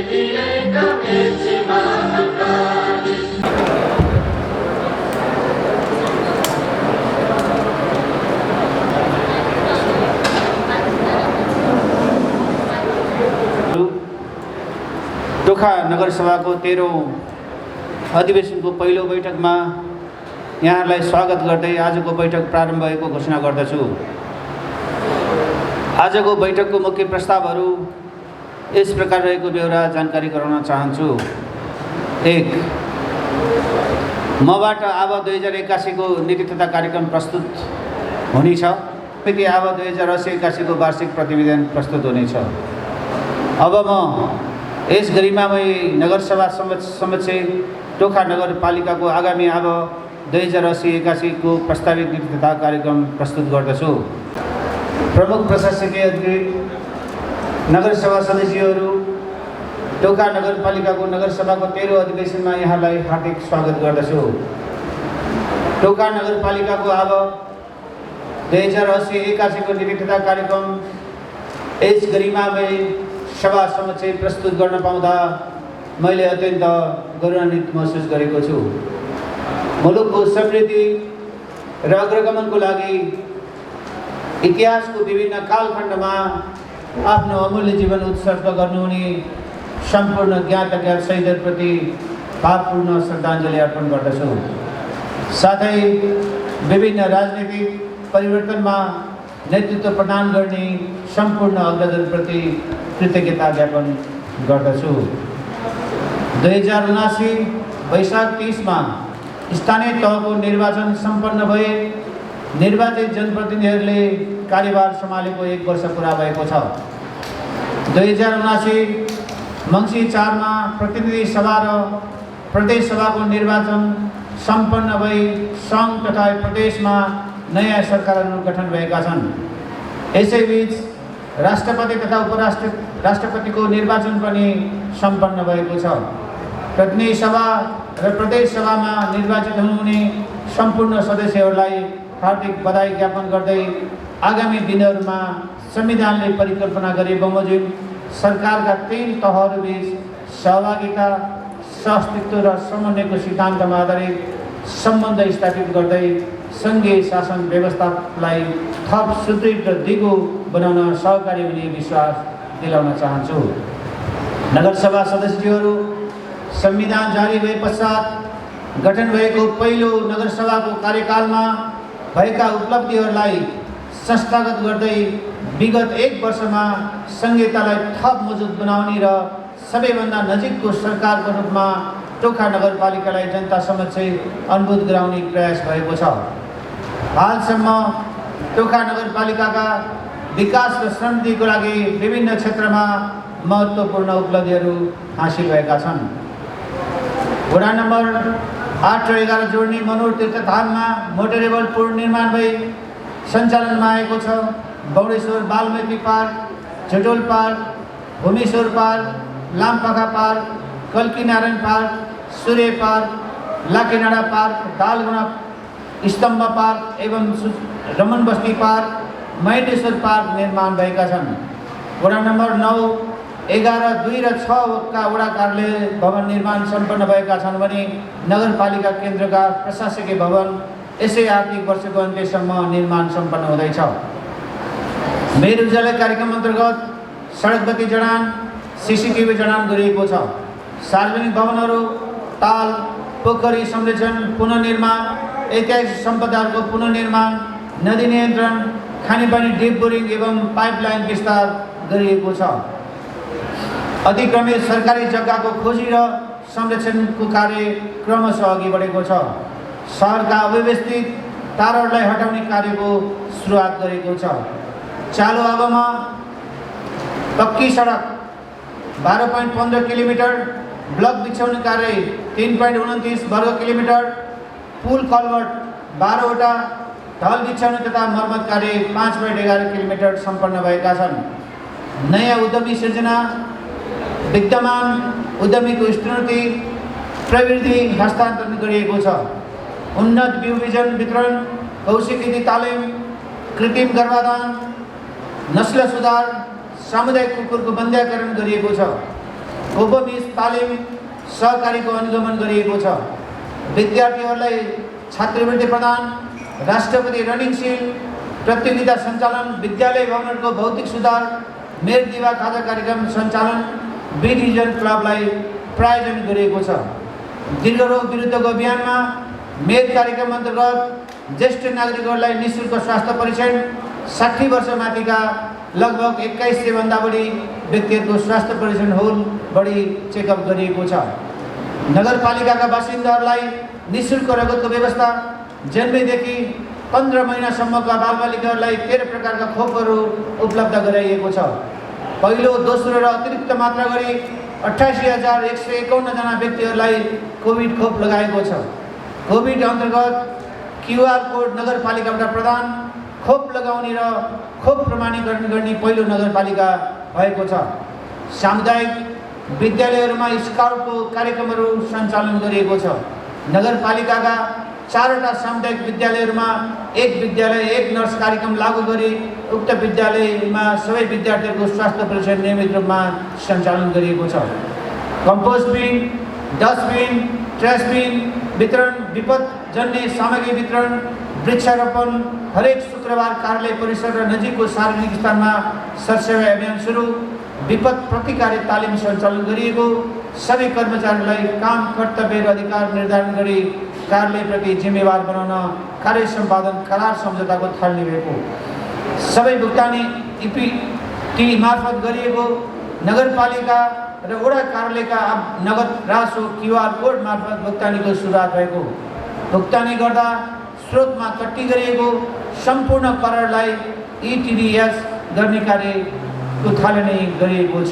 टोखा नगरसभाको 13औं अधिवेशनको पहिलो बैठकमा यहाँहरूलाई स्वागत गर्दै आजको बैठक प्रारम्भ भएको घोषणा गर्दछु। आजको बैठकको मुख्य प्रस्तावहरू यस प्रकार रहेको बेहोरा जानकारी गराउन चाहन्छु। 1. मबाट आब 2081 को नीति तथा कार्यक्रम प्रस्तुत हुनेछ। फेरि आब 2081 को वार्षिक प्रतिवेदन प्रस्तुत हुनेछ। अब म यस गरिमामय नगरसभा समक्ष टोखा नगरपालिकाको आगामी आब 2080-81 को प्रस्तावित नीति तथा कार्यक्रम प्रस्तुत गर्दछु। प्रमुख प्रशासकीय अधिकारी, नगरसभा सदस्यहरू, टोखा नगरपालिकाको नगरसभाको 13औं अधिवेशनमा यहाँलाई हार्दिक स्वागत गर्दछु। टोखा नगरपालिकाको अब 2080-81 को नीति तथा कार्यक्रम यस गरिमामय सभा समक्ष प्रस्तुत गर्न पाउँदा मैले अत्यन्त गौरवान्वित महसुस गरेको छु। मुलुकको समृद्धि र अग्रगमनको लागि इतिहासको विभिन्न कालखण्डमा आफ्नो अमूल्य जीवन उत्सर्ग गर्नुहुने सम्पूर्ण ज्ञात अज्ञात शहीदहरूप्रति भावपूर्ण श्रद्धाञ्जली अर्पण गर्दछु। साथै विभिन्न राजनीतिक परिवर्तनमा नेतृत्व प्रदान गर्ने सम्पूर्ण अग्रजहरूप्रति कृतज्ञता ज्ञापन गर्दछु। 2079 वैशाख 30 मा स्थानीय तहको निर्वाचन सम्पन्न भए निर्वाचित जनप्रतिनिधिहरूले कार्यभार सम्हालेको 1 वर्ष पुरा भएको छ। 2079 मङ्सिर 4 मा प्रतिनिधि सभा र प्रदेश सभाको निर्वाचन सम्पन्न भई सङ्घ तथा प्रदेशमा नयाँ सरकारहरू गठन भएका छन्। यसैबीच राष्ट्रपति तथा उपराष्ट्रपतिको निर्वाचन पनि सम्पन्न भएको छ। प्रतिनिधि सभा र प्रदेश सभामा निर्वाचित हुनुहुने सम्पूर्ण सदस्यहरूलाई हार्दिक बधाई ज्ञापन गर्दै आगामी दिनहरूमा संविधानले परिकल्पना गरे बमोजिम सरकारका 3 तहहरूबीच सहभागिता, सहअस्तित्व र समन्वयको सिद्धान्तमा आधारित सम्बन्ध स्थापित गर्दै सङ्घीय शासन व्यवस्थालाई थप सुदृढ र दिगो बनाउन सहकारी हुने विश्वास दिलाउन चाहन्छु। नगरसभा सदस्यहरू, संविधान जारी भए पश्चात गठन भएको पहिलो नगरसभाको कार्यकालमा भएका उपलब्धिहरूलाई संस्थागत गर्दै विगत 1 वर्षमा संहितालाई थप मजबुत बनाउने र सबैभन्दा नजिकको सरकारको रूपमा टोखा नगरपालिकालाई जनता समक्ष अनुभूत गराउने प्रयास भएको छ। हालसम्म टोखा नगरपालिकाका विकास र समृद्धिको लागि विभिन्न क्षेत्रमा महत्त्वपूर्ण उपलब्धिहरू हासिल भएका छन्। वडा नम्बर 8 र 11 जोड्ने मनोहर तीर्थधाममा मोटरेबल पुल निर्माण भई सञ्चालनमा आएको छ। Baudeshwar Balmiki park, Jhutol park, Bhumeshwar park, Lampakha park, Kalkinarayan park, Surya park, Lakenada park, Dalguna स्तम्भ पार्क एवं रमन बस्ती पार्क, महेन्द्रेश्वर पार्क निर्माण भएका छन्। वडा नम्बर 9, 11, 2 र 6 का वडा कार्यालय भवन निर्माण सम्पन्न भएका छन् भने नगरपालिका केन्द्रका प्रशासकीय भवन यसै आर्थिक वर्षको अन्त्यसम्म निर्माण सम्पन्न हुँदैछ। मेरो उज्यालो कार्यक्रम अन्तर्गत सडक बत्ती जडान, सीसीटीभी जडान गरिएको छ। सार्वजनिक भवनहरू, ताल, पोखरी संरक्षण पुनर्निर्माण, ऐतिहासिक सम्पदाहरूको पुनर्निर्माण, नदी नियन्त्रण, खानेपानी डिप बोरिङ एवं पाइपलाइन विस्तार गरिएको छ। अतिक्रमित सरकारी जग्गाको खोजी र संरक्षणको कार्य क्रमशः अघि बढेको छ। सहरका अव्यवस्थित तारहरूलाई हटाउने कार्यको सुरुवात गरेको छ। चालु अवधिमा पक्की सडक 12.15 किलोमिटर, ब्लक बिछाउने कार्य 3.29 वर्ग किलोमिटर, पुल कलवर्ट 12 वटा, ढल बिछाउने तथा मर्मत कार्य 5.11 किलोमिटर सम्पन्न भएका छन्। नयाँ उद्यमी सृजना, विद्यमान उद्यमीको स्थिति प्रवृत्ति हस्तान्तरण गरिएको छ। उन्नत बिउ बिजन वितरण, कौशल तालिम, कृत्रिम गर्भाधान, नस्ल सुधार, सामुदायिक कुकुरको बन्ध्याकरण गरिएको छ। उपमिस तालिम सहकारीको अनुगमन गरिएको छ। विद्यार्थीहरूलाई छात्रवृत्ति प्रदान, राष्ट्रपति रनिङ सिल, प्रतियोगिता सञ्चालन, विद्यालय भवनहरूको भौतिक सुधार, मेर दिवा खाजा कार्यक्रम सञ्चालन, बी डिभिजन क्लबलाई प्रायोजन गरिएको छ। दीर्घरोग विरुद्धको अभियानमा मेर कार्यक्रम अन्तर्गत ज्येष्ठ नागरिकहरूलाई निःशुल्क स्वास्थ्य परीक्षण, 60 वर्षमाथिका लगभग 2100 भन्दा बढी व्यक्तिहरूको स्वास्थ्य परीक्षण होल बढी चेकअप गरिएको छ। नगरपालिकाका बासिन्दाहरूलाई निःशुल्क रगतको व्यवस्था, जन्मेदेखि 15 महिनासम्मका बालबालिकाहरूलाई 13 प्रकारका खोपहरू उपलब्ध गराइएको छ। पहिलो, दोस्रो र अतिरिक्त मात्रा गरी 88,151 जना व्यक्तिहरूलाई कोभिड खोप लगाएको छ। कोभिड अन्तर्गत क्युआर कोड नगरपालिकाबाट प्रदान, खोप लगाउने र खोप प्रमाणीकरण गर्ने पहिलो नगरपालिका भएको छ। सामुदायिक विद्यालयहरूमा स्काउटको कार्यक्रमहरू सञ्चालन गरिएको छ। नगरपालिकाका 4वटा सामुदायिक विद्यालयहरूमा 1 विद्यालय 1 नर्स कार्यक्रम लागू गरी उक्त विद्यालयमा सबै विद्यार्थीहरूको स्वास्थ्य परीक्षण नियमित रूपमा सञ्चालन गरिएको छ। कम्पोस्ट बिन, डस्टबिन, ट्रासबिन वितरण, विपदजन्य सामग्री वितरण, वृक्षारोपण, हरेक शुक्रबार कार्यालय परिसर र नजिकको सार्वजनिक स्थानमा सरसेवा अभियान सुरु, विपद प्रतिकारी तालिम सञ्चालन गरिएको, सबै कर्मचारीलाई काम कर्तव्य र अधिकार निर्धारण गरी कार्यालयप्रति जिम्मेवार बनाउन कार्य सम्पादन करार सम्झौताको थालनी भएको, सबै भुक्तानी इपिटी मार्फत गरिएको, नगरपालिका र वडा कार्यालयका नगद राशि क्युआर कोड मार्फत भुक्तानीको सुरुवात भएको, भुक्तानी गर्दा स्रोतमा कट्टी गरिएको, सम्पूर्ण करलाई इटिडिएस गर्ने कार्यको थालनी गरिएको छ।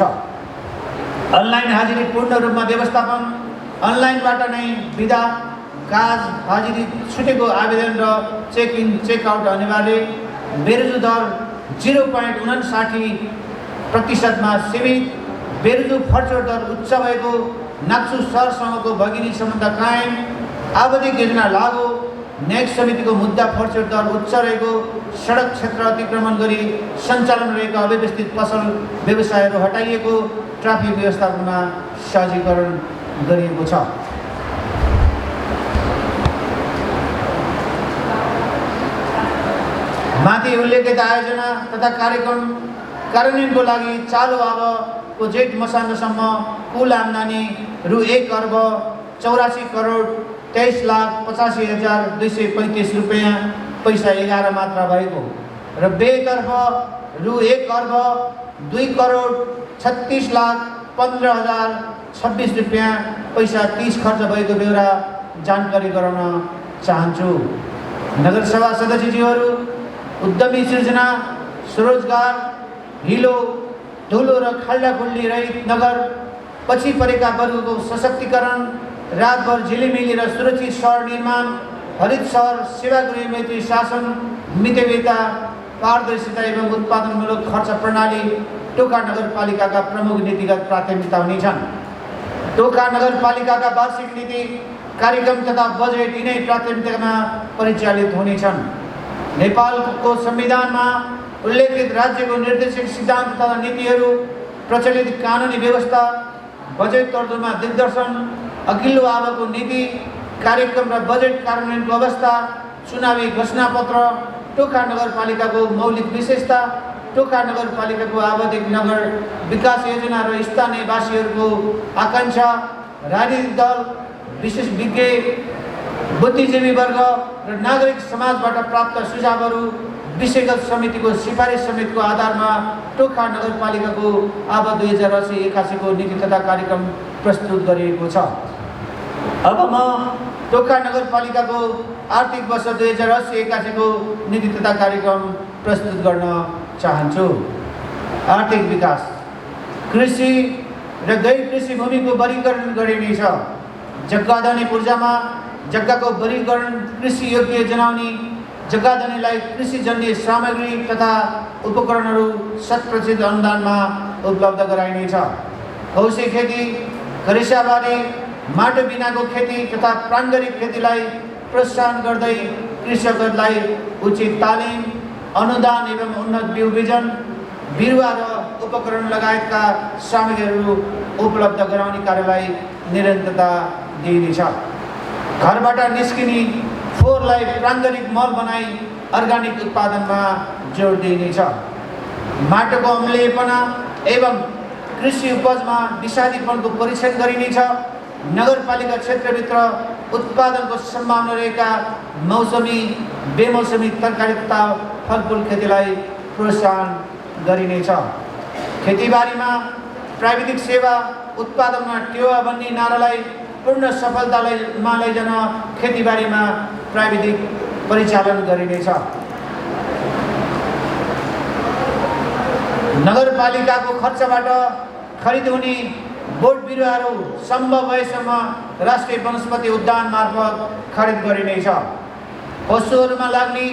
अनलाइन हाजिरी पूर्ण रूपमा व्यवस्थापन, अनलाइनबाट नै बिदा, काज, हाजिरी छुटेको आवेदन र चेक इन चेकआउट अनिवार्य, बेरोजु दर 0.59% सीमित, बेरोजु फर्चर दर उच्च भएको, नाक्सु सहरसँगको भगिनी सम्बन्ध कायम, आवधिक योजना लागू, न्यायिक समितिको मुद्दा फर्चर दर उच्च रहेको, सडक क्षेत्र अतिक्रमण गरी सञ्चालन रहेका अव्यवस्थित पसल व्यवसायहरू हटाइएको, ट्राफिक व्यवस्थापनमा सहजीकरण गरिएको छ। माथि उल्लेखित आयोजना तथा कार्यक्रम कार्यान्वयनको लागि चालु अबको जेठ मसान्तसम्म कुल आम्दानी रु 1,84,23,85,235 रुपियाँ पैसा 11 मात्रा भएको र व्ययतर्फ रु 1,36,15,026 रुपियाँ पैसा 30 खर्च भएको बेहोरा जानकारी गराउन चाहन्छु। नगरसभा सदस्यज्यूहरू उद्यमी सृजना, स्वरोजगार, हिलो, धुलो र खाल्डाखुल्डी रहित नगर, पछि परेका वर्गको सशक्तिकरण, रातभर झिलिमिली र सुरक्षित सहर निर्माण, हरित सहर, सेवागृह मैत्री शासन, मितव्ययता, पारदर्शिता एवं उत्पादनमूलक खर्च प्रणाली टोखा नगरपालिकाका प्रमुख नीतिगत प्राथमिकता हुनेछन्। टोखा नगरपालिकाका वार्षिक नीति कार्यक्रम तथा बजेट यिनै प्राथमिकतामा परिचालित हुनेछन्। नेपालको संविधानमा उल्लेखित राज्यको निर्देशक सिद्धान्त तथा नीतिहरू, प्रचलित कानुनी व्यवस्था, बजेट तर्जुमा दिग्दर्शन, अघिल्लो आवको नीति कार्यक्रम र बजेट कार्यान्वयनको अवस्था, चुनावी घोषणापत्र, टोखा नगरपालिकाको मौलिक विशेषता, टोखा नगरपालिकाको आवधिक नगर विकास योजना र स्थानीयवासीहरूको आकांक्षा, राजनीतिक दल, विशेषज्ञ, बुद्धिजीवी वर्ग र नागरिक समाजबाट प्राप्त सुझावहरू, विषयगत समितिको सिफारिस समेतको आधारमा टोखा नगरपालिकाको आब 2080-81 को नीति तथा कार्यक्रम प्रस्तुत गरिएको छ। अब म टोखा नगरपालिकाको आर्थिक वर्ष 2080-81 को नीति तथा कार्यक्रम प्रस्तुत गर्न चाहन्छु। आर्थिक विकास, कृषि र गैर कृषि भूमिको वर्गीकरण गरिनेछ। जग्गाधनी पूर्जामा जग्गाको वर्गीकरण कृषि योग्य जनाउने, जग्गाधनीलाई कृषिजन्य सामग्री तथा उपकरणहरू 100% अनुदानमा उपलब्ध गराइनेछ। कौशे खेती, करेसाबारी, माटो बिनाको खेती तथा प्राङ्गरिक खेतीलाई प्रोत्साहन गर्दै कृषकहरूलाई उचित तालिम, अनुदान एवं उन्नत बिउ बिजन, बिरुवा र उपकरण लगायतका सामग्रीहरू उपलब्ध गराउने कार्यलाई निरन्तरता दिइनेछ। घरबाट निस्किने फोहोरलाई प्राङ्गणिक मल बनाई अर्ग्यानिक उत्पादनमा जोड दिइनेछ। माटोको अम्लीयपना एवं कृषि उपजमा विषादीपनको परीक्षण गरिनेछ। नगरपालिका क्षेत्रभित्र उत्पादनको सम्भावना रहेका मौसमी बेमौसमी तरकारी तथा फलफुल खेतीलाई प्रोत्साहन गरिनेछ। खेतीबारीमा प्राविधिक सेवा उत्पादनमा टेवा बन्ने नारालाई पूर्ण सफलतामा लैजान खेतीबारीमा प्राविधिक परिचालन गरिनेछ। नगरपालिकाको खर्चबाट खरिद हुने बोट बिरुवाहरू सम्भव भएसम्म राष्ट्रिय वनस्पति उद्यान मार्फत खरिद गरिनेछ। पशुहरूमा लाग्ने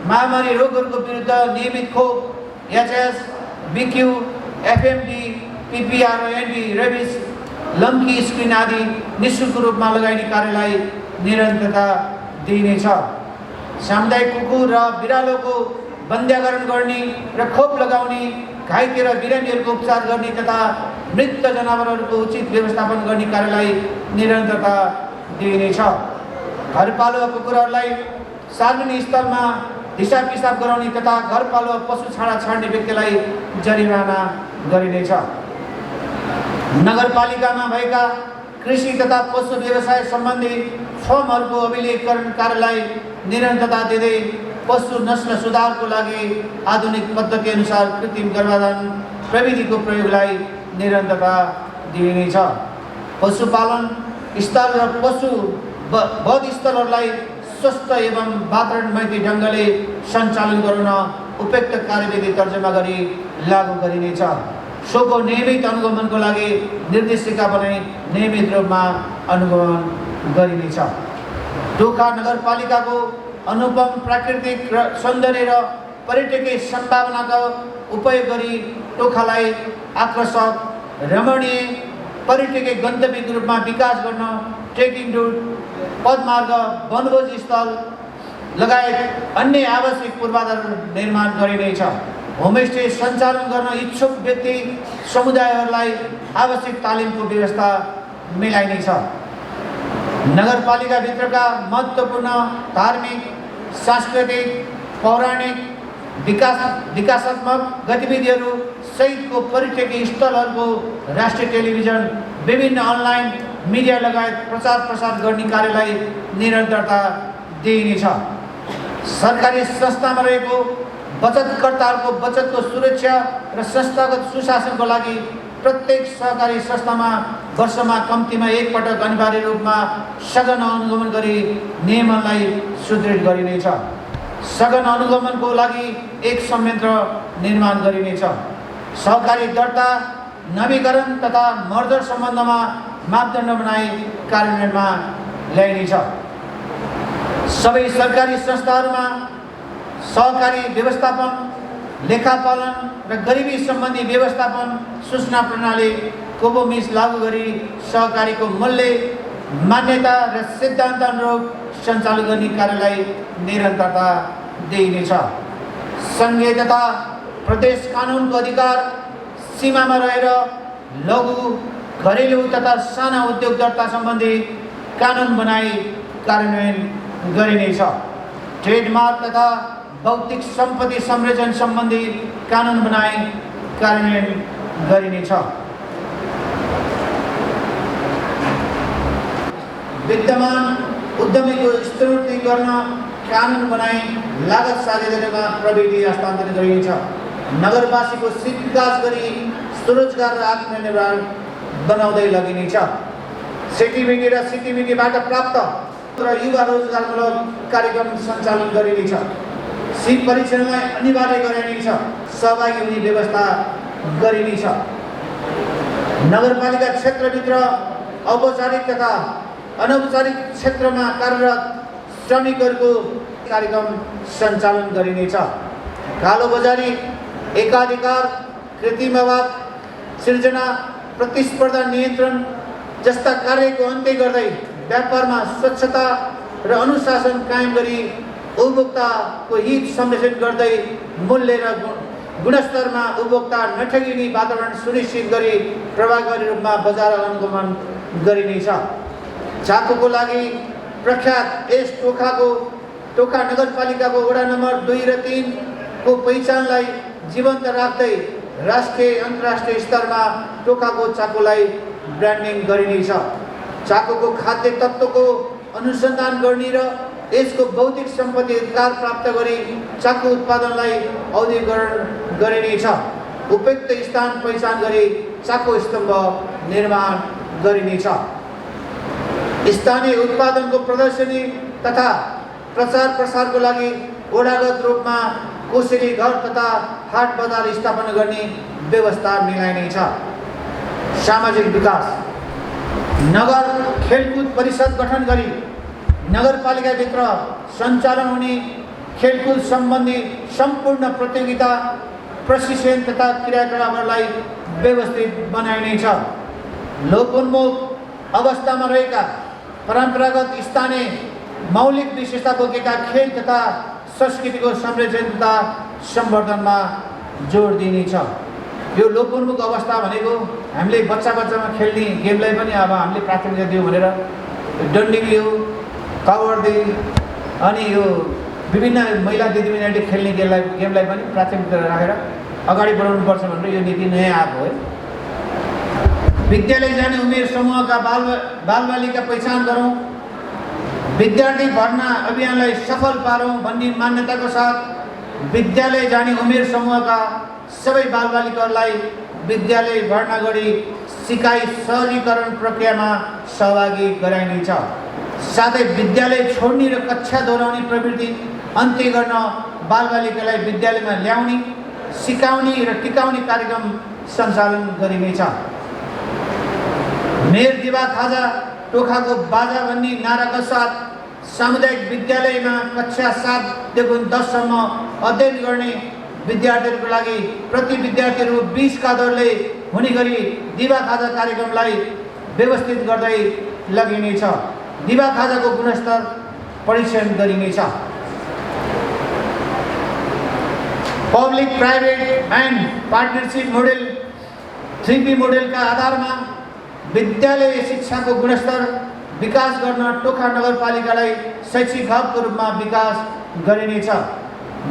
महामारी रोगहरूको विरुद्ध नियमित खोप HS, BQ, FMD, PPR, anti rabies, lumpy skin आदि निःशुल्क रूपमा लगाइने कार्यलाई निरन्तरता दिइनेछ। सामुदायिक कुकुर र बिरालोको बन्ध्याकरण गर्ने र खोप लगाउने, घाइते र बिरामीहरूको उपचार गर्ने तथा मृत जनावरहरूको उचित व्यवस्थापन गर्ने कार्यलाई निरन्तरता दिइनेछ। घरपालुवा कुकुरहरूलाई सार्वजनिक स्थलमा दिशा पिसाब गराउने तथा घरपालुवा पशु छाडा छाड्ने व्यक्तिलाई जरिवाना गरिनेछ। नगरपालिकामा भएका कृषि तथा पशु व्यवसाय सम्बन्धी फर्महरूको अभिलेखीकरण कार्यलाई निरन्तरता दिँदै पशु नस्ल सुधारको लागि आधुनिक पद्धति अनुसार कृत्रिम गर्भाधान प्रविधिको प्रयोगलाई निरन्तरता दिइनेछ। पशुपालन स्थल र पशु वध स्थलहरूलाई स्वस्थ एवं वातावरण मैत्री ढङ्गले सञ्चालन गराउन उपयुक्त कार्यविधि तर्जमा गरी लागू गरिनेछ। सोको नियमित अनुगमनको लागि निर्देशिका बनाई नियमित रूपमा अनुगमन गरिनेछ। टोखा नगरपालिकाको अनुपम प्राकृतिक सौन्दर्य र पर्यटकीय सम्भावनाको उपयोग गरी टोखालाई आकर्षक रमणीय पर्यटकीय गन्तव्यको रूपमा विकास गर्न ट्रेकिङ रुट, पदमार्ग, वनभोज स्थल लगायत अन्य आवश्यक पूर्वाधार निर्माण गरिनेछ। होमस्टे सञ्चालन गर्न इच्छुक व्यक्ति समुदायहरूलाई आवश्यक तालिमको व्यवस्था मिलाइनेछ। नगरपालिकाभित्रका महत्त्वपूर्ण धार्मिक, सांस्कृतिक, पौराणिक, विकासात्मक गतिविधिहरू सहितको पर्यटकीय स्थलहरूको राष्ट्रिय टेलिभिजन, विभिन्न अनलाइन मिडिया लगायत प्रचार प्रसार गर्ने कार्यलाई निरन्तरता दिइनेछ। सरकारी संस्थामा रहेको बचतकर्ताहरूको बचतको सुरक्षा र संस्थागत सुशासनको लागि प्रत्येक सहकारी संस्थामा वर्षमा कम्तीमा एक पटक अनिवार्य रूपमा सघन अनुगमन गरी नियमनलाई सुदृढ गरिनेछ। सघन अनुगमनको लागि एक संयन्त्र निर्माण गरिनेछ। सहकारी दर्ता, नवीकरण तथा मर्जर सम्बन्धमा मापदण्ड बनाई कार्यान्वयनमा ल्याइनेछ। सबै सरकारी संस्थाहरूमा सहकारी व्यवस्थापन, लेखापालन र गरिबी सम्बन्धी व्यवस्थापन सूचना प्रणाली कोबोमिस लागू गरी सहकारीको मूल्य, मान्यता र सिद्धान्त अनुरूप सञ्चालन गर्ने कार्यलाई निरन्तरता दिइनेछ। सङ्घीय तथा प्रदेश कानुनको अधिकार सीमामा रहेर लघु, घरेलु तथा साना उद्योग दर्ता सम्बन्धी कानुन बनाई कार्यान्वयन गरिनेछ। ट्रेडमार्क तथा भौतिक सम्पत्ति संरक्षण सम्बन्धी कानुन बनाई कार्यान्वयन गरिनेछ। विद्यमान उद्यमीको स्तरोन्नति गर्न कानुन बनाई लागत साझेदारीमा प्रविधि हस्तान्तरण गरिनेछ। नगरवासीको शीघ्र विकास गरी स्वरोजगार र आत्मनिर्भर बनाउँदै लगिनेछ। सिटिभिटी र सिटिभिटीबाट प्राप्त र युवा रोजगारमूलक कार्यक्रम सञ्चालन गरिनेछ। सिप परीक्षणलाई अनिवार्य गरिनेछ। सहभागी हुने व्यवस्था गरिनेछ। नगरपालिका क्षेत्रभित्र औपचारिक तथा अनौपचारिक क्षेत्रमा कार्यरत श्रमिकहरूको कार्यक्रम सञ्चालन गरिनेछ। कालोबजारी, एकाधिकार, कृत्रिम अभाव सिर्जना, प्रतिस्पर्धा नियन्त्रण जस्ता कार्यको अन्त्य गर्दै व्यापारमा स्वच्छता र अनुशासन कायम गरी उपभोक्ताको हित संरक्षण गर्दै मूल्य र गुणस्तरमा उपभोक्ता नठगिने वातावरण सुनिश्चित गरी प्रभावकारी रूपमा बजार अनुगमन गरिनेछ। चाकुको लागि प्रख्यात यस टोखा नगरपालिकाको वडा नम्बर 2 र 3 को पहिचानलाई जीवन्त राख्दै राष्ट्रिय अन्तर्राष्ट्रिय स्तरमा टोखाको चाकुलाई ब्रान्डिङ गरिनेछ। चाकुको खाद्य तत्त्वको अनुसन्धान गर्ने र यसको बौद्धिक सम्पत्ति अधिकार प्राप्त गरी चाकु उत्पादनलाई औद्योगिकरण गरिनेछ। उपयुक्त स्थान पहिचान गरी चाकु स्तम्भ निर्माण गरिनेछ। स्थानीय उत्पादनको प्रदर्शनी तथा प्रचार प्रसारको लागि वडागत रूपमा कोसेली घर तथा हाट बजार स्थापना गर्ने व्यवस्था मिलाइनेछ। सामाजिक विकास नगर खेलकुद परिषद गठन गरी नगरपालिकाभित्र सञ्चालन हुने खेलकुद सम्बन्धी सम्पूर्ण प्रतियोगिता प्रशिक्षण तथा क्रियाकलापहरूलाई व्यवस्थित बनाइनेछ। लोकोन्मुख अवस्थामा रहेका परम्परागत स्थानीय मौलिक विशेषता बोकेका खेल तथा संस्कृतिको संरक्षण तथा सम्वर्धनमा जोड दिनेछ। यो लोकोन्मुख अवस्था भनेको हामीले बच्चामा खेल्ने गेमलाई पनि अब हामीले प्राथमिकता दियौँ भनेर डन्डी हो, कबड्डी अनि यो विभिन्न महिला दिदीबहिनीहरूले खेल्ने गेमलाई पनि प्राथमिकता राखेर अगाडि बढाउनुपर्छ भनेर यो नीति नयाँ आएको है। विद्यालय जाने उमेर समूहका बालबालिका पहिचान गरौँ, विद्यार्थी भर्ना अभियानलाई सफल पारौँ भन्ने मान्यताको साथ विद्यालय जाने उमेर समूहका सबै बालबालिकाहरूलाई विद्यालय भर्ना गरी सिकाइ सहजीकरण प्रक्रियामा सहभागी गराइनेछ। साथै विद्यालय छोड्ने र कक्षा दोहोऱ्याउने प्रवृत्ति अन्त्य गर्न बालबालिकालाई विद्यालयमा ल्याउने, सिकाउने र टिकाउने कार्यक्रम सञ्चालन गरिनेछ। मेयर दिवा खाजा टोखाको बाजा भन्ने नाराका साथ सामुदायिक विद्यालयमा कक्षा 7 देखि 10 सम्म अध्ययन गर्ने विद्यार्थीहरूको लागि प्रति विद्यार्थीहरू 20 का दरले हुने गरी दिवा खाजा कार्यक्रमलाई व्यवस्थित गर्दै लगिनेछ। दिवा खाजाको गुणस्तर परीक्षण गरिनेछ। Public private and partnership model 3P मोडेलका आधारमा विद्यालय शिक्षाको गुणस्तर विकास गर्न टोखा नगरपालिकालाई शैक्षिक हबको रूपमा विकास गरिनेछ।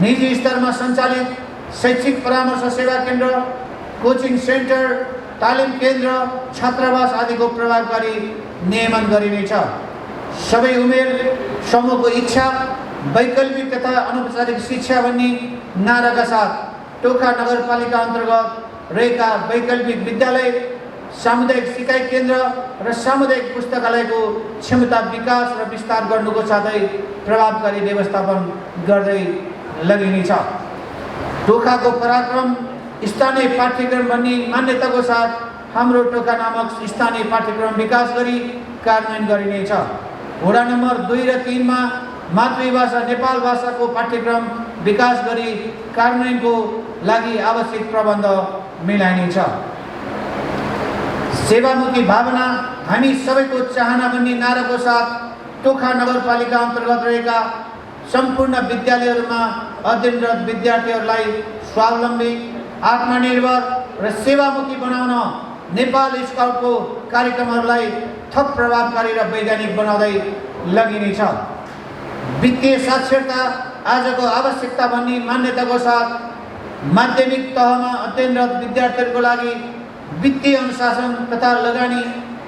निजी स्तरमा सञ्चालित शैक्षिक परामर्श सेवा केन्द्र, कोचिङ सेन्टर, तालिम केन्द्र, छात्रावास आदिको प्रभावकारी नियमन गरिनेछ। सबै उमेर समूहको इच्छा, वैकल्पिक तथा अनौपचारिक शिक्षा भन्ने नाराका साथ टोखा नगरपालिका अन्तर्गत रहेका वैकल्पिक विद्यालय, सामुदायिक सिकाइ केन्द्र र सामुदायिक पुस्तकालयको क्षमता विकास र विस्तार गर्नुको साथै प्रभावकारी व्यवस्थापन गर्दै लगिनेछ। टोखाको पराक्रम स्थानीय पाठ्यक्रम भन्ने मान्यताको साथ हाम्रो टोखा नामक स्थानीय पाठ्यक्रम विकास गरी कार्यान्वयन गरिनेछ। वडा नम्बर 2 र 3 मा मातृभाषा नेपाल भाषाको पाठ्यक्रम विकास गरी कार्यान्वयनको लागि आवश्यक प्रबन्ध मिलाइनेछ। सेवामुखी भावना हामी सबैको चाहना भन्ने नाराको साथ टोखा नगरपालिका अन्तर्गत रहेका सम्पूर्ण विद्यालयहरूमा अध्ययनरत विद्यार्थीहरूलाई स्वावलम्बी, आत्मनिर्भर र सेवामुखी बनाउन नेपाल स्काउटको कार्यक्रमहरूलाई थप प्रभावकारी र वैज्ञानिक बनाउँदै लगिनेछ। वित्तीय साक्षरता आजको आवश्यकता भन्ने मान्यताको साथ माध्यमिक तहमा अध्ययनरत विद्यार्थीहरूको लागि वित्तीय अनुशासन तथा लगानी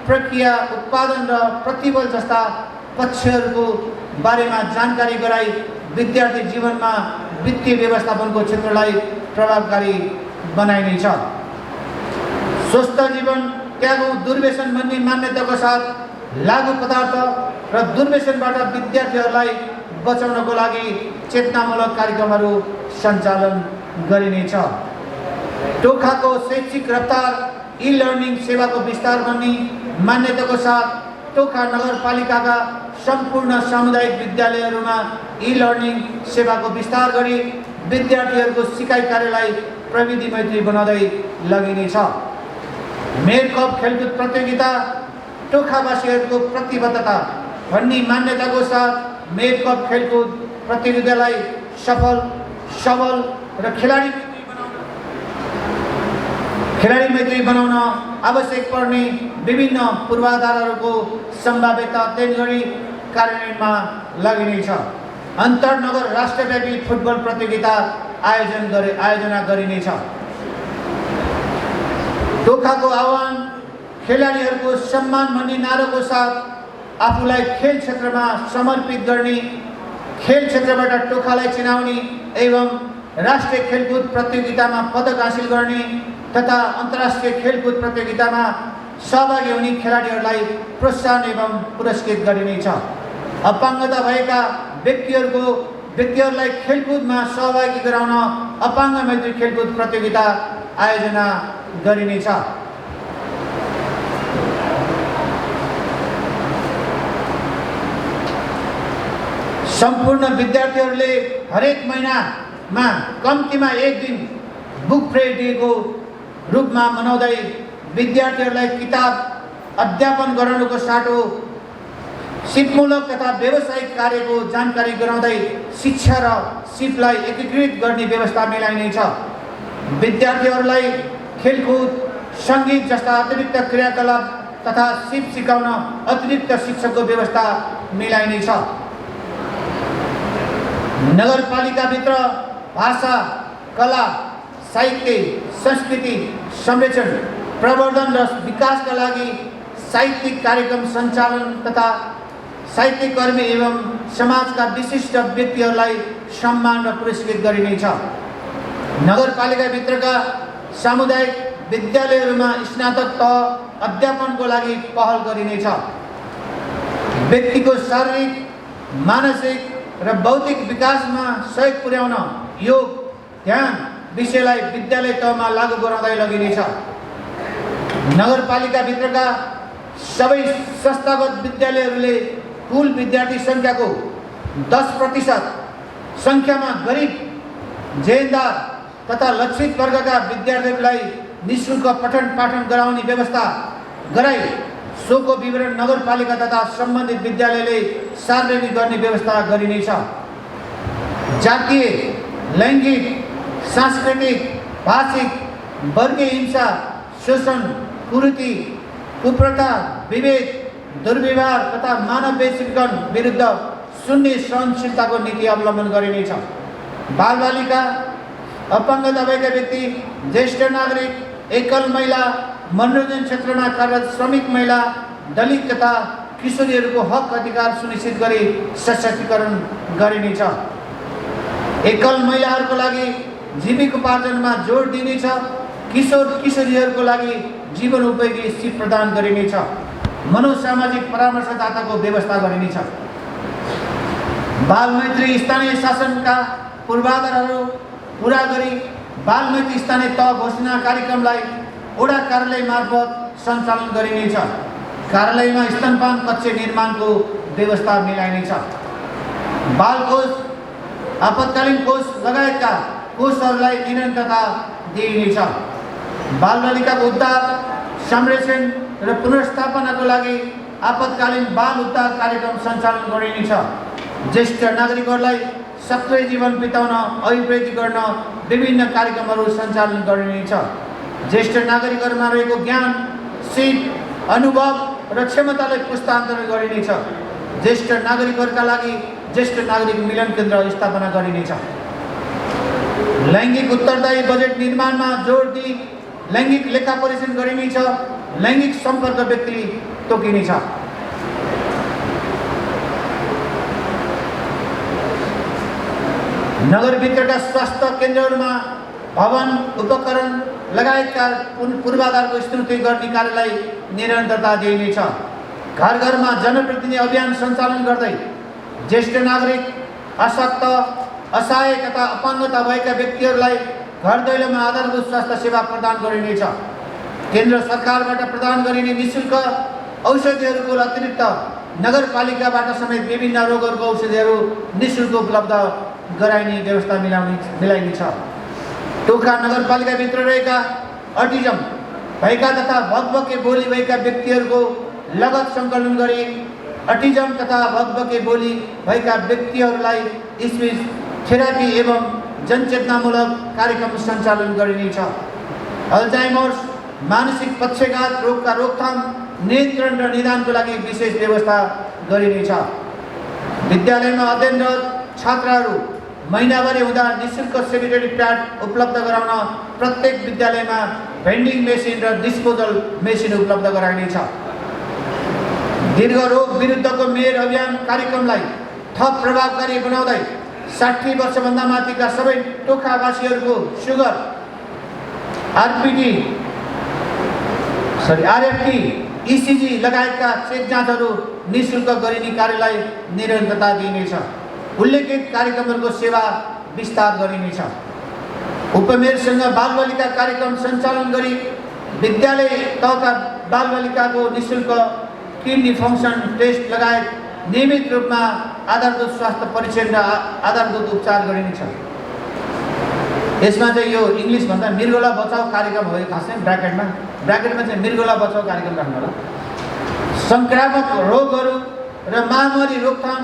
प्रक्रिया, उत्पादन र प्रतिफल जस्ता पक्षहरूको बारेमा जानकारी गराई विद्यार्थी जीवनमा वित्तीय व्यवस्थापनको क्षेत्रलाई प्रभावकारी बनाइनेछ। स्वस्थ जीवन त्यागौँ दुर्व्यसन भन्ने मान्यताको साथ लागु पदार्थ र दुर्व्यसनबाट विद्यार्थीहरूलाई बचाउनको लागि चेतनामूलक कार्यक्रमहरू सञ्चालन गरिनेछ। टोखाको शैक्षिक रफ्तार ई-लर्निङ सेवाको विस्तार भन्ने मान्यताको साथ टोखा नगरपालिकाका सम्पूर्ण सामुदायिक विद्यालयहरूमा ई-लर्निङ सेवाको विस्तार गरी विद्यार्थीहरूको सिकाइ कार्यलाई प्रविधि मैत्री बनाउँदै लगिनेछ। मेयर कप खेलकुद प्रतियोगिता टोखावासीहरूको प्रतिबद्धता भन्ने मान्यताको साथ मेयर कप खेलकुद प्रतियोगितालाई सफल, सबल र खेलाडी खेलाडी मैत्री बनाउन आवश्यक पर्ने विभिन्न पूर्वाधारहरूको सम्भाव्यता अध्ययन गरी कार्यान्वयनमा लगिनेछ। अन्तर्नगर राष्ट्रव्यापी फुटबल प्रतियोगिता आयोजना गरिनेछ। टोखाको आह्वान खेलाडीहरूको सम्मान भन्ने नाराको साथ आफूलाई खेल क्षेत्रमा समर्पित गर्ने, खेल क्षेत्रबाट टोखालाई चिनाउने एवं राष्ट्रिय खेलकुद प्रतियोगितामा पदक हासिल गर्ने तथा अन्तर्राष्ट्रिय खेलकुद प्रतियोगितामा सहभागी हुने खेलाडीहरूलाई प्रोत्साहन एवं पुरस्कृत गरिनेछ। अपाङ्गता भएका व्यक्तिहरूलाई खेलकुदमा सहभागी गराउन अपाङ्ग मैत्री खेलकुद प्रतियोगिता आयोजना गरिनेछ। सम्पूर्ण विद्यार्थीहरूले हरेक महिनामा कम्तीमा एक दिन बुक फ्री डेको रूपमा मनाउँदै विद्यार्थीहरूलाई किताब अध्यापन गराउनुको साटो सिपमूलक तथा व्यावसायिक कार्यको जानकारी गराउँदै शिक्षा र सिपलाई एकीकृत गर्ने व्यवस्था मिलाइनेछ। विद्यार्थीहरूलाई खेलकुद, सङ्गीत जस्ता अतिरिक्त क्रियाकलाप तथा सिप सिकाउन अतिरिक्त शिक्षकको व्यवस्था मिलाइनेछ। नगरपालिकाभित्र भाषा, कला, साहित्य, संस्कृति संरक्षण, प्रवर्धन र विकासका लागि साहित्यिक कार्यक्रम सञ्चालन तथा साहित्यकर्मी एवं समाजका विशिष्ट व्यक्तिहरूलाई सम्मान र पुरस्कृत गरिनेछ। नगरपालिकाभित्रका सामुदायिक विद्यालयहरूमा स्नातक तह अध्यापनको लागि पहल गरिनेछ। व्यक्तिको शारीरिक, मानसिक र बौद्धिक विकासमा सहयोग पुर्याउन योग, ध्यान विषयलाई विद्यालय तहमा लागू गराउँदै लगिनेछ। नगरपालिकाभित्रका सबै संस्थागत विद्यालयहरूले कुल विद्यार्थी सङ्ख्याको 10% सङ्ख्यामा गरिब, जेहेन्दार तथा लक्षित वर्गका विद्यार्थीहरूलाई निःशुल्क पठन पाठन गराउने व्यवस्था गराई सोको विवरण नगरपालिका तथा सम्बन्धित विद्यालयले सार्वजनिक गर्ने व्यवस्था गरिनेछ। जातीय, लैङ्गिक, सांस्कृतिक, भाषिक, वर्गीय हिंसा, शोषण, कुरीति, कुप्रथा, विभेद, दुर्व्यवहार तथा मानव वैश्वीकरण विरुद्ध शून्य सहनशीलताको नीति अवलम्बन गरिनेछ। बालबालिका, अपाङ्गता भएका व्यक्ति, ज्येष्ठ नागरिक, एकल महिला, मनोरञ्जन क्षेत्रमा कार्यरत श्रमिक महिला, दलित तथा किशोरीहरूको हक अधिकार सुनिश्चित गरी सशक्तिकरण गरिनेछ। एकल महिलाहरूको लागि जीविकोपार्जनमा जोड दिइनेछ। किशोरीहरूको लागि जीवन उपयोगी सिप प्रदान गरिनेछ। मनोसामाजिक परामर्शदाताको व्यवस्था गरिनेछ। बालमैत्री स्थानीय शासनका पूर्वाधारहरू पुरा गरी बालमैत्री स्थानीय तह घोषणा कार्यक्रमलाई वडा कार्यालय मार्फत सञ्चालन गरिनेछ। कार्यालयमा स्तनपान कक्ष निर्माणको व्यवस्था मिलाइनेछ। बाल कोष, आपतकालीन कोष लगायतका कोषहरूलाई निरन्तरता दिइनेछ। बालबालिकाको उद्धार, संरक्षण र पुनर्स्थापनाको लागि आपतकालीन बाल उद्धार कार्यक्रम सञ्चालन गरिनेछ। ज्येष्ठ नागरिकहरूलाई सक्रिय जीवन बिताउन अभिवृद्धि गर्न विभिन्न कार्यक्रमहरू सञ्चालन गरिनेछ। ज्येष्ठ नागरिकहरूमा रहेको ज्ञान, सिप, अनुभव र क्षमतालाई पुस्तान्तरण गरिनेछ। ज्येष्ठ नागरिकहरूका लागि ज्येष्ठ नागरिक मिलन केन्द्र स्थापना गरिनेछ। लैङ्गिक उत्तरदायी बजेट निर्माणमा जोड दिई लैङ्गिक लेखा परीक्षण गरिनेछ। लैङ्गिक सम्पर्क व्यक्ति तोकिनेछ। नगरभित्रका स्वास्थ्य केन्द्रहरूमा भवन, उपकरण लगायतका पूर्वाधारको स्थिति गर्ने कार्यलाई निरन्तरता दिइनेछ। घर घरमा जनप्रतिनिधि अभियान सञ्चालन गर्दै ज्येष्ठ नागरिक, अशक्त, असहाय तथा अपाङ्गता भएका व्यक्तिहरूलाई घर दैलोमा आधारभूत स्वास्थ्य सेवा प्रदान गरिनेछ। केन्द्र सरकारबाट प्रदान गरिने निःशुल्क औषधिहरूको अतिरिक्त नगरपालिकाबाट समेत विभिन्न रोगहरूको औषधिहरू निःशुल्क उपलब्ध गराइने व्यवस्था मिलाइनेछ। टोखा नगरपालिकाभित्र रहेका अटिजम भएका तथा भगभके बोली भएका व्यक्तिहरूको लगत सङ्कलन गरी अटिजम तथा भगभके बोली भएका व्यक्तिहरूलाई स्पिच थेरापी एवं जनचेतनामूलक कार्यक्रम सञ्चालन गरिनेछ। अल्जाइमर्स, मानसिक पक्षघात रोगका रोकथाम, नियन्त्रण र निदानको लागि विशेष व्यवस्था गरिनेछ। विद्यालयमा अध्ययनरत छात्रहरू महिनाभरि हुँदा निःशुल्क सेनिटरी प्याड उपलब्ध गराउन प्रत्येक विद्यालयमा भेन्डिङ मेसिन र डिस्पोजल मेसिन उपलब्ध गराइनेछ। दीर्घ रोग विरुद्धको मेयर अभियान कार्यक्रमलाई थप प्रभावकारी बनाउँदै 60 वर्षभन्दा माथिका सबै टोखावासीहरूको सुगर, आरएफटी, इसिजी लगायतका चेक जाँचहरू निःशुल्क गरिने कार्यलाई निरन्तरता दिइनेछ। उल्लेखित कार्यक्रमहरूको सेवा विस्तार गरिनेछ। उपमेयरसँग बालबालिका कार्यक्रम सञ्चालन गरी विद्यालय तहका बालबालिकाको निःशुल्क किडनी फङ्सन टेस्ट लगायत नियमित रूपमा आधारभूत स्वास्थ्य परीक्षण र आधारभूत उपचार गरिनेछ। यसमा चाहिँ यो इङ्ग्लिस भन्दा मृगौला बचाउ कार्यक्रम हो, खासै ब्राकेटमा चाहिँ मृगौला बचाउ कार्यक्रम राख्नु होला। संक्रामक रोगहरू र महामारी रोकथाम,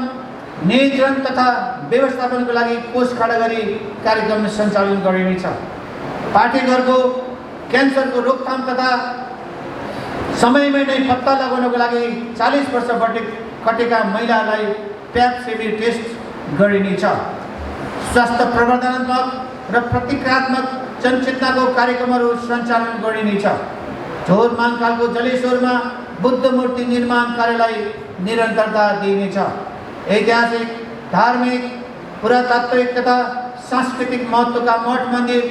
नियन्त्रण तथा व्यवस्थापनको लागि कोष खडा गरी कार्यक्रम सञ्चालन गरिनेछ। पाठेघरको क्यान्सरको रोकथाम तथा समयमै नै पत्ता लगाउनको लागि 40 वर्ष कटेका महिलालाई प्याप सेमी टेस्ट गरिनेछ। स्वास्थ्य प्रवर्धनात्मक र प्रतिक्रियात्मक जनचेतनाको कार्यक्रमहरू सञ्चालन गरिनेछ। झोर माङखालको जलेश्वरमा बुद्ध मूर्ति निर्माण कार्यलाई निरन्तरता दिइनेछ। ऐतिहासिक, धार्मिक, पुरातात्विक तथा सांस्कृतिक महत्त्वका मठ मन्दिर,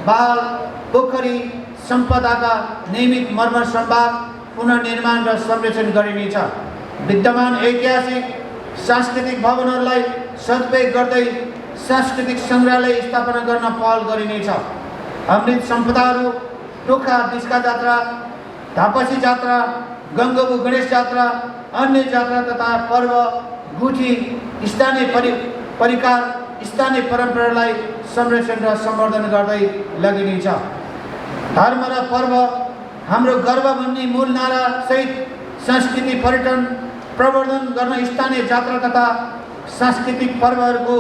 बाल, पोखरी, सम्पदाका नियमित मर्मर सम्भाग पुनर्निर्माण र संरक्षण गरिनेछ। विद्यमान ऐतिहासिक सांस्कृतिक भवनहरूलाई सदुपयोग गर्दै सांस्कृतिक सङ्ग्रहालय स्थापना गर्न पहल गरिनेछ। अमृत सम्पदाहरू टोखा डिस्का जात्रा, धापसी जात्रा, गङ्गबु गणेश जात्रा, अन्य जात्रा तथा पर्व, गुठी, स्थानीय परिकार, स्थानीय परम्परालाई संरक्षण र सम्वर्धन गर्दै लगिनेछ। धर्म र पर्व हाम्रो गर्व भन्ने मूल नारा सहित संस्कृति पर्यटन प्रवर्धन गर्न स्थानीय जात्रा तथा सांस्कृतिक पर्वहरूको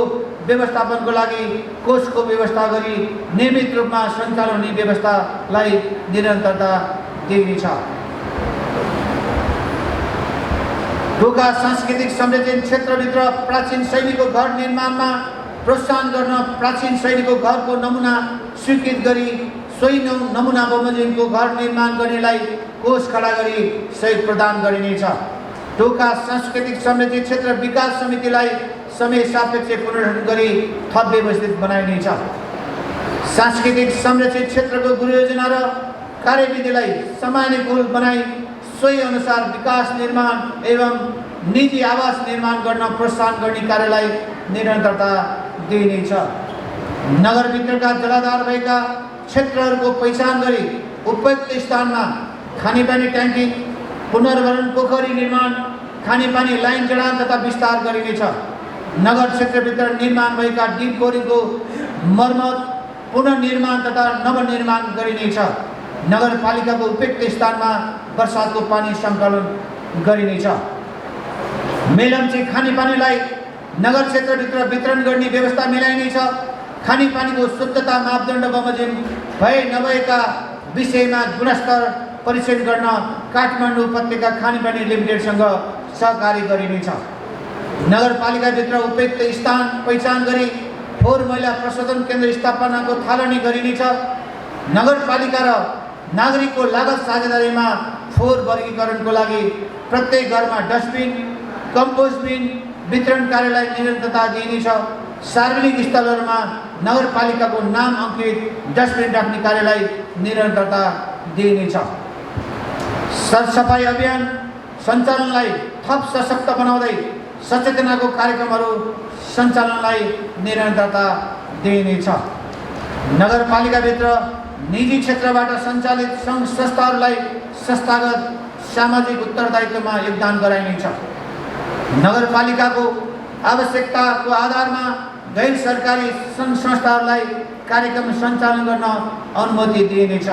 व्यवस्थापनको लागि कोषको व्यवस्था गरी नियमित रूपमा सञ्चालन हुने व्यवस्थालाई निरन्तरता दिइनेछ। टोखा सांस्कृतिक संरक्षण क्षेत्रभित्र प्राचीन शैलीको घर निर्माणमा प्रोत्साहन गर्न प्राचीन शैलीको घरको नमुना स्वीकृत गरी सोही नमुना बमोजिमको घर निर्माण गर्नेलाई कोष खडा गरी सहयोग प्रदान गरिनेछ। टोखा सांस्कृतिक संरक्षित क्षेत्र विकास समितिलाई समय सापेक्ष पुनर्गठन गरी थप व्यवस्थित बनाइनेछ। सांस्कृतिक संरक्षित क्षेत्रको गृहयोजना र कार्यविधिलाई समयानुकूल बनाई सोही अनुसार विकास निर्माण एवं निजी आवास निर्माण गर्न प्रोत्साहन गर्ने कार्यलाई निरन्तरता दिइनेछ। नगरभित्रका जलाधार भएका क्षेत्रहरूको पहिचान गरी उपयुक्त स्थानमा खानेपानी ट्याङ्की, पुनर्भरण पोखरी निर्माण, खानेपानी लाइन जडान तथा विस्तार गरिनेछ। नगर क्षेत्रभित्र निर्माण भएका डिप बोरिङको मर्मत, पुनर्निर्माण तथा नवनिर्माण गरिनेछ। नगरपालिकाको उपयुक्त स्थानमा वर्षाको पानी सङ्कलन गरिनेछ। मेलम्ची खानेपानीलाई नगर क्षेत्रभित्र वितरण गर्ने व्यवस्था मिलाइनेछ। खानेपानीको शुद्धता मापदण्ड बमोजिम भए नभएका विषयमा गुणस्तर परीक्षण गर्न काठमाडौँ उपत्यका खानेपानी लिमिटेडसँग सहकारी गरिनेछ। नगरपालिकाभित्र उपयुक्त स्थान पहिचान गरी फोहोर मैला प्रशोधन केन्द्र स्थापनाको थालनी गरिनेछ। नगरपालिका र नागरिकको लागत साझेदारीमा फोहोर वर्गीकरणको लागि प्रत्येक घरमा डस्टबिन, कम्पोस्ट बिन वितरण कार्यलाई निरन्तरता दिइनेछ। सार्वजनिक स्थलहरूमा नगरपालिकाको नाम अङ्कित डस्टबिन राख्ने कार्यलाई निरन्तरता दिइनेछ। सरसफाइ अभियान सञ्चालनलाई थप सशक्त बनाउँदै सचेतनाको कार्यक्रमहरू सञ्चालनलाई निरन्तरता दिइनेछ। नगरपालिकाभित्र निजी क्षेत्रबाट सञ्चालित सङ्घ संस्थाहरूलाई संस्थागत सामाजिक उत्तरदायित्वमा योगदान गराइनेछ। नगरपालिकाको आवश्यकताको आधारमा गैर सरकारी सङ्घ संस्थाहरूलाई कार्यक्रम सञ्चालन गर्न अनुमति दिइनेछ।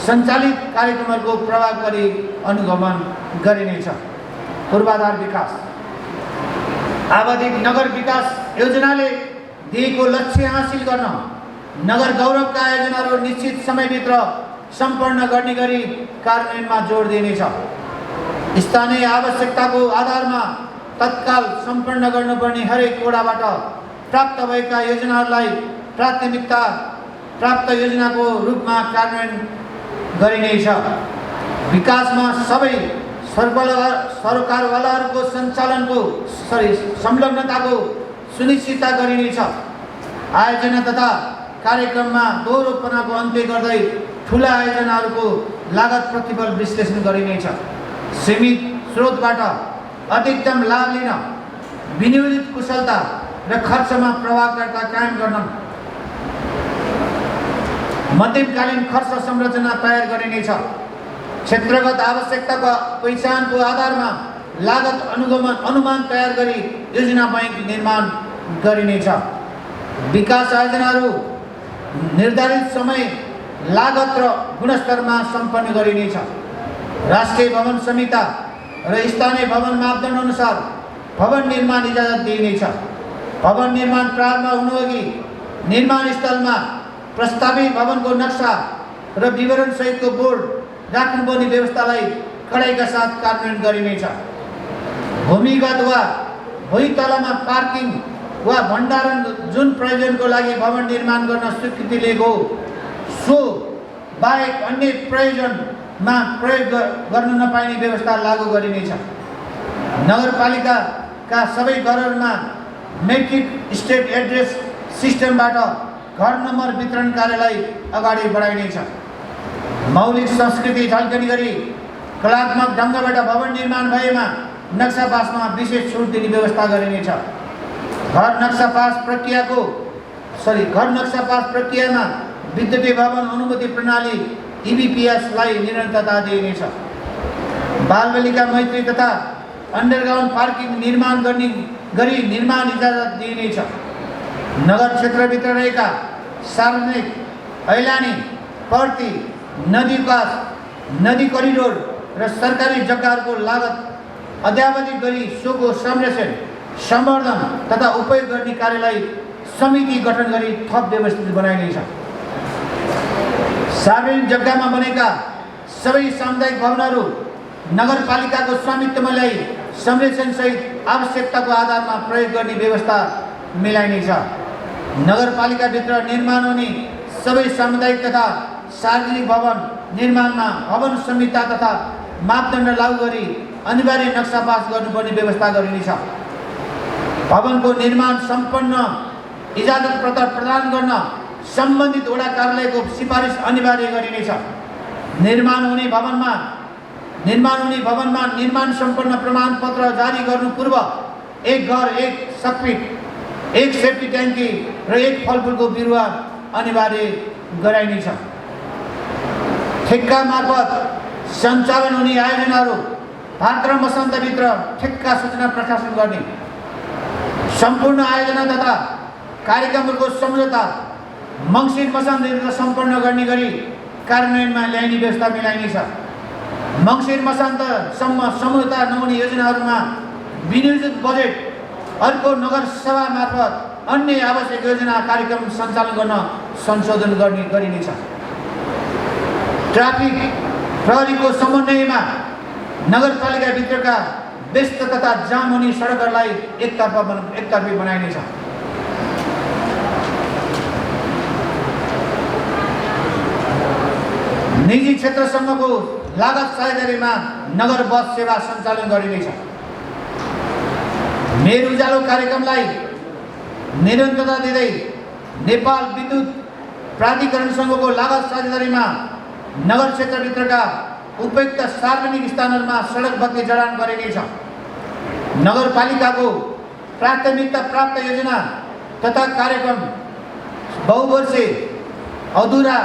सञ्चालित कार्यक्रमहरूको प्रभावकारी अनुगमन गरिनेछ। पूर्वाधार विकास आवधिक नगर विकास योजनाले दिएको लक्ष्य हासिल गर्न नगर गौरवका आयोजनाहरू निश्चित समयभित्र सम्पन्न गर्ने गरी कार्यान्वयनमा जोड दिइनेछ। स्थानीय आवश्यकताको आधारमा तत्काल सम्पन्न गर्नुपर्ने हरेक वडाबाट प्राप्त भएका योजनाहरूलाई प्राथमिकता प्राप्त योजनाको रूपमा कार्यान्वयन गरिनेछ। विकासमा सबै सरकारवालाहरूको संलग्नताको सुनिश्चितता गरिनेछ। आयोजना तथा कार्यक्रममा दोहोरोपनाको अन्त्य गर्दै ठुला आयोजनाहरूको लागत प्रतिफल विश्लेषण गरिनेछ। सीमित स्रोतबाट अधिकतम लाभ लिन विनियोजित कुशलता र खर्चमा प्रभावकारिता कायम गर्न मध्यमकालीन खर्च संरचना तयार गरिनेछ। क्षेत्रगत आवश्यकताको पहिचानको आधारमा लागत अनुमान तयार गरी योजना बैंक निर्माण गरिनेछ। विकास आयोजनाहरू निर्धारित समय, लागत र गुणस्तरमा सम्पन्न गरिनेछ। राष्ट्रिय भवन संहिता र स्थानीय भवन मापदण्ड अनुसार भवन निर्माण इजाजत दिइनेछ। भवन निर्माण प्रारम्भ हुनुअघि निर्माण स्थलमा प्रस्तावित भवनको नक्सा र विवरण सहितको बोर्ड राख्नुपर्ने व्यवस्थालाई कडाइका साथ कार्यान्वयन गरिनेछ। भूमिगत वा भुइँतलमा पार्किङ वा भण्डारण जुन प्रयोजनको लागि भवन निर्माण गर्न स्वीकृति लिएको सो बाहेक अन्य प्रयोजनमा प्रयोग गर्न नपाइने व्यवस्था लागू गरिनेछ। नगरपालिकाका सबै घरहरूमा मैट्रिक स्टेट एड्रेस सिस्टमबाट घर नम्बर वितरण कार्यलाई अगाडि बढाइनेछ। मौलिक संस्कृति झल्कने गरी कलात्मक ढङ्गबाट भवन निर्माण भएमा नक्सा पासमा विशेष छुट दिने व्यवस्था गरिनेछ। घर नक्सा पास प्रक्रियामा विद्युतीय भवन अनुमति प्रणाली EBPS-लाई निरन्तरता दिइनेछ। बालबालिका मैत्री तथा अन्डरग्राउन्ड पार्किङ निर्माण गर्ने गरी निर्माण इजाजत दिइनेछ। नगर क्षेत्रभित्र रहेका सार्वजनिक, ऐलानी, पर्ती, नदी विकास, नदी करिडोर र सरकारी जग्गाहरूको लागत अद्यावधिक गरी सोको संरक्षण, सम्वर्धन तथा उपयोग गर्ने कार्यलाई समिति गठन गरी थप व्यवस्थित बनाइनेछ। सार्वजनिक जग्गामा बनेका सबै सामुदायिक भवनहरू नगरपालिकाको स्वामित्वमा ल्याई संरक्षण सहित आवश्यकताको आधारमा प्रयोग गर्ने व्यवस्था मिलाइनेछ। नगरपालिकाभित्र निर्माण हुने सबै सामुदायिक तथा सार्वजनिक भवन निर्माणमा भवन संहिता तथा मापदण्ड लागू गरी अनिवार्य नक्सा पास गर्नुपर्ने व्यवस्था गरिनेछ। भवनको निर्माण सम्पन्न इजाजत पत्र प्रदान गर्न सम्बन्धित वडा कार्यालयको सिफारिस अनिवार्य गरिनेछ। निर्माण हुने भवनमा निर्माण सम्पन्न प्रमाणपत्र जारी गर्नु पूर्व एक घर, एक सकपिट, एक सेफ्टी ट्याङ्की र एक फलफुलको बिरुवा अनिवार्य गराइनेछ। ठेक्का मार्फत सञ्चालन हुने आयोजनाहरू भाद्र मसान्तभित्र ठेक्का सूचना प्रकाशन गर्ने, सम्पूर्ण आयोजना तथा कार्यक्रमहरूको सम्झौता मङ्सिर मसान्तभित्र सम्पन्न गर्ने गरी कार्यान्वयनमा ल्याइने व्यवस्था मिलाइनेछ। मङ्सिर मसान्तसम्म सम्झौता नहुने योजनाहरूमा विनियोजित बजेट अर्को नगरसभा मार्फत अन्य आवश्यक योजना कार्यक्रम सञ्चालन गर्न संशोधन गरिनेछ। ट्राफिक प्रहरीको समन्वयमा नगरपालिकाभित्रका व्यस्त तथा जाम हुने सडकहरूलाई एकतर्फी बनाइनेछ। निजी क्षेत्रसँगको लागत साझेदारीमा नगर बस सेवा सञ्चालन गरिनेछ। मेरो उज्यालो कार्यक्रमलाई निरन्तरता दिँदै नेपाल विद्युत प्राधिकरणसँगको लागत साझेदारीमा नगर क्षेत्रभित्रका उपयुक्त सार्वजनिक स्थानहरूमा सडक बत्ती जडान गरिनेछ। नगरपालिकाको प्राथमिकता प्राप्त योजना तथा कार्यक्रम बहुवर्षीय, अधुरा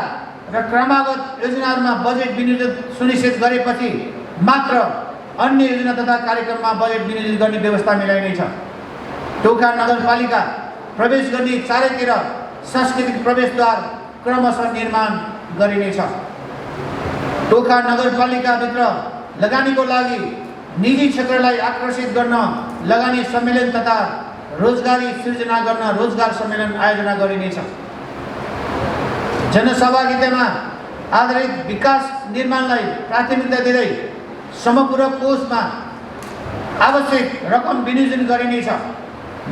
र क्रमागत योजनाहरूमा बजेट विनियोजन सुनिश्चित गरेपछि मात्र अन्य योजना तथा कार्यक्रममा बजेट विनियोजित गर्ने व्यवस्था मिलाइनेछ। टोखा नगरपालिका प्रवेश गर्ने चारैतिर सांस्कृतिक प्रवेशद्वार क्रमशः निर्माण गरिनेछ। टोखा नगरपालिकाभित्र लगानीको लागि निजी क्षेत्रलाई आकर्षित गर्न लगानी सम्मेलन तथा रोजगारी सृजना गर्न रोजगार सम्मेलन आयोजना गरिनेछ। जनसहभागितामा आधारित विकास निर्माणलाई प्राथमिकता दिँदै समपूरक कोषमा आवश्यक रकम विनियोजन गरिनेछ।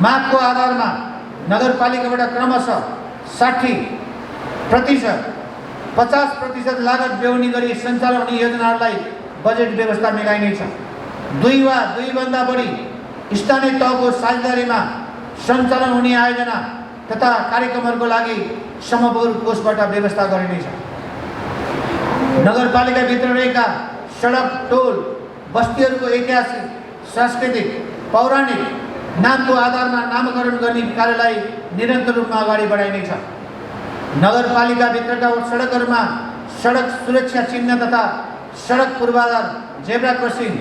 मागको आधारमा नगरपालिकाबाट क्रमशः 60%, 50% लागत बेहोर्ने गरी सञ्चालन हुने योजनाहरूलाई बजेट व्यवस्था मिलाइनेछ। 2 वा 2 भन्दा बढी स्थानीय तहको साझेदारीमा सञ्चालन हुने आयोजना तथा कार्यक्रमहरूको लागि समपूरक कोषबाट व्यवस्था गरिनेछ। नगरपालिकाभित्र रहेका सडक, टोल, बस्तीहरूको ऐतिहासिक, सांस्कृतिक, पौराणिक नामको आधारमा नामकरण गर्ने कार्यलाई निरन्तर रूपमा अगाडि बढाइनेछ। नगरपालिकाभित्रका सडकहरूमा सडक सुरक्षा चिन्ह तथा सडक पूर्वाधार, जेब्रा क्रसिङ,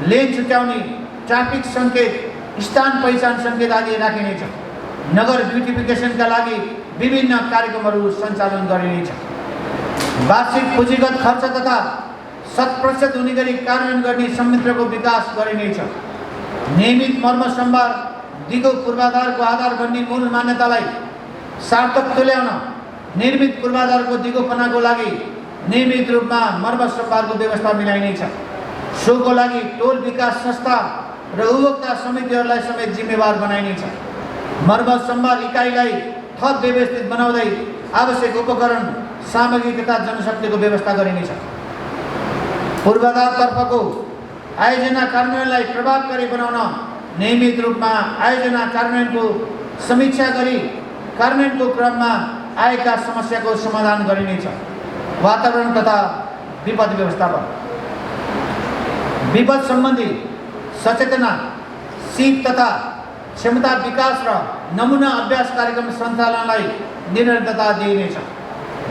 लेन छुट्याउने, ट्राफिक सङ्केत, स्थान पहिचान सङ्केत आदि राखिनेछ। नगर ब्युटिफिकेसनका लागि विभिन्न कार्यक्रमहरू सञ्चालन गरिनेछ। वार्षिक पुँजीगत खर्च तथा 100% हुने गरी कार्यान्वयन गर्ने संयन्त्रको विकास गरिनेछ। नियमित मर्म सम्भार, दिगो पूर्वाधारको आधार बन्ने मूल मान्यतालाई सार्थक तुल्याउन निर्मित पूर्वाधारको दिगोपनाको लागि नियमित रूपमा मर्म सम्भारको व्यवस्था मिलाइनेछ। सोको लागि टोल विकास संस्था र उपभोक्ता समितिहरूलाई समेत जिम्मेवार बनाइनेछ। मर्म सम्भार इकाइलाई थप व्यवस्थित बनाउँदै आवश्यक उपकरण, सामग्री तथा जनशक्तिको व्यवस्था गरिनेछ। पूर्वाधारतर्फको आयोजना कार्यान्वयनलाई प्रभावकारी बनाउन नियमित रूपमा आयोजना कार्यान्वयनको समीक्षा गरी कार्यान्वयनको क्रममा आएका समस्याको समाधान गरिनेछ। वातावरण तथा विपद व्यवस्थापन, विपद सम्बन्धी सचेतना, सिप तथा क्षमता विकास र नमुना अभ्यास कार्यक्रम सञ्चालनलाई निरन्तरता दिइनेछ।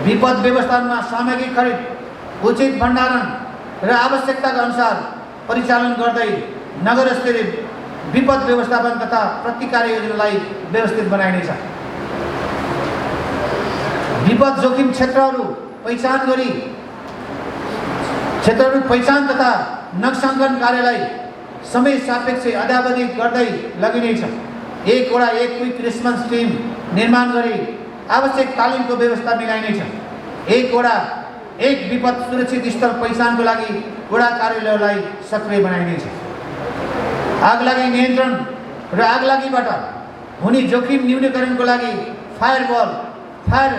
विपद व्यवस्थापनमा सामग्री खरिद, उचित भण्डारण र आवश्यकताका अनुसार परिचालन गर्दै नगरस्तरीय विपद व्यवस्थापन तथा प्रतिकार योजनालाई व्यवस्थित बनाइनेछ। विपद जोखिम क्षेत्रहरू पहिचान तथा नक्साङ्कन कार्यलाई समय सापेक्ष अद्यावधि गर्दै लगिनेछ। 1 क्विक रेस्पोन्स टिम निर्माण गरी आवश्यक तालिमको व्यवस्था मिलाइनेछ। 1 विपद सुरक्षित स्थल पहिचानको लागि वडा कार्यालयलाई सक्रिय बनाइनेछ। आगलागी नियन्त्रण र आगलागीबाट हुने जोखिम न्यूनीकरणको लागि फायरवल, फायर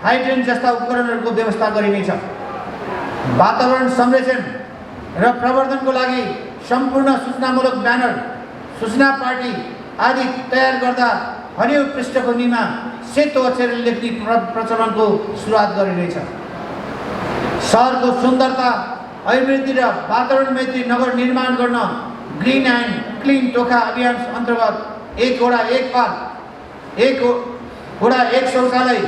हाइड्रेन्ट जस्ता उपकरणहरूको व्यवस्था गरिनेछ। वातावरण संरक्षण र प्रवर्धनको लागि सम्पूर्ण सूचनामूलक ब्यानर, सूचना पार्टी आदि तयार गर्दा हरियो पृष्ठभूमिमा सेतो अक्षरले लेख्ने प्रचलनको सुरुवात गरिनेछ। सहरको सुन्दरता, अभिवृद्धि र वातावरण मैत्री नगर निर्माण गर्न ग्रिन एन्ड क्लिन टोखा अभियान अन्तर्गत 1 वडा 1 पार्क, 1 वडा 1 शौचालय,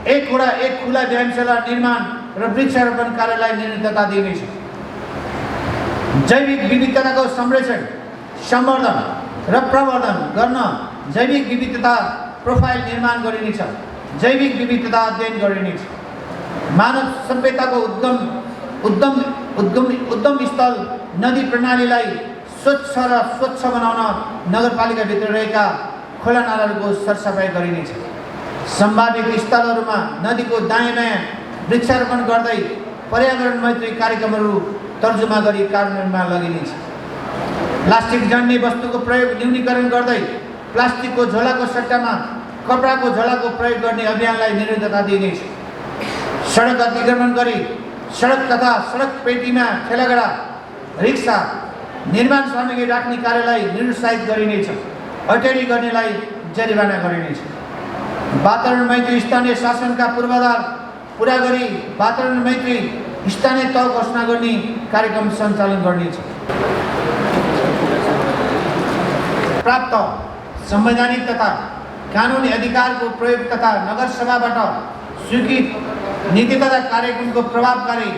1 वडा 1 खुला व्यायामशाला निर्माण र वृक्षारोपण कार्यलाई निरन्तरता दिइनेछ। जैविक विविधताको संरक्षण, सम्वर्धन र प्रवर्धन गर्न जैविक विविधता प्रोफाइल निर्माण गरिनेछ। जैविक विविधता अध्ययन गरिनेछ। मानव सभ्यताको उद्गम स्थल नदी प्रणालीलाई स्वच्छ र स्वच्छ बनाउन नगरपालिकाभित्र रहेका खोला नालाहरूको सरसफाइ गरिनेछ। सम्भावित स्थलहरूमा नदीको दायाँ-बायाँ वृक्षारोपण गर्दै पर्यावरण मैत्री कार्यक्रमहरू तर्जुमा गरी कार्यान्वयनमा लगिनेछ। प्लास्टिक जन्य वस्तुको प्रयोग न्यूनीकरण गर्दै प्लास्टिकको झोलाको सट्टामा कपडाको झोलाको प्रयोग गर्ने अभियानलाई निरन्तरता दिइनेछ। सडक अतिक्रमण गरी सडक तथा सडक पेटीमा ठेलागाडा, रिक्सा, निर्माण सामग्री राख्ने कार्यलाई निरुत्साहित गरिनेछ। अटेरी गर्नेलाई जरिवाना गरिनेछ। वातावरण मैत्री स्थानीय शासनका पूर्वाधार पुरा गरी वातावरण मैत्री स्थानीय तह घोषणा गर्ने कार्यक्रम सञ्चालन गर्नेछ। प्राप्त संवैधानिक तथा कानुनी अधिकारको प्रयोग तथा नगरसभाबाट स्वीकृत नीति तथा कार्यक्रमको प्रभावकारी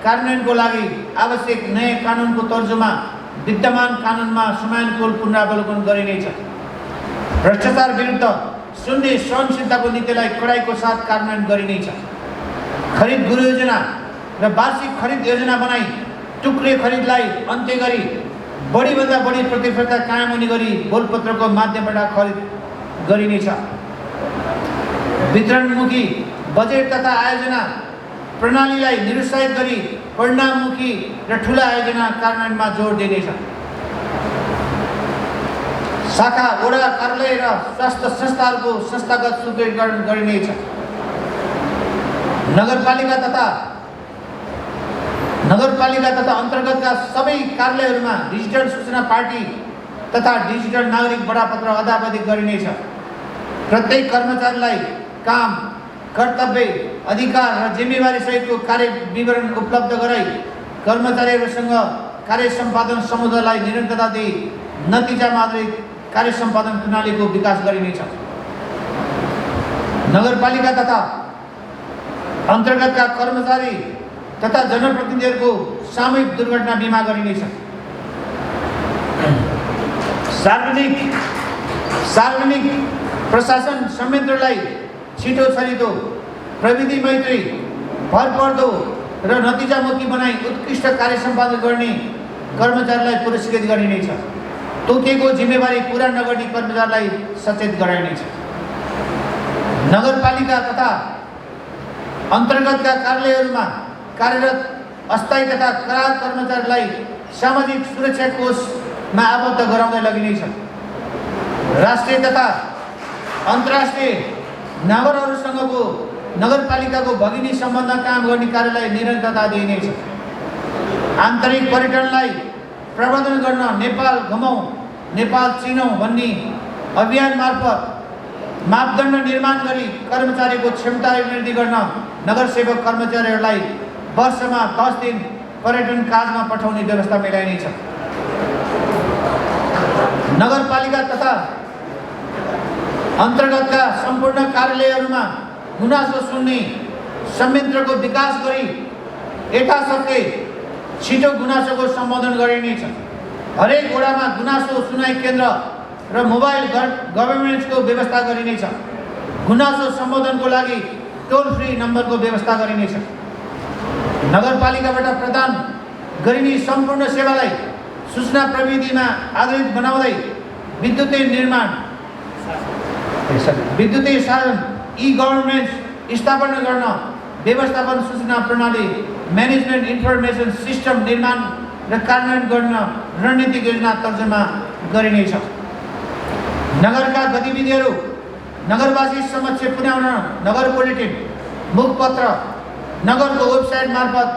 कार्यान्वयनको लागि आवश्यक नयाँ कानुनको तर्जुमा विद्यमान कानुनमा समयानुकूल पुनरावलोकन गरिनेछ। भ्रष्टाचार विरुद्ध सुन्ने सहनशीलताको नीतिलाई कडाइको साथ कार्यान्वयन गरिनेछ। खरिद गुरु योजना र वार्षिक खरिद योजना बनाई टुक्रे खरिदलाई अन्त्य गरी बढीभन्दा बढी प्रतिस्पर्धा कायम हुने गरी बोलपत्रको माध्यमबाट खरिद गरिनेछ। वितरणमुखी बजेट तथा आयोजना प्रणालीलाई निरुत्साहित गरी परिणाममुखी र ठुला आयोजना कार्यान्वयनमा जोड दिनेछ। शाखा, वडा कार्यालय र स्वास्थ्य संस्थाहरूको संस्थागत सुदृढीकरण गरिनेछ। नगरपालिका तथा अन्तर्गतका सबै कार्यालयहरूमा डिजिटल सूचना पार्टी तथा डिजिटल नागरिक बडापत्र अद्यावधिक गरिनेछ। प्रत्येक कर्मचारीलाई काम, कर्तव्य, अधिकार र जिम्मेवारी सहितको कार्य विवरण उपलब्ध गराई कर्मचारीहरूसँग कार्य सम्पादन समुदायलाई निरन्तरता दिई नतिजामा आधारित कार्य सम्पादन प्रणालीको विकास गरिनेछ। नगरपालिका तथा अन्तर्गतका कर्मचारी तथा जनप्रतिनिधिहरूको सामूहिक दुर्घटना बिमा गरिनेछ। सार्वजनिक प्रशासन संयन्त्रलाई छिटो छरितो, प्रविधि मैत्री, भरपर्दो र नतिजामुखी बनाई उत्कृष्ट कार्य सम्पादन गर्ने कर्मचारीलाई पुरस्कृत गरिनेछ। तोकेको जिम्मेवारी पूरा नगर्ने कर्मचारीलाई सचेत गराइनेछ। नगरपालिका तथा अन्तर्गतका कार्यालयहरूमा कार्यरत अस्थायी तथा करार कर्मचारीलाई सामाजिक सुरक्षा कोषमा आबद्ध गराउँदै लगिनेछ। राष्ट्रिय तथा अन्तर्राष्ट्रिय नगरहरूसँगको नगरपालिकाको भगिनी सम्बन्ध काम गर्ने कार्यलाई निरन्तरता दिइनेछ। आन्तरिक पर्यटनलाई प्रवर्धन गर्न नेपाल घुमौँ, नेपाल चिनौँ भन्ने अभियान मार्फत मापदण्ड निर्माण गरी कर्मचारीको क्षमता वृद्धि गर्न नगरसेवक कर्मचारीहरूलाई वर्षमा 10 दिन पर्यटन काजमा पठाउने व्यवस्था मिलाइनेछ। नगरपालिका तथा अन्तर्गतका सम्पूर्ण कार्यालयहरूमा गुनासो सुन्ने संयन्त्रको विकास गरी यथाशक्ति छिटो गुनासोको सम्बोधन गरिनेछ। हरेक वडामा गुनासो सुनाइ केन्द्र र मोबाइल गभर्नेन्सको व्यवस्था गरिनेछ। गुनासो सम्बोधनको लागि टोल फ्री नम्बरको व्यवस्था गरिनेछ। नगरपालिकाबाट प्रदान गरिने सम्पूर्ण सेवालाई सूचना प्रविधिमा आधारित बनाउँदै विद्युतीय साधन ई-गभर्नेन्स स्थापना गर्न व्यवस्थापन सूचना प्रणाली म्यानेजमेन्ट इन्फर्मेसन सिस्टम निर्माण र कार्यान्वयन गर्न रणनीतिक योजना तर्जुमा गरिनेछ। नगरका गतिविधिहरू नगरवासी समक्ष पुर्याउन नगर बुलेटिन, मुखपत्र, नगरको वेबसाइट मार्फत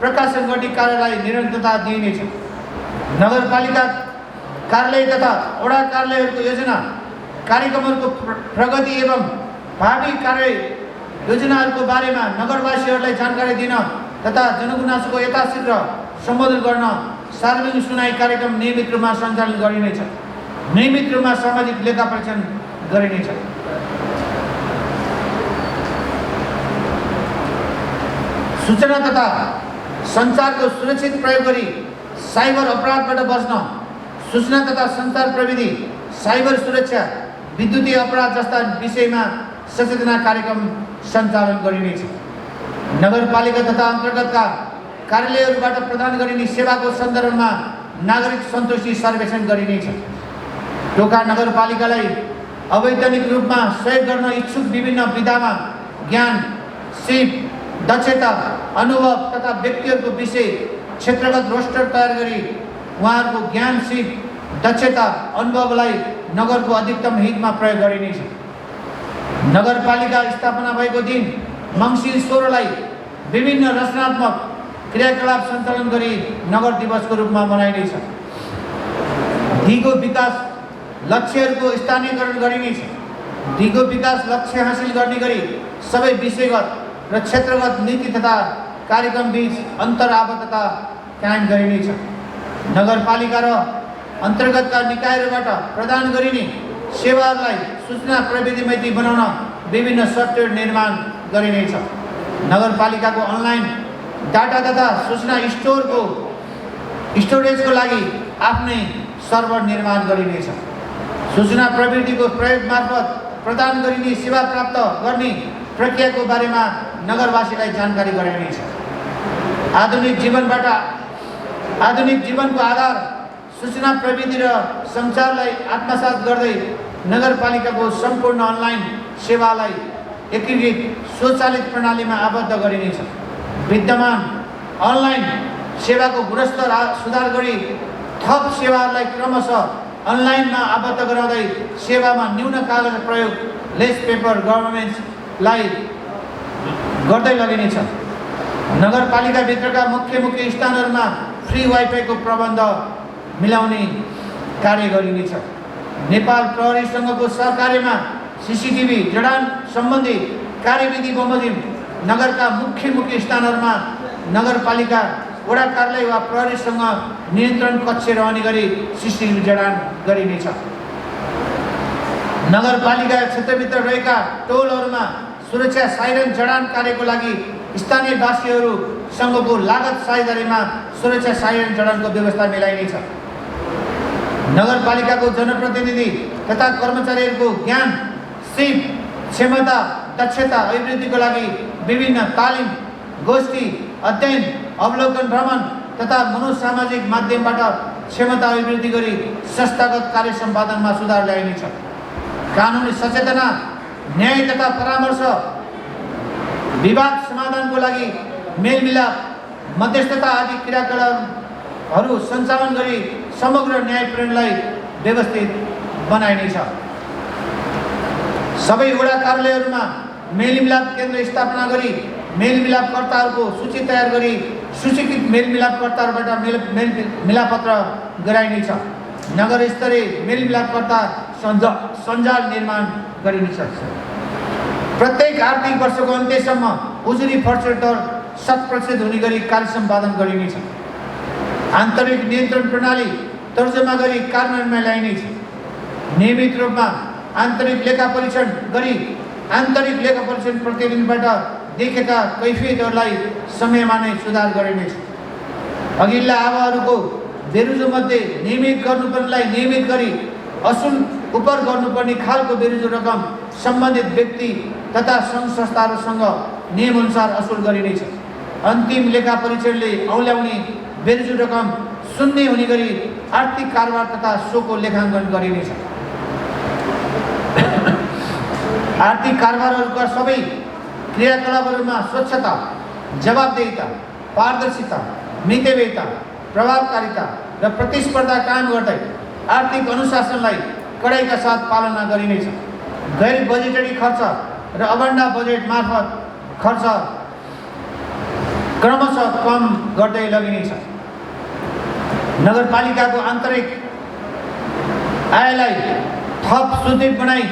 प्रकाशन गर्ने कार्यलाई निरन्तरता दिइनेछ। नगरपालिका कार्यालय तथा वडा कार्यालयहरूको योजना कार्यक्रमहरूको प्रगति एवं भावी कार्य योजनाहरूको बारेमा नगरवासीहरूलाई जानकारी दिन तथा जनगुनासोको यथाशीघ्र सम्बोधन गर्न सार्वजनिक सुनाइ कार्यक्रम नियमित रूपमा सञ्चालन गरिनेछ। नियमित रूपमा सामाजिक लेखापरीक्षण गरिनेछ। सूचना तथा सञ्चारको सुरक्षित प्रयोग गरी साइबर अपराधबाट बच्न सूचना तथा सञ्चार प्रविधि, साइबर सुरक्षा, विद्युतीय अपराध जस्ता विषयमा सचेतना कार्यक्रम सञ्चालन गरिनेछ। नगरपालिका तथा अन्तर्गतका कार्यालयहरूबाट प्रदान गरिने सेवाको सन्दर्भमा नागरिक सन्तुष्टि सर्वेक्षण गरिनेछ। टोका नगरपालिकालाई अवैधानिक रूपमा सहयोग गर्न इच्छुक विभिन्न विधामा ज्ञान, सिप, दक्षता, अनुभव तथा व्यक्तिहरूको विषय क्षेत्रगत रोस्टर तयार गरी उहाँहरूको ज्ञान, सिप, दक्षता, अनुभवलाई नगरको अधिकतम हितमा प्रयोग गरिनेछ। नगरपालिका स्थापना भएको दिन मङ्सिर 16लाई विभिन्न रचनात्मक क्रियाकलाप सञ्चालन गरी नगर दिवसको रूपमा मनाइनेछ। दिगो विकास लक्ष्यहरूको स्थानीयकरण गरिनेछ। दिगो विकास लक्ष्य हासिल गर्ने गरी सबै विषयगत र क्षेत्रगत नीति तथा कार्यक्रम बीच अन्तराबद्धता कायम गरिनेछ। नगरपालिका र अन्तर्गतका निकायहरूबाट प्रदान गरिने सेवाहरूलाई सूचना प्रविधिमैत्री बनाउन विभिन्न सफ्टवेयर निर्माण गरिनेछ। नगरपालिकाको अनलाइन डाटा तथा सूचना स्टोरेजको लागि आफ्नै सर्भर निर्माण गरिनेछ। सूचना प्रविधिको प्रयोग मार्फत प्रदान गरिने सेवा प्राप्त गर्ने प्रक्रियाको बारेमा नगरवासीलाई जानकारी गराइनेछ। आधुनिक जीवनको आधार सूचना प्रविधि र सञ्चारलाई आत्मसात गर्दै नगरपालिकाको सम्पूर्ण अनलाइन सेवालाई एकीकृत स्वचालित प्रणालीमा आबद्ध गरिनेछ। विद्यमान अनलाइन सेवाको गुणस्तर सुधार गरी थप सेवाहरूलाई क्रमशः अनलाइनमा आबद्ध गराउँदै सेवामा न्यून कागज प्रयोग लेस पेपर गभर्नमेन्टलाई गर्दै लगिनेछ। नगरपालिकाभित्रका मुख्य स्थानहरूमा फ्री वाइफाईको प्रबन्ध मिलाउने कार्य गरिनेछ। नेपाल प्रहरीसँगको सहकार्यमा सीसीटीभी जडान सम्बन्धी कार्यविधि बमोजिम नगरका मुख्य स्थानहरूमा नगरपालिका वडा कार्यालय वा प्रहरीसँग नियन्त्रण कक्ष रहने गरी सीसीटीभी जडान गरिनेछ। नगरपालिका क्षेत्रभित्र रहेका टोलहरूमा सुरक्षा साइरन जडान कार्यको लागि स्थानीयवासीहरूसँगको लागत साझेदारीमा सुरक्षा साइरन जडानको व्यवस्था मिलाइनेछ। नगरपालिकाको जनप्रतिनिधि तथा कर्मचारीहरूको ज्ञान, सिप, क्षमता, दक्षता अभिवृद्धिको लागि विभिन्न तालिम, गोष्ठी, अध्ययन, अवलोकन भ्रमण तथा मनोसामाजिक माध्यमबाट क्षमता अभिवृद्धि गरी संस्थागत कार्य सम्पादनमा सुधार ल्याइनेछ। कानुनी सचेतना, न्याय तथा परामर्श, विवाद समाधानको लागि मेलमिलाप, मध्यस्थता आदि क्रियाकलापहरू सञ्चालन गरी समग्र न्याय प्रणालीलाई व्यवस्थित बनाइनेछ। सबै वडा कार्यालयहरूमा मेलमिलाप केन्द्र स्थापना गरी मेलमिलापकर्ताहरूको सूची तयार गरी सूचीकृत मेलमिलापकर्ताहरूबाट मेलमिलापत्र गराइनेछ। नगर स्तरीय मेलमिलापकर्ता सञ्जाल निर्माण गरिनेछ। प्रत्येक आर्थिक वर्षको अन्त्यसम्म उजुरी फर्चर दर 7% हुने गरी कार्य सम्पादन गरिनेछ। आन्तरिक नियन्त्रण प्रणाली तर्जुमा गरी कार्यान्वयनमा ल्याइनेछ। नियमित रूपमा आन्तरिक लेखा परीक्षण गरी आन्तरिक लेखा परीक्षण प्रतिदिनबाट देखेका कैफियतहरूलाई समयमा नै सुधार गरिनेछ। अघिल्ला आवाहरूको बेरुजोमध्ये नियमित गर्नुपर्नेलाई नियमित गरी असुल उपर गर्नुपर्ने खालको बेरुजो रकम सम्बन्धित व्यक्ति तथा सङ्घ संस्थाहरूसँग नियमअनुसार असुल गरिनेछ। अन्तिम लेखा परीक्षणले औल्याउने बेरुजो रकम शून्य हुने गरी आर्थिक कारोबार तथा सोको लेखाङ्कन गरिनेछ। आर्थिक कारोबारहरूका सबै क्रियाकलापहरूमा स्वच्छता, जवाबदेहिता, पारदर्शिता, मितव्ययिता, प्रभावकारिता र प्रतिस्पर्धा कायम गर्दै आर्थिक अनुशासनलाई कडाइका साथ पालना गरिनेछ। गैर बजेटरी खर्च र अभन्डा बजेट मार्फत खर्च क्रमशः कम गर्दै लगिनेछ। नगरपालिकाको आन्तरिक आयलाई थप सुदृढ बनाई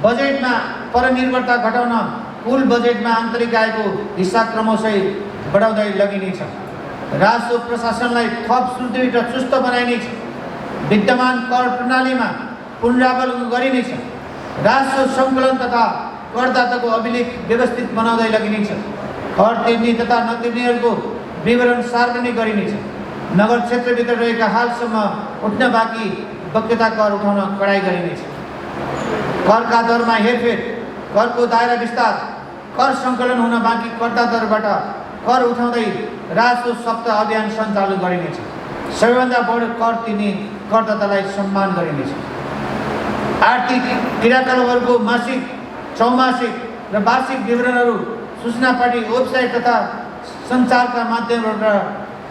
बजेटमा परनिर्भरता घटाउन कुल बजेटमा आन्तरिक आयको हिस्सा क्रमशः बढाउँदै लगिनेछ। राजस्व प्रशासनलाई थप सुदृढ र चुस्त बनाइनेछ। विद्यमान कर प्रणालीमा पुनरावलोकन गरिनेछ। राजस्व सङ्कलन तथा करदाताको अभिलेख व्यवस्थित बनाउँदै लगिनेछ। कर तिर्ने तथा नतिर्नेहरूको विवरण सार्वजनिक गरिनेछ। नगर क्षेत्रभित्र रहेका हालसम्म उठ्न बाँकी बक्यता कर उठाउन कडाइ गरिनेछ। करका दरमा हेरफेर, करको दायरा विस्तार, कर सङ्कलन हुन बाँकी करदाताहरूबाट कर उठाउँदै राजस्व सप्ताह अभियान सञ्चालन गरिनेछ। सबैभन्दा बढी कर तिर्ने करदातालाई सम्मान गरिनेछ। आर्थिक क्रियाकलापहरूको मासिक, चौमासिक र वार्षिक विवरणहरू सूचना पार्टी वेबसाइट तथा सञ्चारका माध्यमबाट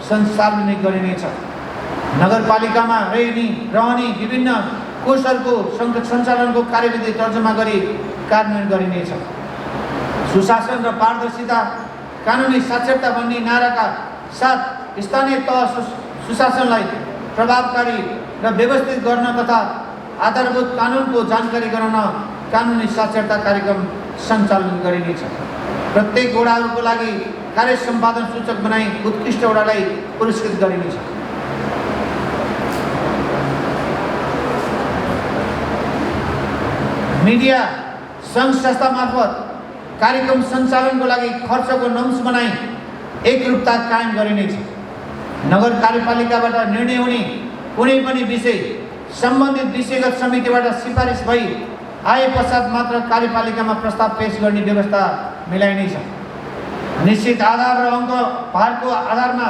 सार्वजनिक गरिनेछ। नगरपालिकामा रहने विभिन्न कोषहरूको सञ्चालनको कार्यविधि तर्जुमा गरी कार्यान्वयन गरिनेछ। सुशासन र पारदर्शिता, कानुनी साक्षरता भन्ने नाराका साथ स्थानीय तह सुशासनलाई प्रभावकारी र व्यवस्थित गर्न तथा आधारभूत कानुनको जानकारी गराउन कानुनी साक्षरता कार्यक्रम सञ्चालन गरिनेछ। प्रत्येक वडाहरूको लागि कार्य सम्पादन सूचक बनाई उत्कृष्ट वडालाई पुरस्कृत गरिनेछ। मिडिया सङ्घ संस्था मार्फत कार्यक्रम सञ्चालनको लागि खर्चको नम्स बनाई एकरूपता कायम गरिनेछ। नगर कार्यपालिकाबाट निर्णय हुने कुनै पनि विषय सम्बन्धित विषयगत समितिबाट सिफारिस भई आए पश्चात मात्र कार्यपालिकामा प्रस्ताव पेश गर्ने व्यवस्था मिलाइनेछ। निश्चित आधार र अङ्क भारको आधारमा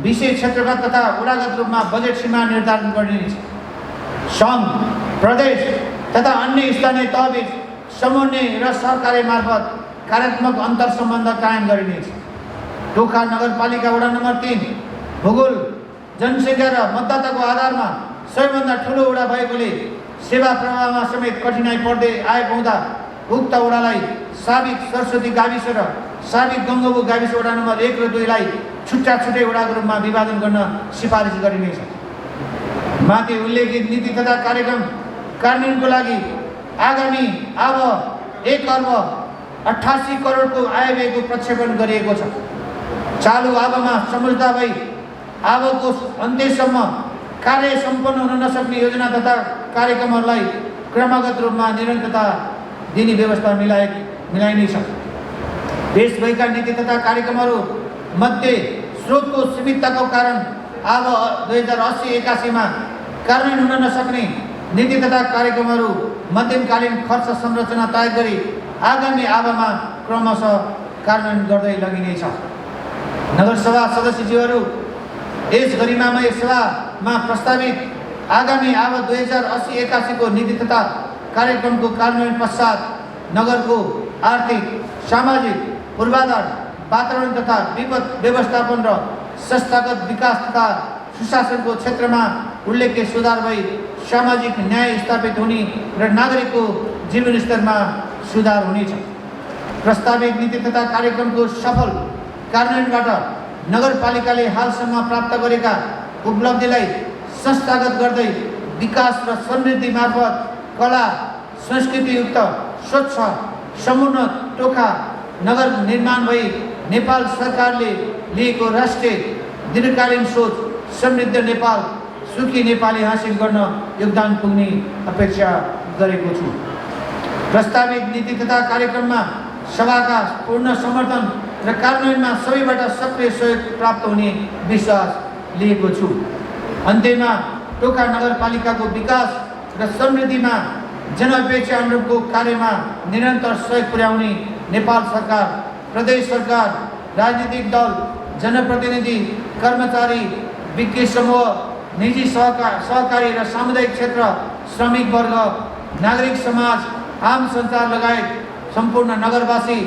विषय क्षेत्रगत तथा वडागत रूपमा बजेट सीमा निर्धारण गरिनेछ। सङ्घ, प्रदेश तथा अन्य स्थानीय तहबीच समन्वय र सहकार्य मार्फत कार्यात्मक अन्तर सम्बन्ध कायम गरिनेछ। टोखा नगरपालिका वडा नम्बर 3 भूगोल जनसङ्ख्या र मतदाताको आधारमा सबैभन्दा ठुलो वडा भएकोले सेवा प्रवाहमा समेत कठिनाई पर्दै आएको हुँदा उक्त वडालाई साबिक सरस्वती गाविस र साबिक गङ्गबु गाविस वडा नम्बर 1 र 2 लाई छुट्टै वडाको रूपमा विभाजन गर्न सिफारिस गरिनेछ। माथि उल्लेखित नीति तथा कार्यक्रम कार्यान्वयनको लागि आगामी अब 1 अर्ब 88 करोडको आयव्ययको प्रक्षेपण गरिएको छ। चालु आबमा सम्झौता भई आबको अन्त्यसम्म कार्य सम्पन्न हुन नसक्ने योजना तथा कार्यक्रमहरूलाई क्रमगत रूपमा निरन्तरता दिने व्यवस्था मिलाइनेछ। पेश भएका नीति तथा कार्यक्रमहरू मध्ये स्रोतको सीमितताको कारण अब 2080-81 मा कार्यान्वयन हुन नसक्ने नीति तथा कार्यक्रमहरू मध्यमकालीन खर्च संरचना तयार गरी आगामी आबमा क्रमशः कार्यान्वयन गर्दै लगिनेछ। नगरसभा सदस्यज्यूहरू यस गरिमामय सभामा प्रस्तावित आगामी आब 2080-81 को नीति तथा कार्यक्रमको कार्यान्वयन पश्चात नगरको आर्थिक सामाजिक पूर्वाधार वातावरण तथा विपद व्यवस्थापन र संस्थागत विकास तथा सुशासनको क्षेत्रमा उल्लेख्य सुधार भई सामाजिक न्याय स्थापित हुने र नागरिकको जीवनस्तरमा सुधार हुनेछ। प्रस्तावित नीति तथा कार्यक्रमको सफल कार्यान्वयनबाट नगरपालिकाले हालसम्म प्राप्त गरेका उपलब्धिलाई संस्थागत गर्दै विकास र समृद्धि मार्फत कला संस्कृतियुक्त स्वच्छ सम्पूर्ण टोखा नगर निर्माण भई नेपाल सरकारले लिएको राष्ट्रिय दीर्घकालीन सोच समृद्ध नेपाल सुखी नेपाली हासिल गर्न योगदान पुग्ने अपेक्षा गरेको छु। प्रस्तावित नीति तथा कार्यक्रममा सभाका पूर्ण समर्थन र कार्यान्वयनमा सबैबाट सक्रिय सहयोग प्राप्त हुने विश्वास लिएको छु। अन्त्यमा टोखा नगरपालिकाको विकास र समृद्धिमा जनअपेक्षा अनुरूपको कार्यमा निरन्तर सहयोग पुर्याउने नेपाल सरकार, प्रदेश सरकार, राजनीतिक दल, जनप्रतिनिधि, कर्मचारी, विज्ञ समूह, निजी सहकारी र सामुदायिक क्षेत्र, श्रमिक वर्ग, नागरिक समाज, आम सञ्चार लगायत सम्पूर्ण नगरवासी,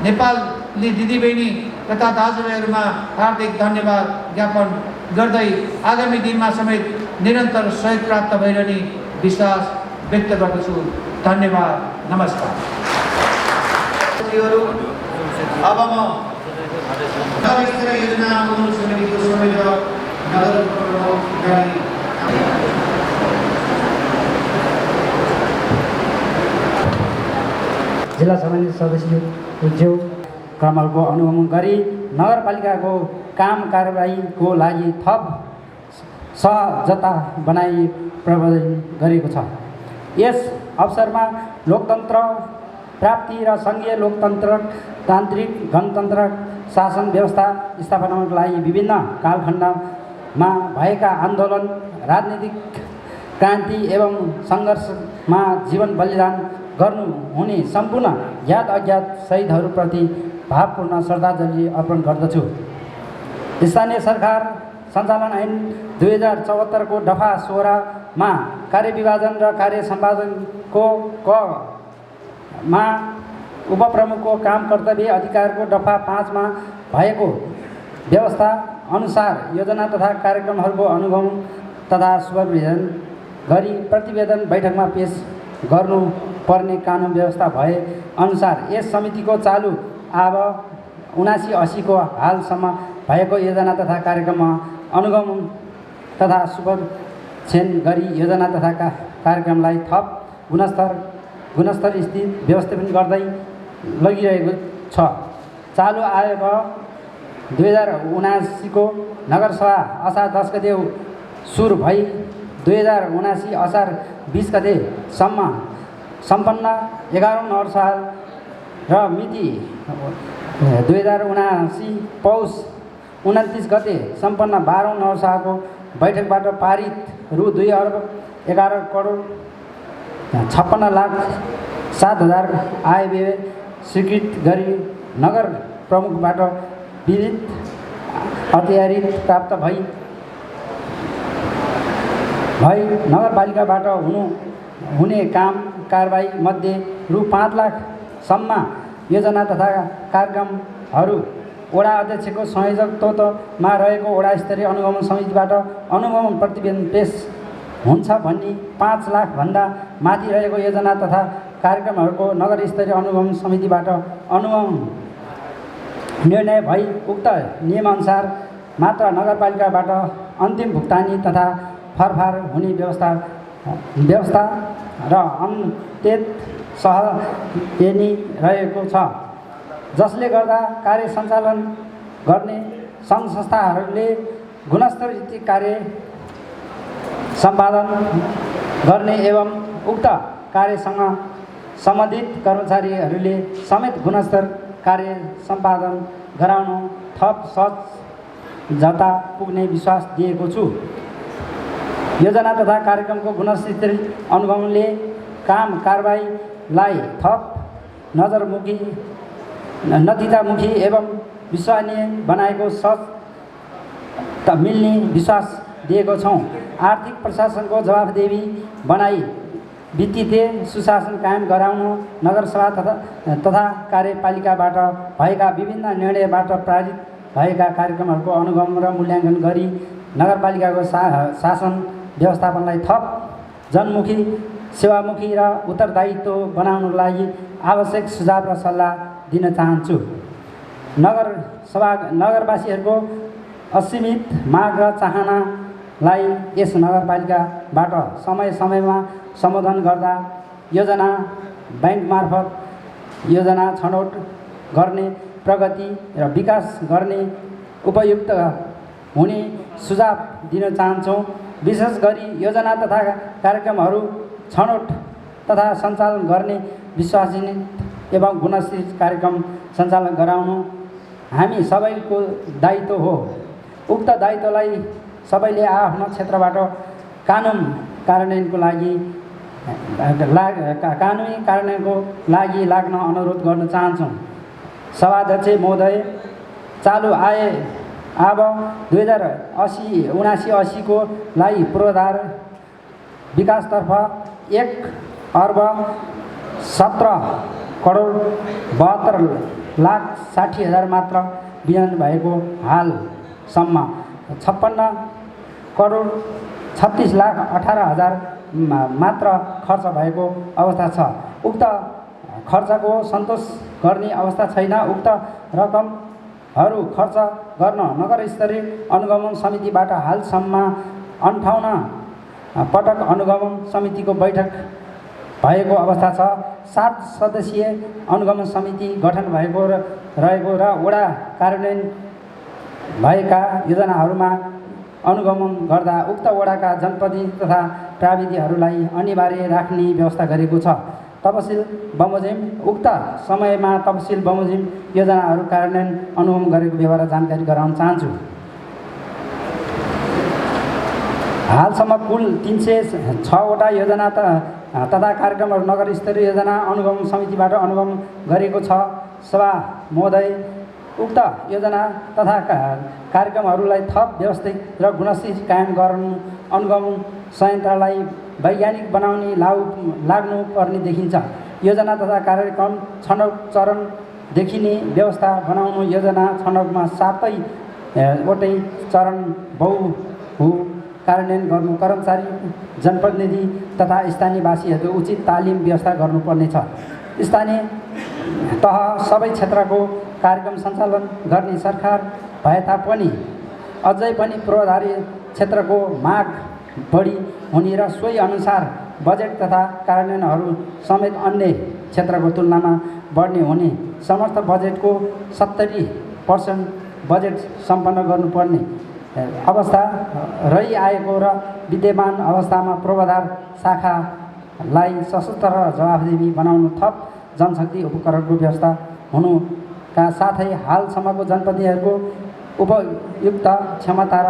नेपाली दिदीबहिनी तथा दाजुभाइहरूमा हार्दिक धन्यवाद ज्ञापन गर्दै आगामी दिनमा समेत निरन्तर सहयोग प्राप्त भइरहने विश्वास व्यक्त गर्दछु। धन्यवाद। नमस्कार। अब म नगर स्तरीय योजना अनुमोदन समितिको समेत नगर प्रमुख जिल्ला समिति सदस्य उद्योग क्रमको अनुगमन गरी नगरपालिकाको काम कारबाहीको लागि थप सहजता बनाई प्रबन्धन गरेको छ। यस अवसरमा लोकतन्त्र प्राप्ति र सङ्घीय तान्त्रिक गणतन्त्र शासन व्यवस्था स्थापनाका लागि विभिन्न कालखण्डमा भएका आन्दोलन, राजनीतिक क्रान्ति एवं सङ्घर्षमा जीवन बलिदान गर्नुहुने सम्पूर्ण ज्ञात अज्ञात शहीदहरूप्रति भावपूर्ण श्रद्धाञ्जली अर्पण गर्दछु। स्थानीय सरकार सञ्चालन ऐन 2074 को दफा 16 मा कार्यविभाजन र कार्य सम्पादनको मा उपप्रमुखको काम कर्तव्य अधिकारको दफा 5 मा भएको व्यवस्था अनुसार योजना तथा कार्यक्रमहरूको अनुगमन तथा सुपरभिजन गरी प्रतिवेदन बैठकमा पेश गर्नुपर्ने कानुन व्यवस्था भए अनुसार यस समितिको चालु अब 79-80 को हालसम्म भएको योजना तथा कार्यक्रममा अनुगमन तथा सुपरभिजन गरी योजना तथा कार्यक्रमलाई थप गुणस्तर स्थित व्यवस्थापन गर्दै लगिरहेको छ। चालु आयोग 2079 को नगरसभा असार 10 गते सुरु भई 2079 असार 20 गतेसम्म सम्पन्न 11औं नगरसभा र मिति 2079 पौष 29 गते सम्पन्न 12औं नगरसभाको बैठकबाट पारित रु 2,11,56,07,000 आयव्यय स्वीकृत गरी नगर प्रमुखबाट विधित अत्याधिक प्राप्त भई नगरपालिकाबाट हुने काम कारबाही मध्ये रु 5 लाख सम्म योजना तथा कार्यक्रमहरू वडा अध्यक्षको संयोजकत्वमा रहेको वडा स्तरीय अनुगमन समितिबाट अनुगमन प्रतिवेदन पेश हुन्छ भन्ने 5 लाखभन्दा माथि रहेको योजना तथा कार्यक्रमहरूको नगर स्तरीय अनुगमन समितिबाट अनुगमन निर्णय भई उक्त नियमअनुसार मात्र नगरपालिकाबाट अन्तिम भुक्तानी तथा फरफार हुने व्यवस्था र अन्त्यत सहदेनी रहेको छ, जसले गर्दा कार्य सञ्चालन गर्ने सङ्घ संस्थाहरूले गुणस्तरयुक्त कार्य सम्पादन गर्ने एवं उक्त कार्यसँग सम्बन्धित कर्मचारीहरूले समेत गुणस्तर कार्य सम्पादन गराउनु थप सहजता पुग्ने विश्वास दिएको छु। योजना तथा कार्यक्रमको गुणस्तरीय अनुगमनले काम कारबाहीलाई थप नतिजामुखी एवं विश्वसनीय बनाएको सहज मिल्ने विश्वास दिएको छौँ। आर्थिक प्रशासनको जवाफदेही बनाई वित्तीय सुशासन कायम गराउन नगरसभा तथा कार्यपालिकाबाट भएका विभिन्न निर्णयबाट प्रेरित भएका कार्यक्रमहरूको अनुगमन र मूल्याङ्कन गरी नगरपालिकाको शासन व्यवस्थापनलाई थप जनमुखी, सेवामुखी र उत्तरदायित्व बनाउनको लागि आवश्यक सुझाव र सल्लाह दिन चाहन्छु। नगरवासीहरूको असीमित माग र चाहनालाई यस नगरपालिकाबाट समय समयमा सम्बोधन गर्दा योजना बैंक मार्फत योजना छनौट गर्ने, प्रगति र विकास गर्ने उपयुक्त हुने सुझाव दिन चाहन्छौँ। विशेष गरी योजना तथा कार्यक्रमहरू छनौट तथा सञ्चालन गर्ने विश्वसनीय एवं गुणस्तरीय कार्यक्रम सञ्चालन गराउनु हामी सबैको दायित्व हो। उक्त दायित्वलाई सबैले आफ्नो क्षेत्रबाट कानुनी कार्यान्वयनको लागि लाग्न अनुरोध गर्न चाहन्छौँ। सभाध्यक्ष महोदय, चालु अब 2079-80 को लागि पूर्वाधार विकासतर्फ 1,17,72,60,000 मात्र विनियोजन भएको हालसम्म 56,36,18,000 मात्र खर्च भएको अवस्था छ। उक्त खर्चको सन्तोष गर्ने अवस्था छैन। उक्त रकमहरू खर्च गर्न नगर स्तरीय अनुगमन समितिबाट हालसम्म 58 पटक अनुगमन समितिको बैठक भएको अवस्था छ। 7 सदस्यीय अनुगमन समिति गठन भएको रहेको र वडा कार्यान्वयन भएका योजनाहरूमा अनुगमन गर्दा उक्त वडाका जनप्रतिनिधि तथा प्राविधिकहरूलाई अनिवार्य राख्ने व्यवस्था गरेको छ। तपसिल बमोजिम उक्त समयमा तपसिल बमोजिम योजनाहरू कार्यान्वयन अनुगमन गरेको व्यवहार जानकारी गराउन चाहन्छु। हालसम्म कुल 306वटा योजना तथा कार्यक्रमहरू नगर स्तरीय योजना अनुगमन समितिबाट अनुगमन गरेको छ। सभा महोदय, उक्त योजना तथा कार्यक्रमहरूलाई थप व्यवस्थित र गुणस्तरीय कायम गर्नु अनुगमन संयन्त्रलाई वैज्ञानिक बनाउने लाग्नु पर्ने देखिन्छ। योजना तथा कार्यक्रम छनौट चरणदेखि नै व्यवस्था बनाउनु योजना छनौटमा 7वटै चरण बहु कार्यान्वयन गर्नु, कर्मचारी, जनप्रतिनिधि तथा स्थानीयवासीहरूको उचित तालिम व्यवस्था गर्नुपर्नेछ। स्थानीय तह सबै क्षेत्रको कार्यक्रम सञ्चालन गर्ने सरकार भए तापनि अझै पनि पूर्वाधार क्षेत्रको माग बढी हुने र सोही अनुसार बजेट तथा कार्यान्वयनहरू समेत अन्य क्षेत्रको तुलनामा बढ्ने हुने, समर्थ बजेटको 70% बजेट सम्पन्न गर्नुपर्ने अवस्था रहिआएको र विद्यमान अवस्थामा पूर्वाधार शाखालाई सशक्त र जवाफदेही बनाउनु, थप जनशक्ति उपकरणको व्यवस्था हुनुका साथै हालसम्मको जनप्रतिनिधिहरूको उपयुक्त क्षमता र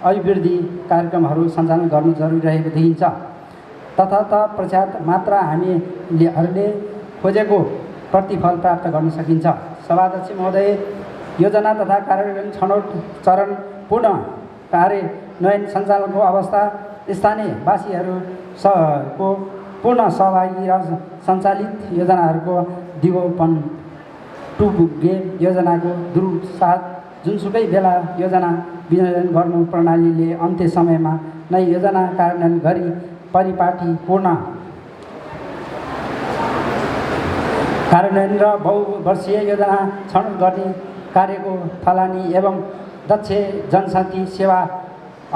अभिवृद्धि कार्यक्रमहरू सञ्चालन गर्नु जरुरी रहेको देखिन्छ। तत्पश्चात मात्र हामीहरूले खोजेको प्रतिफल प्राप्त गर्न सकिन्छ। सभाध्यक्ष महोदय, योजना तथा कार्यक्रम छनौट चरण पूर्ण कार्यान्वयन सञ्चालनको अवस्था स्थानीयवासीहरूको पूर्ण सहभागी र सञ्चालित योजनाहरूको दिगोपन टुपुगे योजनाको दुरुत्साह जुनसुकै बेला योजना विनियोजन गर्नु प्रणालीले अन्त्य समयमा नै योजना कार्यान्वयन गरी परिपाटीपूर्ण कार्यान्वयन र बहुवर्षीय योजना छनौट गर्ने कार्यको थलानी एवं दक्ष जनशक्ति सेवा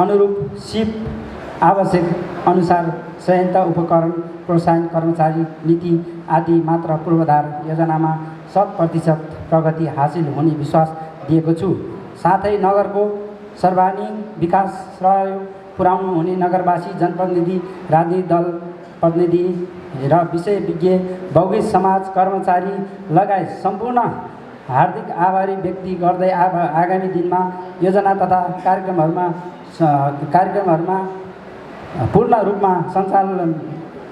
अनुरूप सिप आवश्यक अनुसार संयन्त्र उपकरण प्रोत्साहन कर्मचारी नीति आदि मात्र पूर्वाधार योजनामा 100% प्रगति हासिल हुने विश्वास दिएको छु। साथै नगरको सर्वाङ्गीण विकास सहयोग पुर्याउनु हुने नगरवासी जनप्रतिनिधि राजनीतिक दल प्रतिनिधि र विषय विज्ञ भौगोलिक समाज कर्मचारी लगायत सम्पूर्ण हार्दिक आभारी व्यक्ति गर्दै आगामी दिनमा योजना तथा कार्यक्रमहरूमा पूर्ण रूपमा सञ्चालन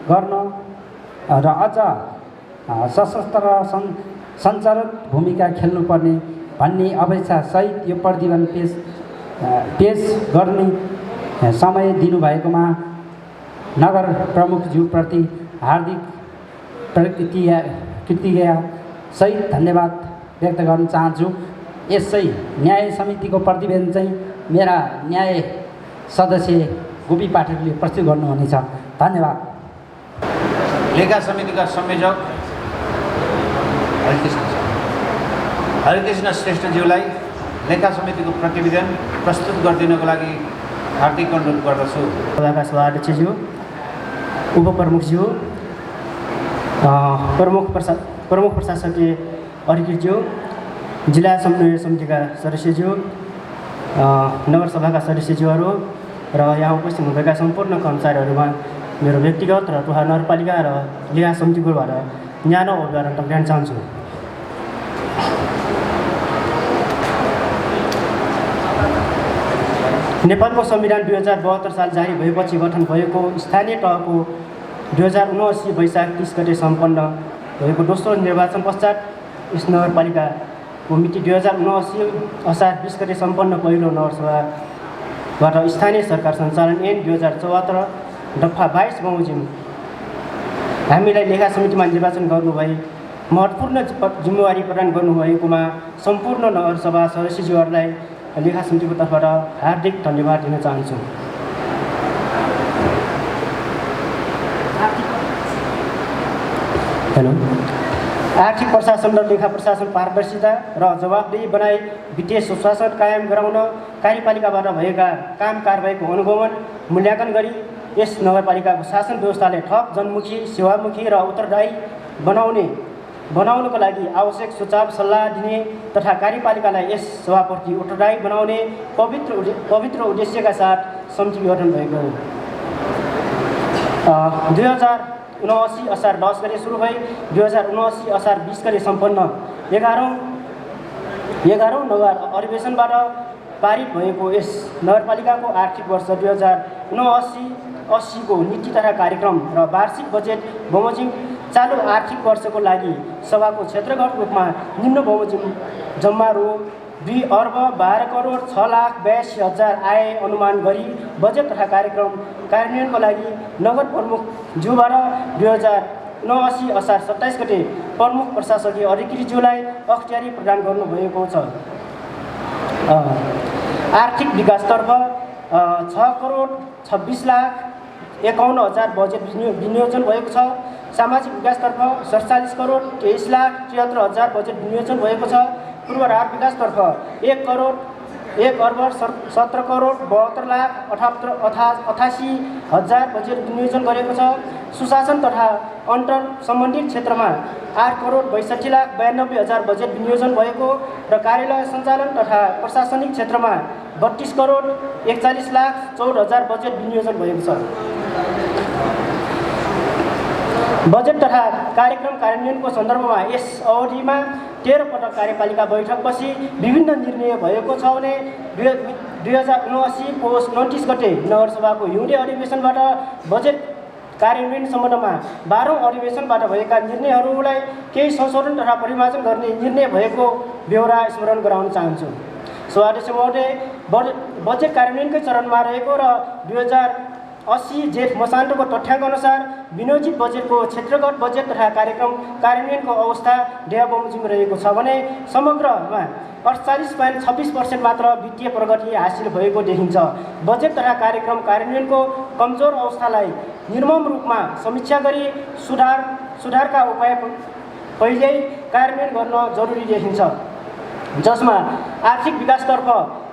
गर्न र अझ सशस्त्र र सञ्चालक भूमिका खेल्नुपर्ने भन्ने अपेक्षा सहित यो प्रतिवेदन पेश गर्ने समय दिनुभएकोमा नगर प्रमुखज्यूप्रति हार्दिक कृतज्ञता सहित धन्यवाद व्यक्त गर्न चाहन्छु। यसै न्याय समितिको प्रतिवेदन चाहिँ मेरा न्याय सदस्य गोपी पाठकले प्रस्तुत गर्नुहुनेछ। धन्यवाद। लेखा समितिका संयोजक हरिकृष्ण श्रेष्ठज्यूलाई लेखा समितिको प्रतिवेदन प्रस्तुत गरिदिनको लागि हार्दिक अनुरोध गर्दछु। सभाका सभाध्यक्षज्यू, उपप्रमुखज्यू, प्रमुख प्रशासकीय अधिकृतज्यू, जिल्ला समन्वय समितिका सदस्यज्यू, नगरसभाका सदस्यज्यूहरू र यहाँ उपस्थित हुनुभएका सम्पूर्ण कर्मचारीहरूमा मेरो व्यक्तिगत र तुहा नगरपालिका र लेखा समितिकोबाट न्यानो अभिवादन टक्राउन चाहन्छु। नेपालको संविधान 2072 साल जारी भएपछि गठन भएको स्थानीय तहको 2079 वैशाख 30 गते सम्पन्न भएको दोस्रो निर्वाचन पश्चात यस नगरपालिकाको मिति 2079 असार 20 गते सम्पन्न पहिलो नगरसभाबाट स्थानीय सरकार सञ्चालन ऐन 2074 दफा 22 बमोजिम हामीलाई लेखा समितिमा निर्वाचन गर्नुभई महत्त्वपूर्ण जिम्मेवारी प्रदान गर्नुभएकोमा सम्पूर्ण नगरसभा सदस्यज्यूहरूलाई लेखा समितिको तर्फबाट हार्दिक धन्यवाद दिन चाहन्छु। आर्थिक प्रशासन र लेखा प्रशासन पारदर्शिता र जवाबदेही बनाई वित्तीय सुशासन कायम गराउन कार्यपालिकाबाट भएका काम कारबाहीको अनुगमन मूल्याङ्कन गरी यस नगरपालिकाको शासन व्यवस्थाले थप जनमुखी सेवामुखी र उत्तरदायी बनाउनको लागि आवश्यक सुझाव सल्लाह दिने तथा कार्यपालिकालाई यस सभाप्रति उत्तरदायी बनाउने पवित्र उद्देश्यका साथ समिति गठन भएको हो। 2079 असार 10 गते सुरु भई 2079 असार 20 गते सम्पन्न 11औं नगर अधिवेशनबाट पारित भएको यस नगरपालिकाको आर्थिक वर्ष 2079-80 को नीति तथा कार्यक्रम र वार्षिक बजेट बमोजिम चालु आर्थिक वर्षको लागि सभाको क्षेत्रगत रूपमा निम्न बमोजिम जम्मा रु 2 अर्ब 12 करोड 6,82,000 आय अनुमान गरी बजेट तथा कार्यक्रम कार्यान्वयनको लागि नगर प्रमुख ज्यूबाट 2079 असार 27 गते प्रमुख प्रशासकीय अधिकृतज्यूलाई अख्तियारी प्रदान गर्नुभएको छ। आर्थिक विकासतर्फ 6 करोड 26,51,000 बजेट विनियोजन भएको छ। सामाजिक विकासतर्फ 47 करोड 23,73,000 बजेट विनियोजन भएको छ। पूर्वाधार विकासतर्फ 1 अर्ब 17 करोड 72,88,000 बजेट विनियोजन गरेको छ। सुशासन तथा अन्तर सम्बन्धित क्षेत्रमा 8 करोड 62,92,000 बजेट विनियोजन भएको र कार्यालय सञ्चालन तथा प्रशासनिक क्षेत्रमा 32 करोड 41,14,000 बजेट विनियोजन भएको छ। बजेट तथा कार्यक्रम कार्यान्वयनको सन्दर्भमा यस अवधिमा 13 पटक कार्यपालिका बैठक बसी विभिन्न निर्णय भएको छ भने 2079 पौष 29 गते नगरसभाको हिउँदे अधिवेशनबाट बजेट कार्यान्वयन सम्बन्धमा 12औं अधिवेशनबाट भएका निर्णयहरूलाई केही संशोधन तथा परिमार्जन गर्ने निर्णय भएको ब्यौरा स्मरण गराउन चाहन्छु। सभाध्यक्ष महोदय, बजेट कार्यान्वयनकै चरणमा रहेको र 80 जेठ मसान्तको तथ्याङ्क अनुसार विनियोजित बजेटको क्षेत्रगत बजेट तथा कार्यक्रम कार्यान्वयनको अवस्था ढेयाबमोजिम रहेको छ भने समग्रमा 48.26% मात्र वित्तीय प्रगति हासिल भएको देखिन्छ। बजेट तथा कार्यक्रम कार्यान्वयनको कमजोर अवस्थालाई निर्मम रूपमा समीक्षा गरी सुधारका उपाय पहिल्यै कार्यान्वयन गर्न जरुरी देखिन्छ, जसमा आर्थिक विकासतर्फ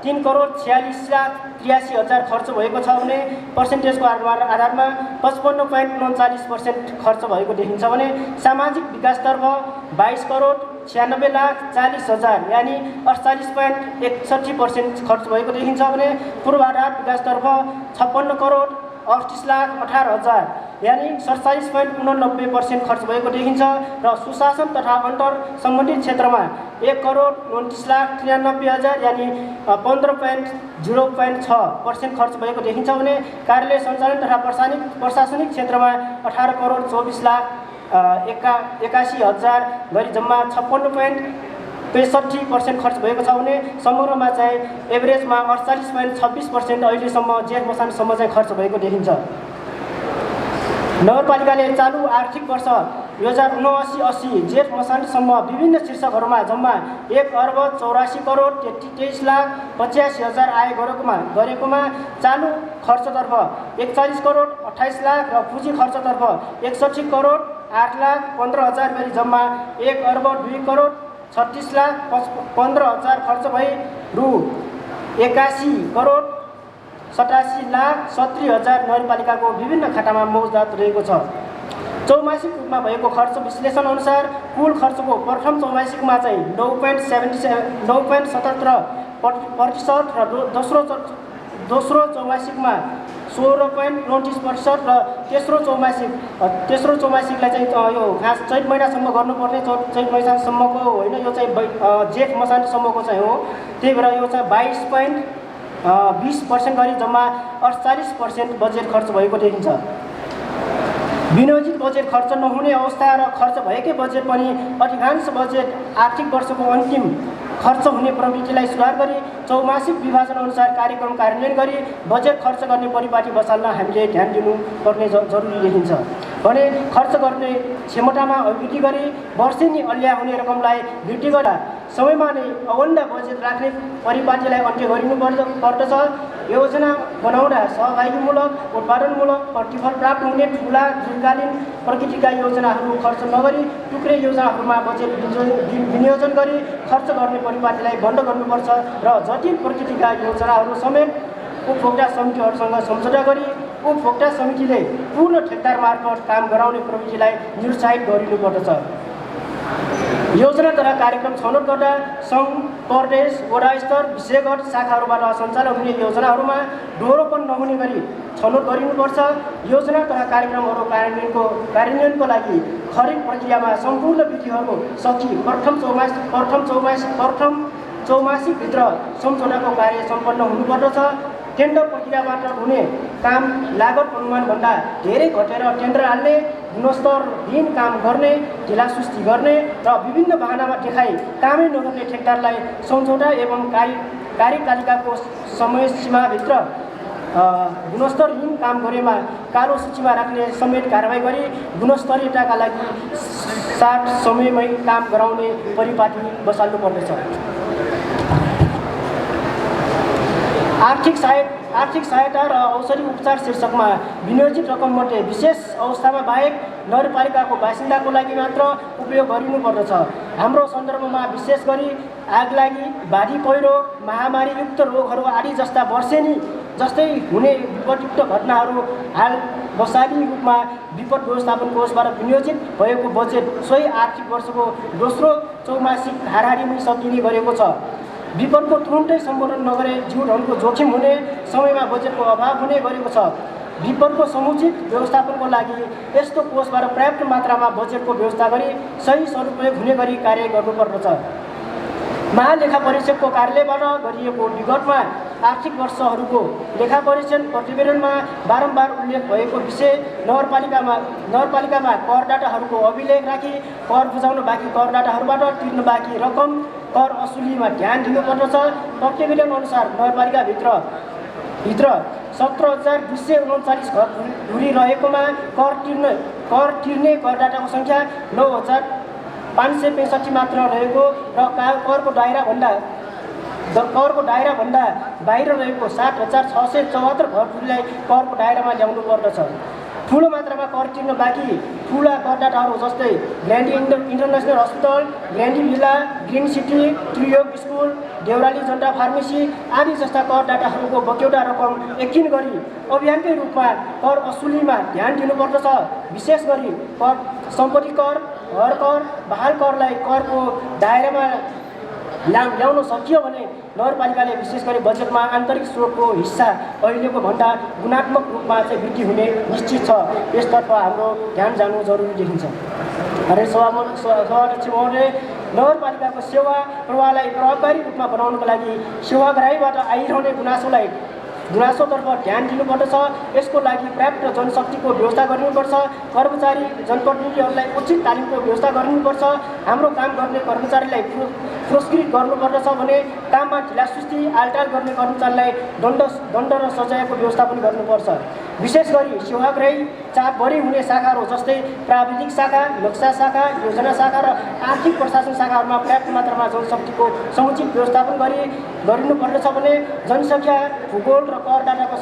3,46,83,000 खर्च भएको छ भने पर्सेन्टेजको आधारमा 55.39% खर्च भएको देखिन्छ भने सामाजिक विकासतर्फ 22,96,40,000 यानि 48.61% खर्च भएको देखिन्छ भने पूर्वाधार विकासतर्फ 56,38,18,000 यानि 47.89% खर्च भएको देखिन्छ र सुशासन तथा अन्तर सम्बन्धित क्षेत्रमा 1,29,93,000 यानि 15.06% खर्च भएको देखिन्छ भने कार्यालय सञ्चालन तथा प्रशासनिक क्षेत्रमा 18,24,81,000 गरी जम्मा 56.65% खर्च भएको छ भने समग्रमा चाहिँ एभरेजमा 48.26% अहिलेसम्म जेठ मसान्तसम्म चाहिँ खर्च भएको देखिन्छ। नगरपालिकाले चालु आर्थिक वर्ष 2079-80 जेठ मसान्तसम्म विभिन्न शीर्षकहरूमा जम्मा 1,84,23,85,000 आय गरेकोमा चालु खर्चतर्फ 41,28,00,000 र पुँजी खर्चतर्फ 61,08,15,000 गरी जम्मा 1,02,36,15,000 खर्च भई रु 81,87,70,000 नगरपालिकाको विभिन्न खातामा मौजदात रहेको छ। चौमासिक रूपमा भएको खर्च विश्लेषण अनुसार कुल खर्चको प्रथम चौमासिकमा चाहिँ 9.77% र दोस्रो चौमासिकमा 16.29% र तेस्रो चौमासिकलाई चाहिँ यो खास चैत महिनासम्म गर्नुपर्ने चैत महिनासम्मको होइन, यो चाहिँ जेठ मसान्तसम्मको चाहिँ हो। त्यही भएर यो चाहिँ 22.20% गरी जम्मा 48% बजेट खर्च भएको देखिन्छ। विनियोजित बजेट खर्च नहुने अवस्था र खर्च भएकै बजेट पनि अधिकांश बजेट आर्थिक वर्षको अन्तिम खर्च हुने प्रवृत्तिलाई सुधार गरी चौमासिक विभाजन अनुसार कार्यक्रम कार्यान्वयन गरी बजेट खर्च गर्ने परिपाटी बसाल्न हामीले ध्यान दिनुपर्ने जरुरी देखिन्छ भने खर्च गर्ने क्षमतामा अभिवृद्धि गरी वर्षेनी अल्ल्या हुने रकमलाई वृद्धि गर्दा समयमा नै अवन्द बजेट राख्ने परिपाटीलाई अन्त्य गरिनु पर्दछ। योजना बनाउँदा सहभागीमूलक उत्पादनमूलक प्रतिफल प्राप्त हुने ठुला दीर्घकालीन प्रकृतिका योजनाहरू खर्च नगरी टुक्रे योजनाहरूमा बजेट विनियोजन गरी खर्च गर्ने परिपाटीलाई बन्द गर्नुपर्छ र जटिल प्रकृतिका योजनाहरू समेत उपभोक्ता समितिहरूसँग सम्झौता गरी उपभोक्ता समितिले पूर्ण ठेक्दार मार्फत काम गराउने प्रवृत्तिलाई निरुत्साहित गरिनुपर्दछ। योजना तथा कार्यक्रम छनौट गर्दा सङ्घ प्रदेश वडा स्तर विषयगत शाखाहरूबाट सञ्चालन हुने योजनाहरूमा दोहोरोपन नहुने गरी छनौट गरिनुपर्छ। योजना तथा कार्यक्रमहरू कार्यान्वयनको लागि खरिद प्रक्रियामा सम्पूर्ण विधिहरू सकी प्रथम चौमासिकभित्र सम्झौताको कार्य सम्पन्न हुनुपर्दछ। टेन्डर प्रक्रियाबाट हुने काम लागत अनुमानभन्दा धेरै घटेर टेन्डर हाल्ने, गुणस्तरहीन काम गर्ने, ढिलासुस्ती गर्ने र विभिन्न बहानामा देखाई कामै नगर्ने ठेक्दारलाई सम्झौता एवं कार्यतालिकाको समय सीमाभित्र गुणस्तरहीन काम गरेमा कालो सूचीमा राख्ने समेत कारबाही गरी गुणस्तरीयताका लागि साथ समयमै काम गराउने परिपाटी बसाल्नु पर्दछ। आर्थिक सहायता र औषधि उपचार शीर्षकमा विनियोजित रकममध्ये विशेष अवस्थामा बाहेक नगरपालिकाको बासिन्दाको लागि मात्र उपयोग गरिनुपर्दछ। हाम्रो सन्दर्भमा विशेष गरी आगलागी, बाढी पहिरो, महामारीयुक्त रोगहरू आदि जस्ता वर्षेनी जस्तै हुने विपदयुक्त घटनाहरू हाल बसाली रूपमा विपद व्यवस्थापन कोषबाट विनियोजित भएको बजेट सोही आर्थिक वर्षको दोस्रो चौमासिक हाराहारीमै सकिने गरेको छ। विपदको तुरुन्तै सम्बोधन नगरे जीवनहरूको जोखिम हुने, समयमा बजेटको अभाव हुने गरेको छ। विपदको समुचित व्यवस्थापनको लागि यस्तो कोषबाट पर्याप्त मात्रामा बजेटको व्यवस्था गरी सही सदुपयोग हुने गरी कार्य गर्नुपर्दछ। महालेखा परीक्षकको कार्यालयबाट गरिएको विगतमा आर्थिक वर्षहरूको लेखा परीक्षण प्रतिवेदनमा बारम्बार उल्लेख भएको विषय नगरपालिकामा करदाताहरूको अभिलेख राखी कर बुझाउन बाँकी करदाताहरूबाट तिर्न बाँकी रकम कर असुलीमा ध्यान दिनुपर्दछ। प्रतिवेदन अनुसार नगरपालिकाभित्र 17,239 घर धुरी रहेकोमा कर तिर्ने करदाताको सङ्ख्या 9,565 मात्र रहेको र करको दायराभन्दा बाहिर रहेको 7,674 घर धुरीलाई करको दायरामा ल्याउनु पर्दछ। ठुलो मात्रामा कर तिर्न बाँकी ठुला करदाताहरू जस्तै ग्रान्डी इन्टरनेसनल हस्पिटल, ग्रान्डी भिला, green city, Triyog school, Deurali जनता फार्मेसी आदि जस्ता करदाताहरूको बक्यौटा रकम यकिन गरी अभियानकै रूपमा कर असुलीमा ध्यान दिनुपर्दछ। विशेष गरी कर सम्पत्ति कर, घर कर, बहाल करलाई करको दायरामा ल्याउन सकियो भने नगरपालिकाले विशेष गरी बजेटमा आन्तरिक स्रोतको हिस्सा अहिलेको भन्दा गुणात्मक रूपमा चाहिँ वृद्धि हुने निश्चित छ। यसतर्फ हाम्रो ध्यान जानु जरुरी देखिन्छ। सभाध्यक्ष महोदय, नगरपालिकाको सेवा प्रवाहलाई प्रभावकारी रूपमा बनाउनको लागि सेवाग्राहीबाट आइरहने गुनासोतर्फ ध्यान दिनुपर्दछ। यसको लागि पर्याप्त जनशक्तिको व्यवस्था गर्नुपर्छ। कर्मचारी जनप्रतिनिधिहरूलाई उचित तालिमको व्यवस्था गर्नुपर्छ। हाम्रो काम गर्ने कर्मचारीलाई पुरस्कृत गर्नुपर्दछ भने काममा ढिलासुस्ती आलटाल गर्ने कर्मचारीलाई दण्ड र सजायको व्यवस्था पनि गर्नुपर्छ। विशेष गरी सेवाग्राही चाप बढी हुने शाखाहरू जस्तै प्राविधिक शाखा, नक्सा शाखा, योजना शाखा र आर्थिक प्रशासन शाखाहरूमा पर्याप्त मात्रामा जनशक्तिको समुचित व्यवस्थापन गरिनुपर्दछ भने जनसङ्ख्या, भूगोल र करदाताको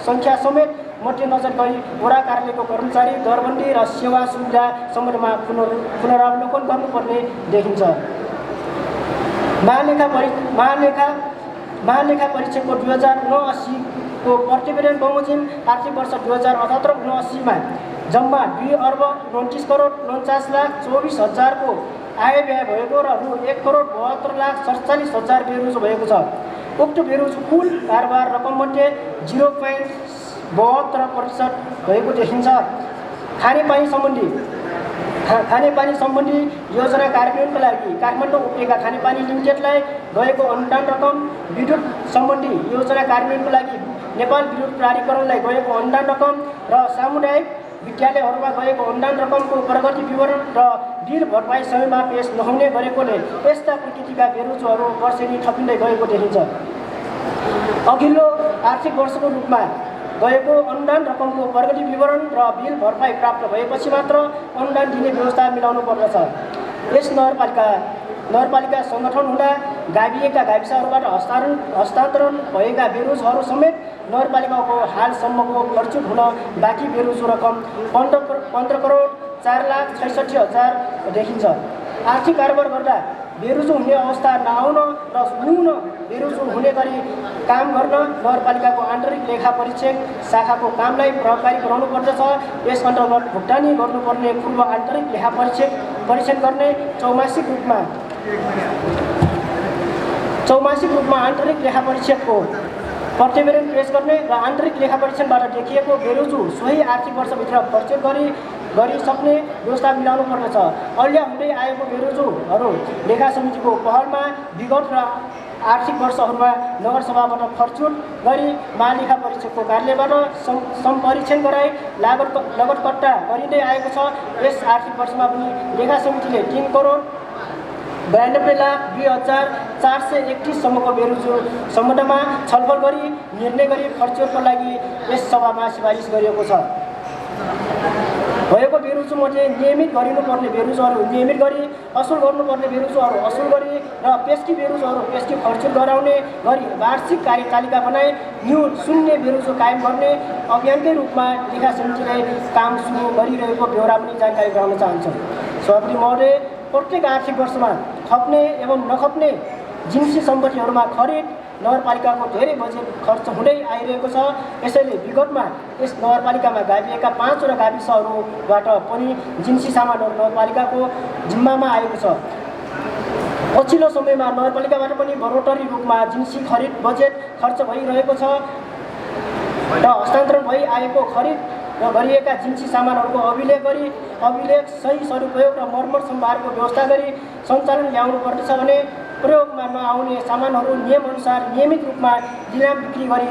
सङ्ख्या समेत मध्यनजर गरी वडा कार्यालयको कर्मचारी दरबन्दी र सेवा सुविधा सम्बन्धमा पुनरावलोकन गर्नुपर्ने देखिन्छ। महालेखा परीक्षकको 2079 को प्रतिवेदन बमोजिम आर्थिक वर्ष 2078-79 जम्मा 2,29,49,24,000 को आय व्यय भएको र रु 1,72,47,000 बेरोजगार भएको छ। उक्त बेरोजगार कुल कारोबार रकममध्ये 0.72% भएको देखिन्छ। खानेपानी सम्बन्धी योजना कार्यान्वयनको लागि काठमाडौँ उपत्यका खानेपानी लिमिटेडलाई गएको अनुदान रकम, विद्युत सम्बन्धी योजना कार्यान्वयनको लागि नेपाल विद्युत प्राधिकरणलाई गएको अनुदान रकम र सामुदायिक विद्यालयहरूमा गएको अनुदान रकमको प्रगति विवरण र बिल भरपाई समयमा पेश नहुने गरेकोले यस्ता प्रकृतिका बेरोजगारहरू वर्षेनी थपिँदै गएको देखिन्छ। अघिल्लो आर्थिक वर्षको रूपमा गएको अनुदान रकमको प्रगति विवरण र बिल भरपाई प्राप्त भएपछि मात्र अनुदान दिने व्यवस्था मिलाउनु पर्दछ। यस नगरपालिका सङ्गठन हुँदा गाभिएका गाविसहरूबाट हस्तान्तरण भएका बेरोजगारहरू समेत नगरपालिकाको हालसम्मको खर्च हुन बाँकी बेरोजगार रकम 15,04,66,000 देखिन्छ। आर्थिक कारोबार गर्दा बेरोजगार हुने अवस्था नआउन र न्यून बेरोजगार हुने गरी काम गर्न नगरपालिकाको आन्तरिक लेखा परीक्षक शाखाको कामलाई प्रभावकारी बनाउनु पर्दछ। यस अन्तर्गत भुक्तानी गर्नुपर्ने पूर्व आन्तरिक लेखा परीक्षण गर्ने चौमासिक रूपमा आन्तरिक लेखा परीक्षकको प्रतिवेदन पेश गर्ने र आन्तरिक लेखा परीक्षणबाट देखिएको बेरोजगार सोही आर्थिक वर्षभित्र प्रचुर गरी सक्ने व्यवस्था मिलाउनु पर्दछ। अहिले हुँदै आएको बेरोजगारहरू लेखा समितिको पहलमा विगत र आर्थिक वर्षहरूमा नगरसभाबाट खर्चुट गरी महालेखा परीक्षकको कार्यालयबाट सम्परीक्षण गराई लगतकट्टा गरिँदै आएको छ। यस आर्थिक वर्षमा पनि लेखा समितिले 3,92,02,431 सम्मको बेरोजगार सम्बन्धमा छलफल गरी निर्णय गरी खर्चको लागि यस सभामा सिफारिस गरिएको छ। भएको बेरोजगारमध्ये नियमित गरिनुपर्ने बेरोजगारहरू नियमित गरी, असुल गर्नुपर्ने बेरोजगारहरू असुल गरी र पेस्की बेरोजगारहरू पेस्की खर्च गराउने गरी वार्षिक कार्यतालिका बनाई शून्य बेरोजगार कायम गर्ने अभियानकै रूपमा लेखा समितिले काम सुरु गरिरहेको ब्यौरा पनि जानकारी गराउन चाहन्छौँ। सभापति महोदय, प्रत्येक आर्थिक वर्षमा खप्ने एवं नखप्ने जिन्सी सम्पत्तिहरूमा खरिद नगरपालिकाको धेरै बजेट खर्च हुँदै आइरहेको छ। यसैले विगतमा यस नगरपालिकामा गाभिएका 5वटा गाविसहरूबाट पनि जिन्सी सामानहरू नगरपालिकाको जिम्मामा आएको छ। पछिल्लो समयमा नगरपालिकाबाट पनि बढोत्तरी रूपमा जिन्सी खरिद बजेट खर्च भइरहेको छ र हस्तान्तरण भइ आएको खरिद गरिएका जिन्सी सामानहरूको अभिलेख सही सदुपयोग र मर्मत सम्भारको व्यवस्था गरी सञ्चालन ल्याउनु पर्दछ भने प्रयोगमा नआउने सामानहरू नियमअनुसार नियमित रूपमा निलाम बिक्री गरी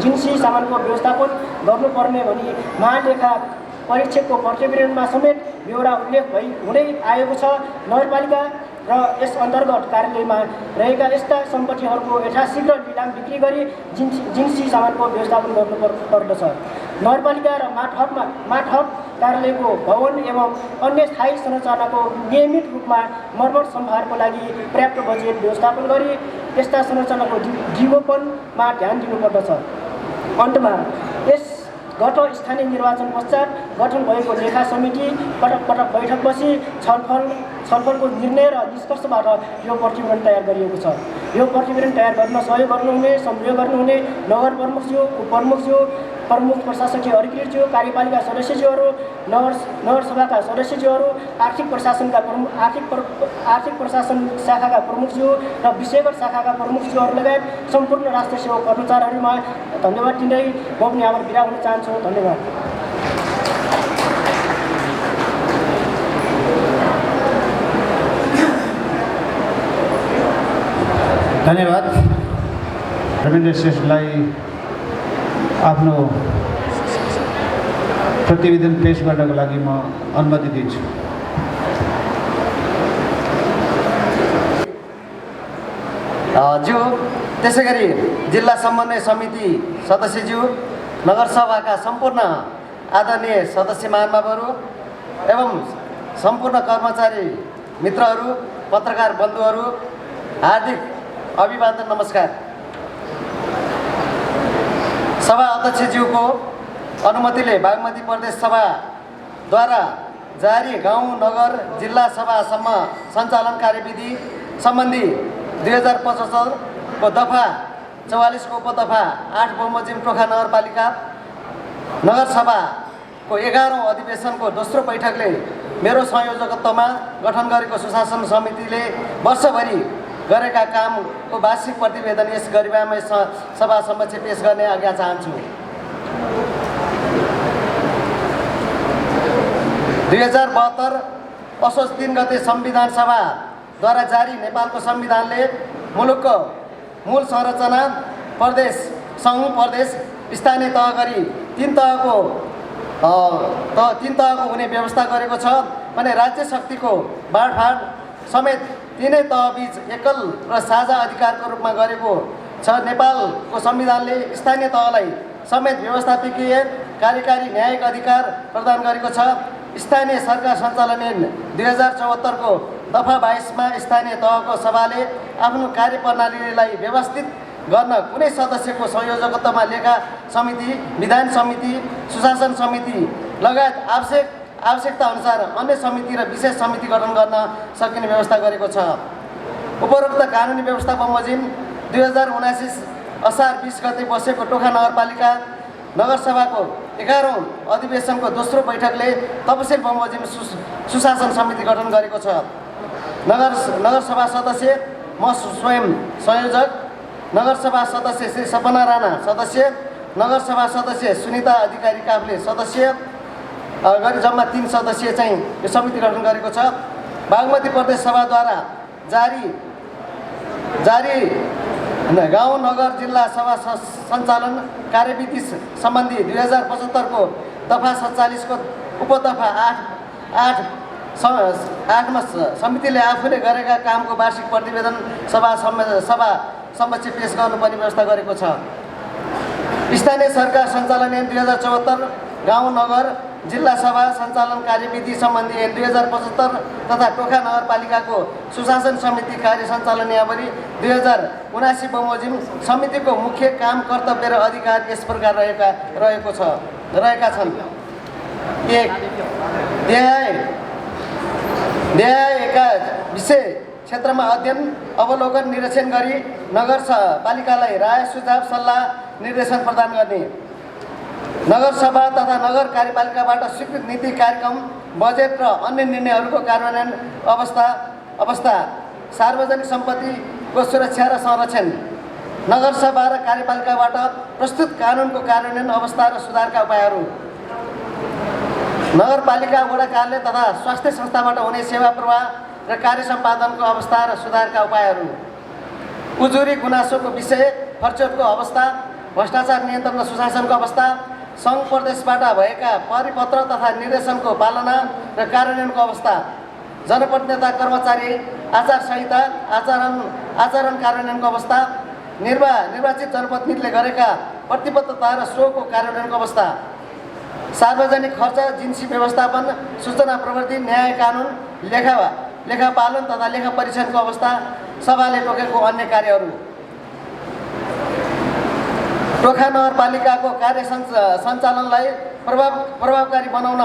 जिन्सी सामानको व्यवस्थापन गर्नुपर्ने भनी महालेखा परीक्षकको प्रतिवेदनमा समेत ब्यौरा उल्लेख हुँदै आएको छ। र यस अन्तर्गत कार्यालयमा रहेका यस्ता सम्पत्तिहरूको यथाशीघ्र निलाम बिक्री गरी जिन्सी सामानको व्यवस्थापन गर्नुपर्दछ। नगरपालिका र माठहट कार्यालयको भवन एवं अन्य स्थायी संरचनाको नियमित रूपमा मर्मत सम्भारको लागि पर्याप्त बजेट व्यवस्थापन गरी यस्ता संरचनाको जीवोपनमा ध्यान दिनुपर्दछ। अन्तमा यस गत स्थानीय निर्वाचन पश्चात गठन भएको लेखा समिति पटक पटक बैठक बसी छलफलको निर्णय र निष्कर्षबाट यो प्रतिवेदन तयार गरिएको छ। यो प्रतिवेदन तयार गर्न सहयोग गर्नुहुने, संयोजन गर्नुहुने नगर प्रमुखज्यू, उपप्रमुखज्यू, प्रमुख प्रशासकीय अधिकृतज्यू, कार्यपालिका सदस्यज्यूहरू, नगरसभाका सदस्यज्यूहरू, आर्थिक प्रशासन शाखाका प्रमुखज्यू र विषयगत शाखाका प्रमुखज्यूहरू लगायत सम्पूर्ण राष्ट्र सेवा कर्मचारीहरूमा धन्यवाद दिँदै म पनि यहाँबाट बिदा हुन चाहन्छु। धन्यवाद। धन्यवाद। रविन्द्र श्रेष्ठलाई आफ्नो प्रतिवेदन पेश गर्नको लागि म अनुमति दिन्छु। ज्यू, त्यसै गरी जिल्ला समन्वय समिति सदस्यज्यू, नगरसभाका सम्पूर्ण आदरणीय सदस्य महानुभावहरू एवं सम्पूर्ण कर्मचारी मित्रहरू, पत्रकार बन्धुहरू, हार्दिक अभिवादन, नमस्कार। सभा अध्यक्षज्यूको अनुमतिले बागमती प्रदेश सभाद्वारा जारी गाउँ नगर जिल्ला सभासम्म सञ्चालन कार्यविधि सम्बन्धी 2075 को दफा 44 को उपदफा 8 बमोजिम टोखा नगरपालिका नगरसभाको 11औं अधिवेशनको दोस्रो बैठकले मेरो संयोजकत्वमा गठन गरेको सुशासन समितिले वर्षभरि गरेका कामको वार्षिक प्रतिवेदन यस गरिमामय सभा समक्ष पेश गर्ने आज्ञा चाहन्छु। 2072 असोज 3 गते संविधान सभाद्वारा जारी नेपालको संविधानले मुलुकको मूल संरचना प्रदेश, सङ्घ, प्रदेश, स्थानीय तह गरी तीन तहको हुने व्यवस्था गरेको छ भने राज्य शक्तिको बाँडफाँड समेत तीनै तहबीच एकल र साझा अधिकारको रूपमा गरेको छ। नेपालको संविधानले स्थानीय तहलाई समेत व्यवस्थापकीय, कार्यकारी, न्यायिक अधिकार प्रदान गरेको छ। स्थानीय सरकार सञ्चालन ऐन 2074 को दफा 22 मा स्थानीय तहको सभाले आफ्नो कार्यप्रणालीलाई व्यवस्थित गर्न कुनै सदस्यको संयोजकत्वमा लेखा समिति, विधान समिति, सुशासन समिति लगायत आवश्यकता अनुसार अन्य समिति र विशेष समिति गठन गर्न सकिने व्यवस्था गरेको छ। उपरोक्त कानुनी व्यवस्था बमोजिम 2079 असार 20 गते बसेको टोखा नगरपालिका नगरसभाको 11औं अधिवेशनको दोस्रो बैठकले तपसिल बमोजिम सुशासन समिति गठन गरेको छ। नगरसभा सदस्य म स्वयं संयोजक, नगरसभा सदस्य श्री सपना राणा सदस्य, नगरसभा सदस्य सुनिता अधिकारी काफ्ले सदस्य गरी जम्मा 3 सदस्य चाहिँ यो समिति गठन गरेको छ। बागमती प्रदेश सभाद्वारा जारी गाउँ नगर जिल्ला सभा सञ्चालन कार्यविधि सम्बन्धी 2075 को दफा 47 को उपदफा 8 मा समितिले आफूले गरेका कामको वार्षिक प्रतिवेदन सभा समक्ष पेश गर्नुपर्ने व्यवस्था गरेको छ। स्थानीय सरकार सञ्चालन ऐन 2074, गाउँ नगर जिल्ला सभा सञ्चालन कार्यविधि सम्बन्धी ऐन 2075 तथा टोखा नगरपालिकाको सुशासन समिति कार्य सञ्चालन नियमावली 2079 बमोजिम समितिको मुख्य काम, कर्तव्य र अधिकार यस प्रकार रहेका छन्। 1. देहायका विषय क्षेत्रमा अध्ययन, अवलोकन, निरीक्षण गरी नगरपालिकालाई राय, सुझाव, सल्लाह, निर्देशन प्रदान गर्ने। नगरसभा तथा नगर कार्यपालिकाबाट स्वीकृत नीति, कार्यक्रम, बजेट र अन्य निर्णयहरूको कार्यान्वयन अवस्था, सार्वजनिक सम्पत्तिको सुरक्षा र संरक्षण, नगरसभा र कार्यपालिकाबाट प्रस्तुत कानुनको कार्यान्वयन अवस्था र सुधारका उपायहरू, नगरपालिका वडा कार्यालय तथा स्वास्थ्य संस्थाबाट हुने सेवा प्रवाह र कार्य सम्पादनको अवस्था र सुधारका उपायहरू, उजुरी गुनासोको विषय, खर्चको अवस्था, भ्रष्टाचार नियन्त्रण र सुशासनको अवस्था, सङ्घ प्रदेशबाट भएका परिपत्र तथा निर्देशनको पालना र कार्यान्वयनको अवस्था, जनप्रतिनिधिता कर्मचारी आचार संहिता आचरण कार्यान्वयनको अवस्था, निर्वाचित जनप्रतिनिधिले गरेका प्रतिबद्धता र सोको कार्यान्वयनको अवस्था, सार्वजनिक खर्च, जिन्सी व्यवस्थापन, सूचना प्रविधि, न्याय कानुन, लेखापालन तथा लेखा परीक्षणको अवस्था, सभाले तोकेको अन्य कार्यहरू। टोखा नगरपालिकाको कार्य सञ्चालनलाई प्रभावकारी बनाउन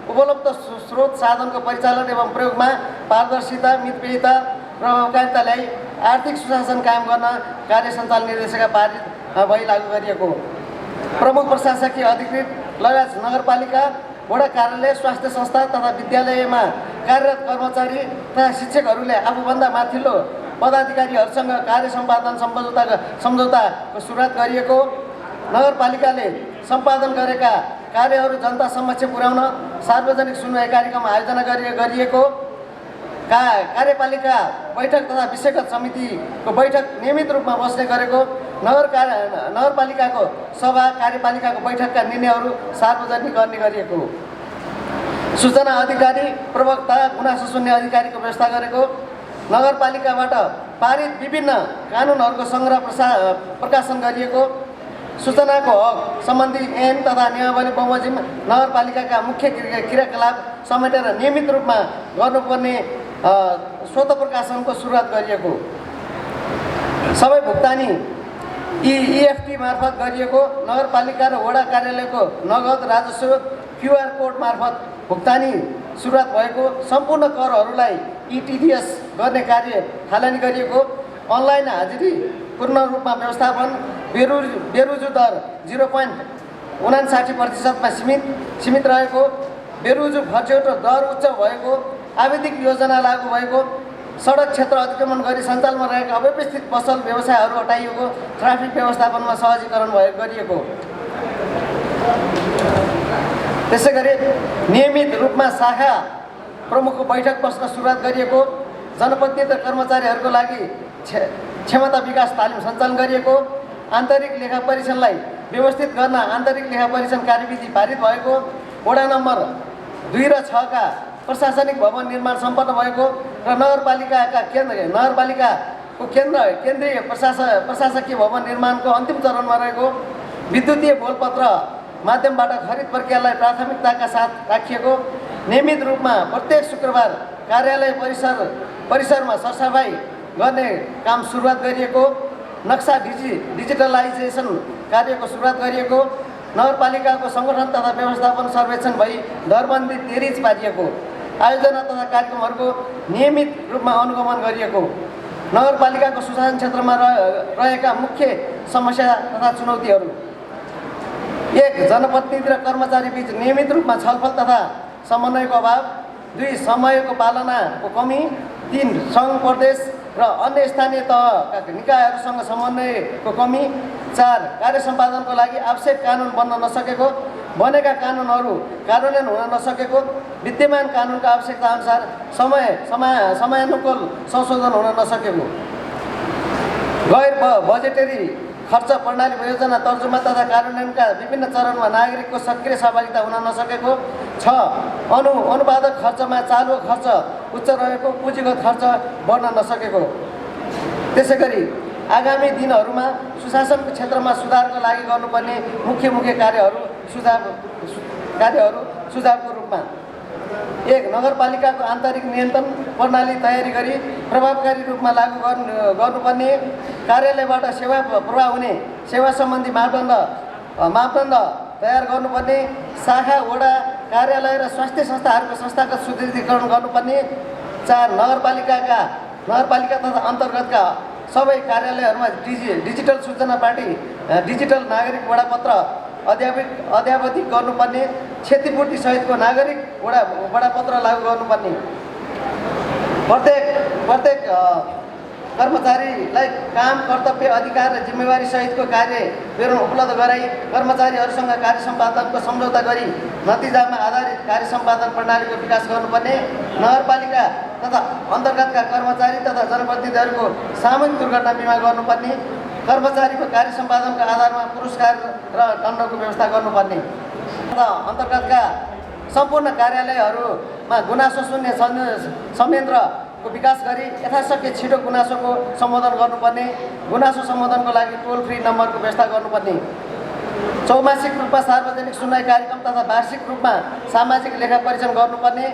उपलब्ध स्रोत साधनको परिचालन एवं प्रयोगमा पारदर्शिता, मितव्ययिता, प्रभावकारिता ल्याई आर्थिक सुशासन कायम गर्न कार्य सञ्चालन निर्देशिका पारित भई लागू गरिएको। प्रमुख प्रशासकीय अधिकृत लगायत नगरपालिका, वडा कार्यालय, स्वास्थ्य संस्था तथा विद्यालयमा कार्यरत कर्मचारी तथा शिक्षकहरूले आफूभन्दा माथिल्लो पदाधिकारीहरूसँग कार्य सम्पादन सम्झौताको सुरुवात गरिएको। नगरपालिकाले सम्पादन गरेका कार्यहरू जनता समक्ष पुर्याउन सार्वजनिक सुनवाई कार्यक्रम आयोजना गरिएको। कार्यपालिका बैठक तथा विषयगत समितिको बैठक नियमित रूपमा बस्ने गरेको। नगरपालिकाको सभा, कार्यपालिकाको बैठकका निर्णयहरू सार्वजनिक गर्ने गरिएको। सूचना अधिकारी, प्रवक्ता, गुनासो सुन्ने अधिकारीको व्यवस्था गरेको। नगरपालिकाबाट पारित विभिन्न कानुनहरूको सङ्ग्रह प्रकाशन गरिएको। सूचनाको हक सम्बन्धी ऐन तथा नियमावली बमोजिम नगरपालिकाका मुख्य क्रियाकलाप समेटेर नियमित रूपमा गर्नुपर्ने स्वत प्रकाशनको सुरुवात गरिएको। सबै भुक्तानी EFT मार्फत गरिएको। नगरपालिका र वडा कार्यालयको नगद राजस्व QR कोड मार्फत भुक्तानी सुरुवात भएको। सम्पूर्ण करहरूलाई ETDS गर्ने कार्य थालनी गरिएको। अनलाइन हाजिरी पूर्ण रूपमा व्यवस्थापन, बेरुजु दर 0.59% सीमित रहेको। बेरुजु खर्चौटो दर उच्च भएको। आवधिक योजना लागू भएको। सडक क्षेत्र अतिक्रमण गरी सञ्चालनमा रहेका अव्यवस्थित पसल व्यवसायहरू हटाइएको। ट्राफिक व्यवस्थापनमा सहजीकरण गरिएको। त्यसै गरी नियमित रूपमा शाखा प्रमुखको बैठक बस्न सुरुवात गरिएको। जनप्रतिनिधि र कर्मचारीहरूको लागि क्षमता विकास तालिम सञ्चालन गरिएको। आन्तरिक लेखा परीक्षणलाई व्यवस्थित गर्न आन्तरिक लेखा परीक्षण कार्यविधि पारित भएको। वडा नम्बर 2 र 6 का प्रशासनिक भवन निर्माण सम्पन्न भएको र नगरपालिकाको केन्द्रीय प्रशासकीय भवन निर्माणको अन्तिम चरणमा रहेको। विद्युतीय बोलपत्र माध्यमबाट खरिद प्रक्रियालाई प्राथमिकताका साथ राखिएको। नियमित रूपमा प्रत्येक शुक्रबार कार्यालय परिसरमा सरसफाई गर्ने काम सुरुवात गरिएको। नक्सा डिजिटलाइजेसन कार्यको सुरुवात गरिएको। नगरपालिकाको सङ्गठन तथा व्यवस्थापन सर्वेक्षण भई दरबन्दी तेरिज पारिएको। आयोजना तथा कार्यक्रमहरूको नियमित रूपमा अनुगमन गरिएको। नगरपालिकाको सुशासन क्षेत्रमा रहेका मुख्य समस्या तथा चुनौतीहरू: 1. जनप्रतिनिधि र कर्मचारी बीच नियमित रूपमा छलफल तथा समन्वयको अभाव। 2. समयको पालनाको कमी। 3. सङ्घ, प्रदेश र अन्य स्थानीय तहका निकायहरूसँग समन्वयको कमी। 4. कार्य सम्पादनको लागि आवश्यक कानुन बन्न नसकेको। बनेका कानुनहरू कार्यान्वयन हुन नसकेको। विद्यमान कानुनका आवश्यकता अनुसार समयानुकूल संशोधन हुन नसकेको। गैर बजेटरी खर्च प्रणाली योजना तर्जुमा तथा कार्यान्वयनका विभिन्न चरणमा नागरिकको सक्रिय सहभागिता हुन नसकेको। 6. अनुपादक खर्चमा चालु खर्च उच्च रहेको, पुँजीगत खर्च बढ्न नसकेको। त्यसै गरी आगामी दिनहरूमा सुशासनको क्षेत्रमा सुधारको लागि गर्नुपर्ने मुख्य कार्यहरू सुझावको रूपमा: 1. नगरपालिकाको आन्तरिक नियन्त्रण प्रणाली तयारी गरी प्रभावकारी रूपमा लागू गर्नुपर्ने। कार्यालयबाट सेवा प्रवाह हुने सेवा सम्बन्धी मापदण्ड तयार गर्नुपर्ने। शाखा, वडा कार्यालय र स्वास्थ्य संस्थाहरूको संस्थागत सुदृढीकरण गर्नुपर्ने। 4. नगरपालिका तथा अन्तर्गतका सबै कार्यालयहरूमा डिजिटल सूचना पार्टी, डिजिटल नागरिक वडापत्र अद्यावधिक गर्नुपर्ने। क्षतिपूर्ति सहितको नागरिक वडापत्र लागू गर्नुपर्ने। प्रत्येक कर्मचारीलाई काम, कर्तव्य, अधिकार र जिम्मेवारी सहितको कार्य विवरण उपलब्ध गराई कर्मचारीहरूसँग कार्य सम्पादनको सम्झौता गरी नतिजामा आधारित कार्य सम्पादन प्रणालीको विकास गर्नुपर्ने। नगरपालिका तथा अन्तर्गतका कर्मचारी तथा जनप्रतिनिधिहरूको सामूहिक दुर्घटना बिमा गर्नुपर्ने। कर्मचारीको कार्य सम्पादनको आधारमा पुरस्कार र दण्डको व्यवस्था गर्नुपर्ने। अन्तर्गतका सम्पूर्ण कार्यालयहरूमा गुनासो सुन्ने संयन्त्रको विकास गरी यथाशक्य छिटो गुनासोको सम्बोधन गर्नुपर्ने, गुनासो सम्बोधनको लागि टोल फ्री नम्बरको व्यवस्था गर्नुपर्ने, चौमासिक रूपमा सार्वजनिक सुनवाई कार्यक्रम तथा वार्षिक रूपमा सामाजिक लेखा परीक्षण गर्नुपर्ने,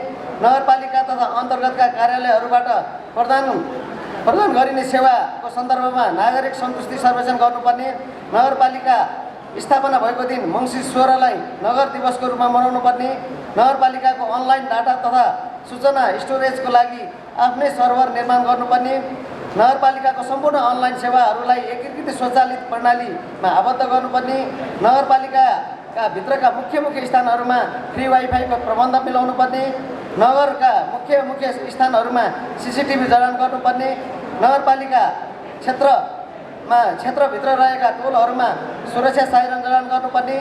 नगरपालिका तथा अन्तर्गतका कार्यालयहरूबाट प्रदान गरिने सेवाको सन्दर्भमा नागरिक सन्तुष्टि सर्वेक्षण गर्नुपर्ने, नगरपालिका स्थापना भएको दिन मङ्सिर 16लाई नगर दिवसको रूपमा मनाउनु पर्ने, नगरपालिकाको अनलाइन डाटा तथा सूचना स्टोरेजको लागि आफ्नै सर्भर निर्माण गर्नुपर्ने, नगरपालिकाको सम्पूर्ण अनलाइन सेवाहरूलाई एकीकृत स्वचालित प्रणालीमा आबद्ध गर्नुपर्ने, नगरपालिकाका भित्रका मुख्य स्थानहरूमा फ्री वाइफाईको प्रबन्ध मिलाउनु पर्ने, नगरका मुख्य स्थानहरूमा CCTV जडान गर्नुपर्ने, नगरपालिका क्षेत्रभित्र रहेका टोलहरूमा सुरक्षा साइरन जडान गर्नुपर्ने,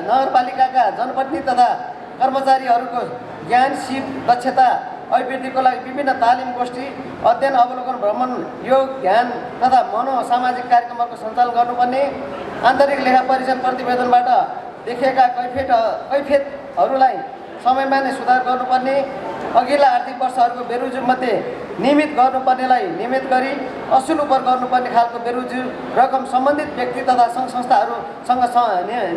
नगरपालिकाका जनप्रतिनिधि तथा कर्मचारीहरूको ज्ञान, सिप, दक्षता अभिवृद्धिको लागि विभिन्न तालिम गोष्ठी, अध्ययन, अवलोकन, भ्रमण, योग, ध्यान तथा मनोसामाजिक कार्यक्रमहरूको सञ्चालन गर्नुपर्ने, आन्तरिक लेखा परीक्षण प्रतिवेदनबाट देखिएका कैफियतहरूलाई समयमा नै सुधार गर्नुपर्ने, अघिल्ला आर्थिक वर्षहरूको बेरोजगारीमध्ये नियमित गर्नुपर्नेलाई नियमित गरी असुल उपर गर्नुपर्ने खालको बेरोजगारी रकम सम्बन्धित व्यक्ति तथा सङ्घ संस्थाहरूसँग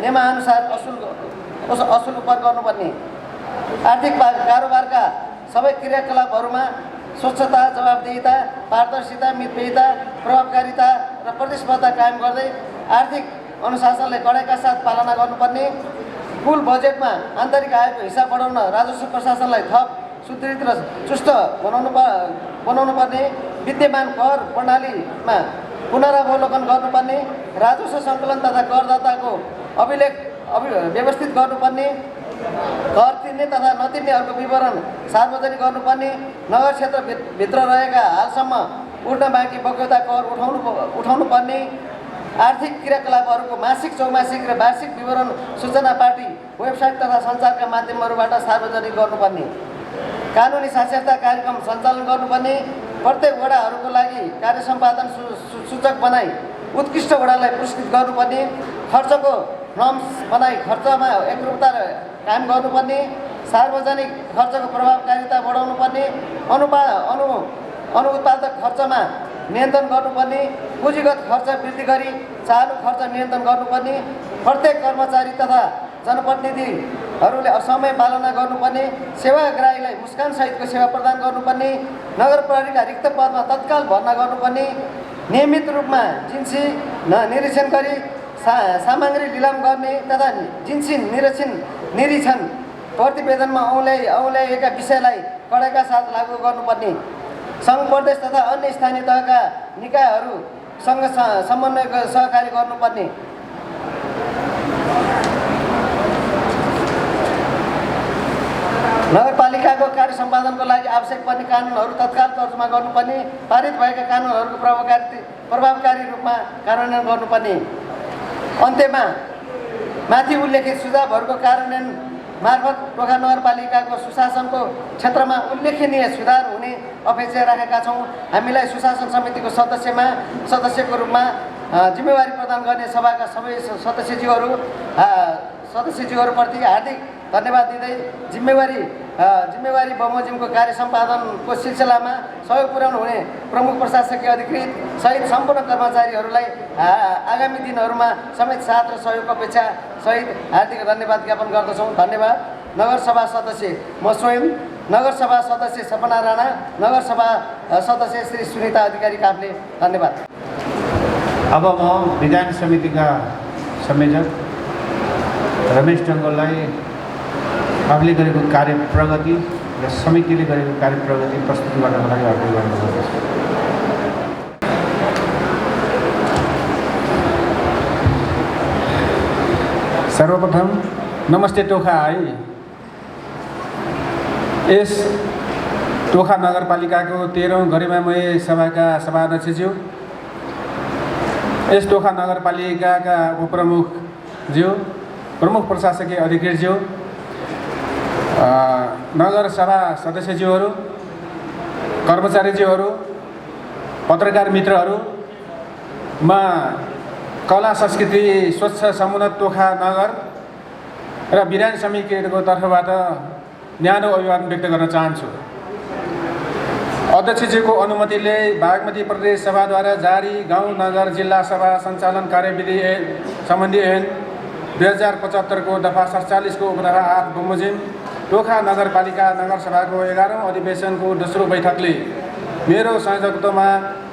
नियमानुसार असुल उपर गर्नुपर्ने, आर्थिक कारोबारका सबै क्रियाकलापहरूमा स्वच्छता, जवाबदेहिता, पारदर्शिता, मितव्ययिता, प्रभावकारिता र प्रतिस्पर्धा कायम गर्दै आर्थिक अनुशासनलाई कडाइका साथ पालना गर्नुपर्ने, कुल बजेटमा आन्तरिक आयको हिसाब बढाउन राजस्व प्रशासनलाई थप सुदृढ र चुस्त बनाउनु पर्ने, विद्यमान कर प्रणालीमा पुनरावलोकन गर्नुपर्ने, राजस्व सङ्कलन तथा करदाताको व्यवस्थित गर्नुपर्ने, कर तिर्ने तथा नतिर्नेहरूको विवरण सार्वजनिक गर्नुपर्ने, नगर क्षेत्रभित्र रहेका हालसम्म उठ्न बाँकी बक्यौता कर उठाउनु पर्ने, आर्थिक क्रियाकलापहरूको मासिक, चौमासिक र वार्षिक विवरण सूचना पार्टी वेबसाइट तथा सञ्चारका माध्यमहरूबाट सार्वजनिक गर्नुपर्ने, कानुनी साक्षरता कार्यक्रम सञ्चालन गर्नुपर्ने, प्रत्येक वडाहरूको लागि कार्य सम्पादन सूचक बनाई उत्कृष्ट वडालाई पुरस्कृत गर्नुपर्ने, खर्चको नर्म्स बनाई खर्चमा एकरूपता कायम गर्नुपर्ने, सार्वजनिक खर्चको प्रभावकारिता बढाउनु पर्ने, अनुत्पादक खर्चमा नियन्त्रण गर्नुपर्ने, पुँजीगत खर्च वृद्धि गरी चालु खर्च नियन्त्रण गर्नुपर्ने, प्रत्येक कर्मचारी तथा जनप्रतिनिधिहरूले समय पालना गर्नुपर्ने, सेवाग्राहीलाई मुस्कानसहितको सेवा प्रदान गर्नुपर्ने, नगर प्रहरीका रिक्त पदमा तत्काल भर्ना गर्नुपर्ने, नियमित रूपमा जिन्सी निरीक्षण गरी सामग्री लिलाम गर्ने तथा जिन्सी निरीक्षण प्रतिवेदनमा औल्याएका विषयलाई कडाइका साथ लागू गर्नुपर्ने, सङ्घ प्रदेश तथा अन्य स्थानीय तहका निकायहरूसँग समन्वय सहकारी गर्नुपर्ने, नगरपालिकाको कार्य सम्पादनको लागि आवश्यक पर्ने कानुनहरू तत्काल तर्जुमा गर्नुपर्ने, पारित भएका कानुनहरूको प्रभावकारी रूपमा कार्यान्वयन गर्नुपर्ने, अन्त्यमा माथि उल्लेखित सुझावहरूको कार्यान्वयन मार्फत टोखा नगरपालिकाको सुशासनको क्षेत्रमा उल्लेखनीय सुधार हुने अपेक्षा राखेका छौँ। हामीलाई सुशासन समितिको सदस्यको रूपमा जिम्मेवारी प्रदान गर्ने सभाका सबै सदस्यज्यूहरूप्रति हार्दिक धन्यवाद दिँदै जिम्मेवारी बमोजिमको कार्य सम्पादनको सिलसिलामा सहयोग पुर्याउनु हुने प्रमुख प्रशासकीय अधिकृत सहित सम्पूर्ण कर्मचारीहरूलाई आगामी दिनहरूमा समेत साथ र सहयोगको अपेक्षा सहित हार्दिक धन्यवाद ज्ञापन गर्दछौँ। धन्यवाद। नगरसभा सदस्य म स्वयं, नगरसभा सदस्य सपना राणा, नगरसभा सदस्य श्री सुनिता अधिकारी काफ्ले। धन्यवाद। अब म विधान समितिका संयोजक रमेश डङ्गललाई आफूले गरेको कार्य प्रगति र समितिले गरेको कार्य प्रगति प्रस्तुति गर्नको लागि आग्रह गर्न चाहन्छु। सर्वप्रथम नमस्ते टोखा है। यस टोखा नगरपालिकाको 13औं गरिमामय सभाका सभाध्यक्षज्यू, यस टोखा नगरपालिकाका उपप्रमुखज्यू, प्रमुख प्रशासकीय अधिकृतज्यू, नगरसभा सदस्यज्यूहरू, कर्मचारीज्यूहरू, पत्रकार मित्रहरू, म कला संस्कृति स्वच्छ समुन्नत टोखा नगर र विधान समितिको तर्फबाट न्यानो अभिवादन व्यक्त गर्न चाहन्छु। अध्यक्षज्यूको अनुमतिले बागमती प्रदेश सभाद्वारा जारी गाउँ नगर जिल्ला सभा सञ्चालन कार्यविधि सम्बन्धी ऐन 2075 को दफा 47 को उपदफा 8 बमोजिम टोखा नगरपालिका नगरसभाको 11औं अधिवेशनको दोस्रो बैठकले मेरो संयोजकत्वमा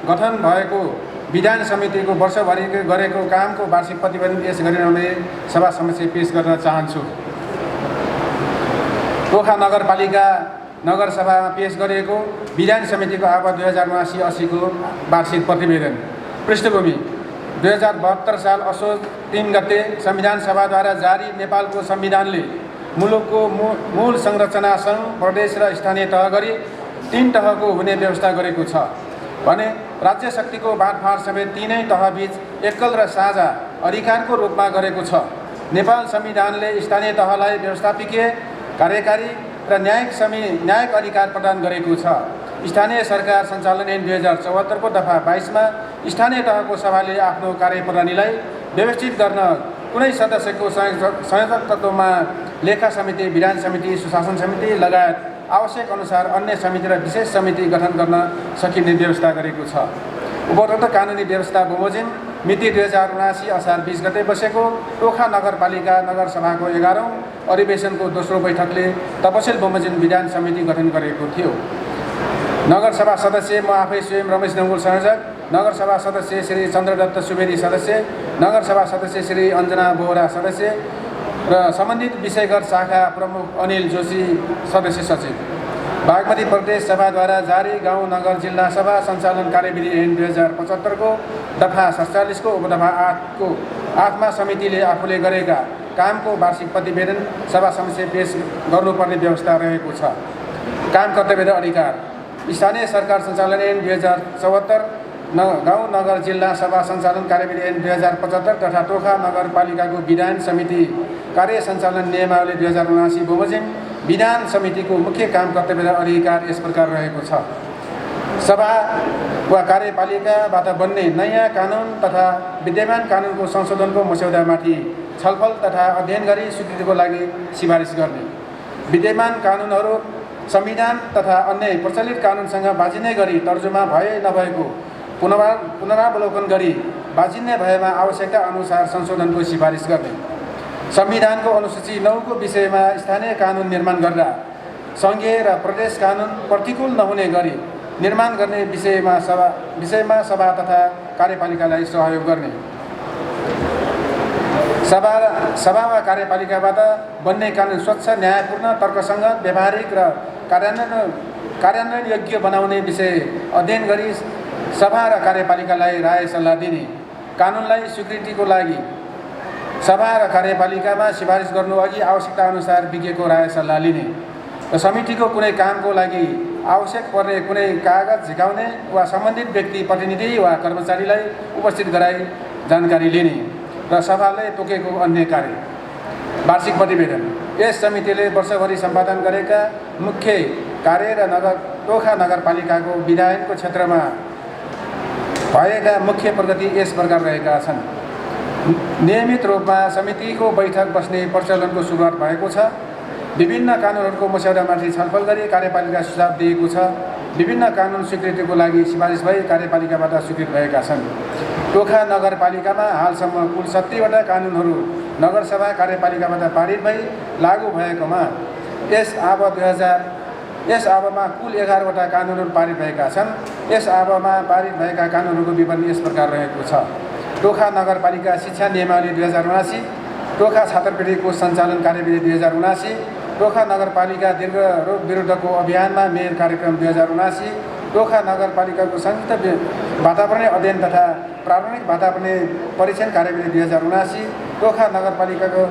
गठन भएको विधान समितिको वर्षभरि गरेको कामको वार्षिक प्रतिवेदन पेश गरिरहने सभा समक्ष पेश गर्न चाहन्छु। टोखा नगरपालिका नगरसभामा पेश गरिएको विधान समितिको आवाज 2079-80 को वार्षिक प्रतिवेदन। पृष्ठभूमि 2072 साल असोज 3 गते संविधान सभाद्वारा जारी नेपालको संविधानले मुलुकको मूल संरचनासँग प्रदेश र स्थानीय तह गरी 3 तहको हुने व्यवस्था गरेको छ भने राज्य शक्तिको बाँडफाँड समेत तीनै तहबीच एकल र साझा अधिकारको रूपमा गरेको छ। नेपाल संविधानले स्थानीय तहलाई व्यवस्थापिकीय, कार्यकारी र न्यायिक अधिकार प्रदान गरेको छ। स्थानीय सरकार सञ्चालन ऐन 2074 को दफा 22 मा स्थानीय तहको सभाले आफ्नो कार्यप्रणालीलाई व्यवस्थित गर्न कुनै सदस्यको संयोजकत्वमा लेखा समिति, विधान समिति, सुशासन समिति लगायत आवश्यक अनुसार अन्य समिति र विशेष समिति गठन गर्न सकिने व्यवस्था गरेको छ। उपरोक्त कानुनी व्यवस्था बमोजिम मिति 2079 असार 20 गते बसेको टोखा नगरपालिका नगरसभाको 11औं अधिवेशनको दोस्रो बैठकले तपसिल बमोजिम विधान समिति गठन गरेको थियो। नगरसभा सदस्य म आफै स्वयं रमेश नङ्गुल संयोजक, नगरसभा सदस्य श्री चन्द्रदत्त सुवेदी सदस्य, नगरसभा सदस्य श्री अञ्जना बोहरा सदस्य र सम्बन्धित विषयगत शाखा प्रमुख अनिल जोशी सदस्य सचिव। बागमती प्रदेश सभाद्वारा जारी गाउँ नगर जिल्ला सभा सञ्चालन कार्यविधि ऐन 2075 को दफा 47 को उपदफा 8 मा समितिले आफूले गरेका कामको वार्षिक प्रतिवेदन सभा समक्ष पेश गर्नुपर्ने व्यवस्था रहेको छ। काम कर्तव्य र अधिकार स्थानीय सरकार सञ्चालन ऐन 2074, गाउँ नगर जिल्ला सभा सञ्चालन कार्यविधि ऐन 2075 तथा टोखा नगरपालिकाको विधान समिति कार्य सञ्चालन नियमावली 2079 बमोजिम विधान समितिको मुख्य काम कर्तव्य र अधिकार यस प्रकार रहेको छ। सभा वा कार्यपालिकाबाट बन्ने नयाँ कानुन तथा विद्यमान कानुनको संशोधनको मस्यौदामाथि छलफल तथा अध्ययन गरी स्वीकृतिको लागि सिफारिस गर्ने, विद्यमान कानुनहरू संविधान तथा अन्य प्रचलित कानुनसँग बाजिने गरी तर्जुमा भए नभएको पुनरावलोकन गरी बाजिने भएमा आवश्यकता अनुसार संशोधनको सिफारिस गर्ने, संविधानको अनुसूची 9 को विषयमा स्थानीय कानुन निर्माण गर्दा सङ्घीय र प्रदेश कानुन प्रतिकूल नहुने गरी निर्माण गर्ने विषयमा सभा तथा कार्यपालिकालाई सहयोग गर्ने, सभा वा कार्यपालिकाबाट बन्ने कानुन स्वच्छ, न्यायपूर्ण, तर्कसङ्गत, व्यावहारिक र कार्यान्वयन योग्य बनाउने विषय अध्ययन गरी सभा र कार्यपालिकालाई राय सल्लाह दिने, कानुनलाई स्वीकृतिको लागि सभा र कार्यपालिकामा सिफारिस गर्नुअघि आवश्यकता अनुसार विज्ञको राय सल्लाह लिने र समितिको कुनै कामको लागि आवश्यक पर्ने कुनै कागज झिकाउने वा सम्बन्धित व्यक्ति, प्रतिनिधि वा कर्मचारीलाई उपस्थित गराई जानकारी लिने र सभाले तोकेको अन्य कार्य। वार्षिक प्रतिवेदन यस समितिले वर्षभरि सम्पादन गरेका मुख्य कार्य र टोखा नगरपालिकाको विधायनको क्षेत्रमा भएका मुख्य प्रगति यस प्रकार रहेका छन्। नियमित रूपमा समितिको बैठक बस्ने प्रचलनको सुरुवात भएको छ। विभिन्न कानुनहरूको मस्यौदामाथि छलफल गरी कार्यपालिका सुझाव दिएको छ। विभिन्न कानुन स्वीकृतिको लागि सिफारिस भई कार्यपालिकाबाट स्वीकृत भएका छन्। टोखा नगरपालिकामा हालसम्म कुल 70 कानुनहरू नगरसभा कार्यपालिकाबाट पारित भई लागू भएकोमा यस आवमा कुल 11 कानुनहरू पारित भएका छन्। यस आवमा पारित भएका कानुनहरूको विवरण यस प्रकार रहेको छ। टोखा नगरपालिका शिक्षा नियमावली 2079, टोखा छात्रवृत्ति कोष सञ्चालन कार्यविधि 2079, टोखा नगरपालिका दीर्घ रोग विरुद्धको अभियानमा मेयर कार्यक्रम 2079, टोखा नगरपालिकाको संयुक्त वातावरणीय अध्ययन तथा प्रारम्भिक वातावरणीय परीक्षण कार्यविधि 2079, टोखा नगरपालिकाको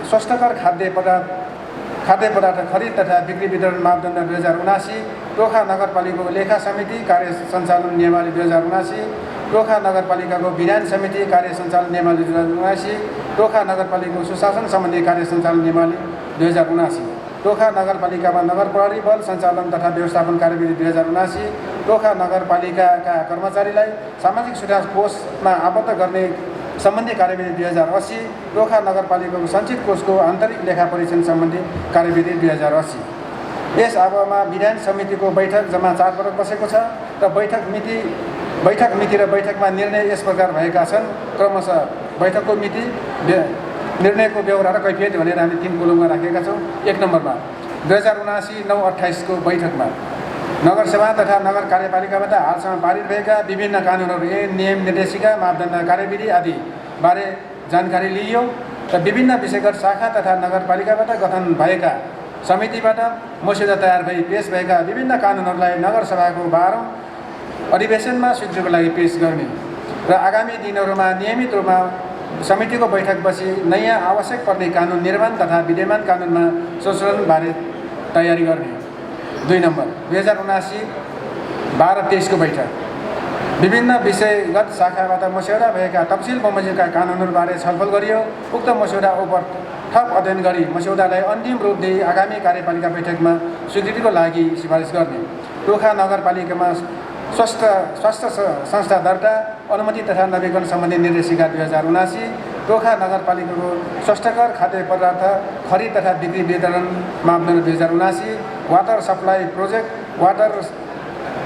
स्वस्थकर खाद्य पदार्थ खरिद तथा बिक्री वितरण मापदण्ड 2079, टोखा नगरपालिकाको लेखा समिति कार्य सञ्चालन नियमावली 2079, टोखा नगरपालिकाको विधान समिति कार्य सञ्चालन नियमावली 2079, टोखा नगरपालिकाको सुशासन सम्बन्धी कार्य सञ्चालन नियमावली 2079, टोखा नगरपालिकामा नगर प्रहरी बल सञ्चालन तथा व्यवस्थापन कार्यविधि 2079, टोखा नगरपालिकाका कर्मचारीलाई सामाजिक सुरक्षा कोषमा आबद्ध गर्ने सम्बन्धी कार्यविधि 2080, टोखा नगरपालिकाको सञ्चित कोषको आन्तरिक लेखा परीक्षण सम्बन्धी कार्यविधि 2080। यस अवधिमा विधान समितिको बैठक जम्मा 4 पटक बसेको छ र बैठक मिति र बैठकमा निर्णय यस प्रकार भएका छन्। क्रमशः बैठकको मिति, निर्णयको व्यवहार र कैफियत भनेर हामी 3 कोलममा राखेका छौँ। 1 नम्बरमा 2079-9-28 को बैठकमा नगरसभा तथा नगर कार्यपालिकाबाट हालसम्म पारित भएका विभिन्न कानुनहरू, नियम निर्देशिका, मापदण्ड, कार्यविधि आदि बारे जानकारी लिइयो र विभिन्न विषयगत शाखा तथा नगरपालिकाबाट गठन भएका समितिबाट मस्यौदा तयार भई पेश भएका विभिन्न कानुनहरूलाई नगरसभाको 12औं अधिवेशनमा स्वीकृतिको लागि पेश गर्ने र आगामी दिनहरूमा नियमित रूपमा समितिको बैठक बसी नयाँ आवश्यक पर्ने कानुन निर्माण तथा विद्यमान कानुनमा संशोधनबारे तयारी गर्ने। 2 नम्बर 2079-12-23 को बैठक विभिन्न विषयगत शाखाबाट मस्यौदा भएका तफसिल बमोजिमका कानुनहरूबारे छलफल गरियो। उक्त मस्यौदा उप थप अध्ययन गरी मस्यौदालाई अन्तिम रूप दिई आगामी कार्यपालिका बैठकमा स्वीकृतिको लागि सिफारिस गर्ने। टोखा नगरपालिकामा स्वास्थ्य संस्था दर्ता, अनुमति तथा नवीकरण सम्बन्धी निर्देशिका 2079, टोखा नगरपालिकाको स्वास्थ्यकर खाद्य पदार्थ खरिद तथा बिक्री वितरण मापदण्ड 2079, water supply project,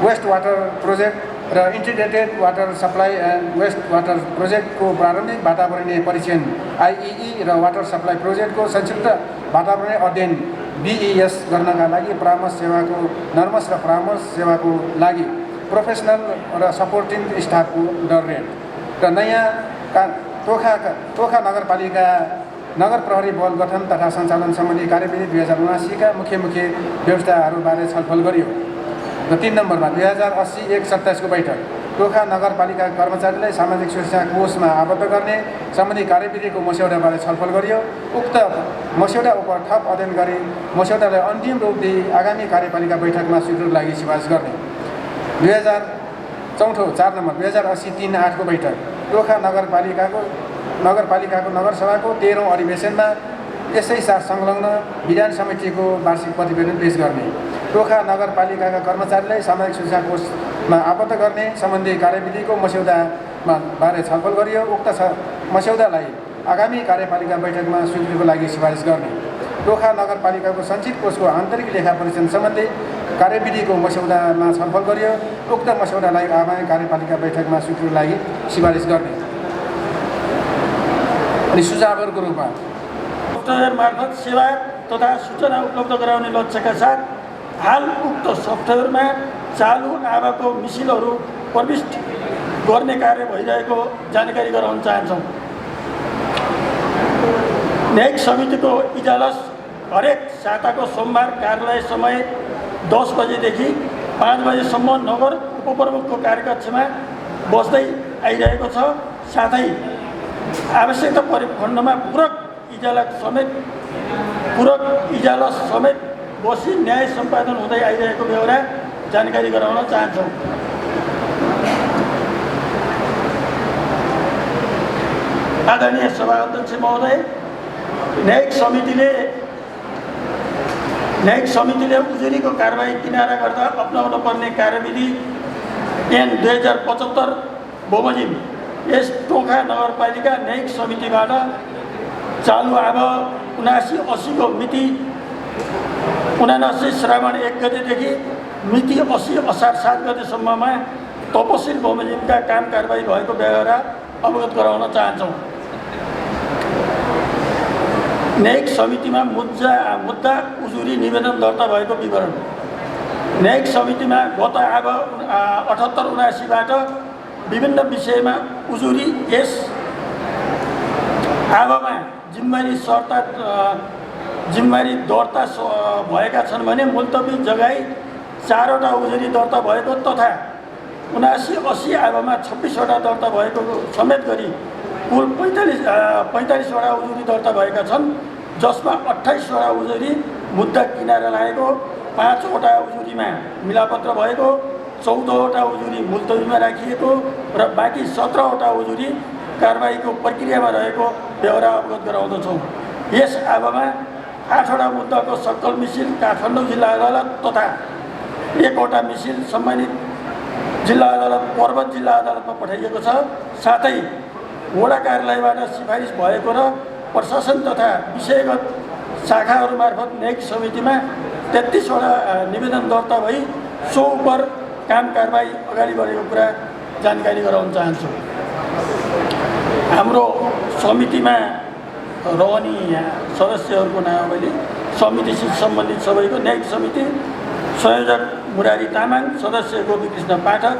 waste water project र integrated water supply and waste water प्रोजेक्टको प्रारम्भिक वातावरणीय परीक्षण IEE र वाटर सप्लाई प्रोजेक्टको संक्षिप्त वातावरणीय अध्ययन BES गर्नका लागि परामर्श सेवाको नर्मस र परामर्श सेवाको लागि प्रोफेसनल र सपोर्टिङ स्टाफको दर रेट र नयाँ टोखा नगरपालिका नगर प्रहरी बल गठन तथा सञ्चालन सम्बन्धी कार्यविधि 2079 का मुख्य व्यवस्थाहरूबारे छलफल गरियो। र 3 नम्बरमा 2080-1-27 को बैठक टोखा नगरपालिका कर्मचारीलाई सामाजिक सुरक्षा कोषमा आबद्ध गर्ने सम्बन्धी कार्यविधिको मस्यौदाबारे छलफल गरियो। उक्त मस्यौदा उप थप अध्ययन गरी मस्यौदालाई अन्तिम रूप दिई आगामी कार्यपालिका बैठकमा स्वीकृतिको लागि सिफारिस गर्ने। 4 नम्बर 2080-3-8 को बैठक टोखा नगरपालिकाको नगरसभाको 13औं अधिवेशनमा यसै साथ संलग्न विधान समितिको वार्षिक प्रतिवेदन पेश गर्ने। टोखा नगरपालिकाका कर्मचारीलाई सामाजिक सुरक्षा कोषमा आबद्ध गर्ने सम्बन्धी कार्यविधिको मस्यौदामा बारे छलफल गरियो। उक्त मस्यौदालाई आगामी कार्यपालिका बैठकमा स्वीकृतिको लागि सिफारिस गर्ने। टोखा नगरपालिकाको सञ्चित कोषको आन्तरिक लेखा परीक्षण सम्बन्धी कार्यविधिको मस्यौदामा छलफल गरियो। उक्त मस्यौदालाई आगामी कार्यपालिका बैठकमा स्वीकृतिको लागि सिफारिस गर्ने। अनि सुझावहरूको रूपमा सफ्टवेयर मार्फत सेवा तथा सूचना उपलब्ध गराउने लक्ष्यका साथ हाल उक्त सफ्टवेयरमा चालु आवाको मिसिलहरू प्रविष्ट गर्ने कार्य भइरहेको जानकारी गराउन चाहन्छौँ। न्यायिक समितिको इजलास हरेक साताको सोमबार कार्यालय समय 10 बजेदेखि 5 बजेसम्म नगर उपप्रमुखको कार्यकक्षमा बस्दै आइरहेको छ। साथै आवश्यकता परे खण्डमा पूरक इजलास समेत बसी न्याय सम्पादन हुँदै आइरहेको बेहोरा जानकारी गराउन चाहन्छौँ। आदरणीय सभाध्यक्ष महोदय, न्यायिक समितिले उजुरीको कारबाही किनारा गर्दा अपनाउन पर्ने कार्यविधि ऐन 2075 बमोजिम यस टोखा नगरपालिका न्यायिक समितिबाट चालु आव 79-80 को मिति 79 श्रावण 1 गतेदेखि मिति 80 असार 7 गतेसम्ममा तपसिल बमोजिमका काम कारबाही भएको बेहोरा अवगत गराउन चाहन्छौँ। न्यायिक समितिमा मुद्दा उजुरी निवेदन दर्ता भएको विवरण। न्यायिक समितिमा गत आव 78-79बाट विभिन्न विषयमा उजुरी यस आवामा जिम्मेवारी दर्ता भएका छन् भने मुल्तवी जगाई 4वटा उजुरी दर्ता भएको तथा 79-80 आवामा 26वटा दर्ता भएको समेत गरी कुल 45वटा उजुरी दर्ता भएका छन्, जसमा 28वटा उजुरी मुद्दा किनारा लागेको, 5वटा उजुरीमा मिलापत्र भएको, 14वटा उजुरी मुल्तवीमा राखिएको र बाँकी 17वटा उजुरी कारबाहीको प्रक्रियामा रहेको बेहोरा अवगत गराउँदछौँ। यस आवामा 8वटा मुद्दाको सक्कल मिसिल काठमाडौँ जिल्ला अदालत तथा 1वटा मिसिल सम्बन्धित जिल्ला अदालत पर्वत जिल्ला अदालतमा पठाइएको छ। साथै वडा कार्यालयबाट सिफारिस भएको र प्रशासन तथा विषयगत शाखाहरू मार्फत न्यायिक समितिमा 33वटा निवेदन दर्ता भई 100 उपर काम कारबाही अगाडि बढेको कुरा जानकारी गराउन चाहन्छु। हाम्रो समितिमा रहने सदस्यहरूको नाम मैले समितिसित सम्बन्धित सबैको न्यायिक समिति संयोजक मुरारी तामाङ, सदस्य गोपीकृष्ण पाठक,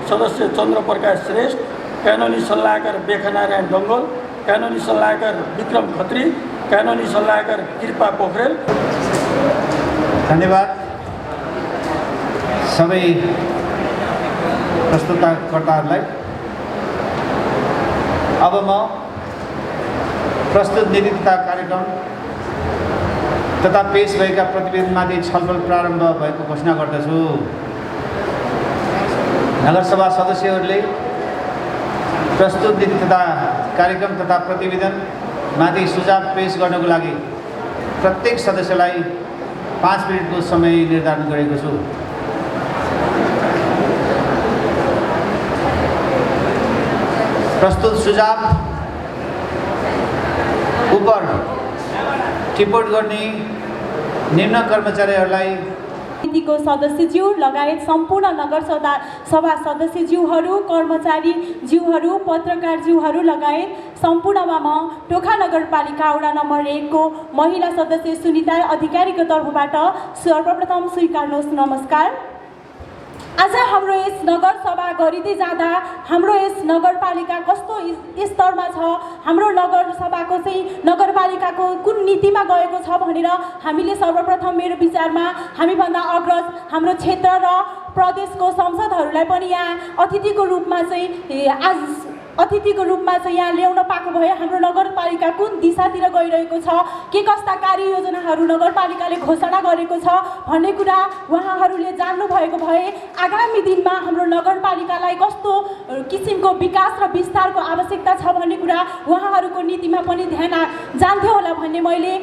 सदस्य चन्द्रप्रकाश श्रेष्ठ, कानुनी सल्लाहकार बेखनारायण डङ्गोल, कानुनी सल्लाहकार विक्रम खत्री, कानुनी सल्लाहकार कृपा पोखरेल। धन्यवाद सबै प्रस्तुतकर्ताहरूलाई। अब म प्रस्तुत नीति तथा कार्यक्रम तथा पेश भएका प्रतिवेदनमाथि छलफल प्रारम्भ भएको घोषणा गर्दछु। नगरसभा सदस्यहरूले प्रस्तुत नीति तथा कार्यक्रम तथा प्रतिवेदनमाथि सुझाव पेश गर्नको लागि प्रत्येक सदस्यलाई 5 मिनटको समय निर्धारण गरेको छु। प्रस्तुत सुझाव उपर टिप्पणी गर्ने निम्न कर्मचारीहरूलाई समितिको सदस्यज्यू लगायत सम्पूर्ण नगरसभा सदस्यज्यूहरू, कर्मचारीज्यूहरू, पत्रकारज्यूहरू लगायत सम्पूर्णमा म टोखा नगरपालिका वडा नम्बर 1 को महिला सदस्य सुनिता अधिकारीको तर्फबाट सर्वप्रथम स्वीकार्नुहोस् नमस्कार। आज हाम्रो यस नगरसभा गरिँदै जाँदा हाम्रो यस नगरपालिका कस्तो स्तरमा छ, हाम्रो नगरसभाको चाहिँ नगरपालिकाको कुन नीतिमा गएको छ भनेर हामीले सर्वप्रथम मेरो विचारमा हामीभन्दा अग्रज हाम्रो क्षेत्र र प्रदेशको संसदहरूलाई पनि यहाँ अतिथिको रूपमा यहाँ ल्याउन पाएको भए हाम्रो नगरपालिका कुन दिशातिर गइरहेको छ, के कस्ता कार्ययोजनाहरू नगरपालिकाले घोषणा गरेको छ भन्ने कुरा उहाँहरूले जान्नु भएको भए आगामी दिनमा हाम्रो नगरपालिकालाई कस्तो किसिमको विकास र विस्तारको आवश्यकता छ भन्ने कुरा उहाँहरूको नीतिमा पनि ध्यान जान्थ्यो होला भन्ने मैले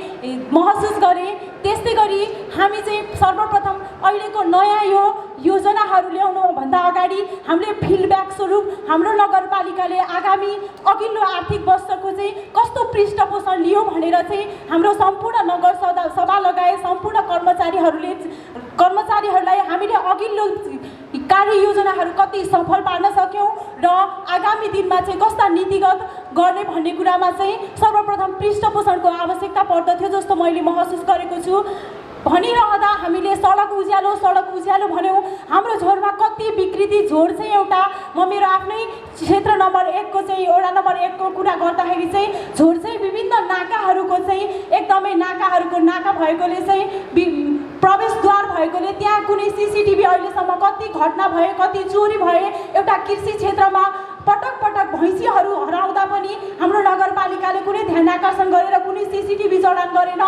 महसुस गरेँ। त्यस्तै गरी हामी चाहिँ सर्वप्रथम अहिलेको नयाँ यो योजनाहरू ल्याउनुभन्दा अगाडि हामीले फिडब्याक स्वरूप हाम्रो नगरपालिकाले आगामी अघिल्लो आर्थिक वर्षको चाहिँ कस्तो पृष्ठपोषण लियो भनेर चाहिँ हाम्रो सम्पूर्ण नगरसभा लगायत सम्पूर्ण कर्मचारीहरूलाई हामीले अघिल्लो कार्ययोजनाहरू कति सफल पार्न सक्यौँ र आगामी दिनमा चाहिँ कस्ता नीतिगत गर्ने भन्ने कुरामा चाहिँ सर्वप्रथम पृष्ठपोषणको आवश्यकता पर्दथ्यो जस्तो मैले महसुस गरेको छु। भनिरहँदा हामीले सडक उज्यालो भन्यौँ, हाम्रो झोरमा कति विकृति झोर चाहिँ एउटा म मेरो आफ्नै क्षेत्र नम्बर 1 को चाहिँ वडा नम्बर 1 को कुरा गर्दाखेरि चाहिँ झोर चाहिँ विभिन्न नाकाहरूको चाहिँ एकदमै नाका भएकोले चाहिँ प्रवेशद्वार भएकोले त्यहाँ कुनै सिसिटिभी अहिलेसम्म कति घटना भए, कति चोरी भए, एउटा कृषि क्षेत्रमा पटक भैँसीहरू हराउँदा पनि हाम्रो नगरपालिकाले कुनै ध्यान आकर्षण गरेर कुनै सिसिटिभी जडान गरेन।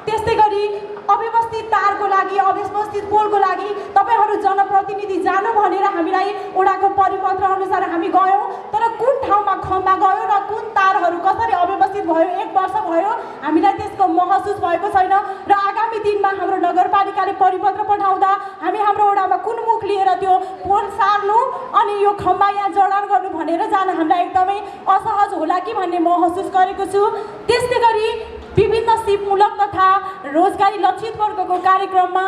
त्यस्तै गरी अव्यवस्थित तारको लागि, अव्यवस्थित पोलको लागि तपाईँहरू जनप्रतिनिधि जानु भनेर हामीलाई वडाको परिपत्र अनुसार हामी गयौँ, तर कुन ठाउँमा खम्बा गयो र कुन तारहरू कसरी अव्यवस्थित भयो 1 वर्ष भयो हामीलाई त्यसको महसुस भएको छैन। र आगामी दिनमा हाम्रो नगरपालिकाले परिपत्र पठाउँदा हामी हाम्रो वडामा कुन मुख लिएर त्यो पोल सार्नु अनि यो खम्बा यहाँ जडान गर्नु भनेर जान हामीलाई एकदमै असहज होला कि भन्ने महसुस गरेको छु। त्यस्तै गरी विभिन्न सिपमूलक तथा रोजगारी लक्षित वर्गको कार्यक्रममा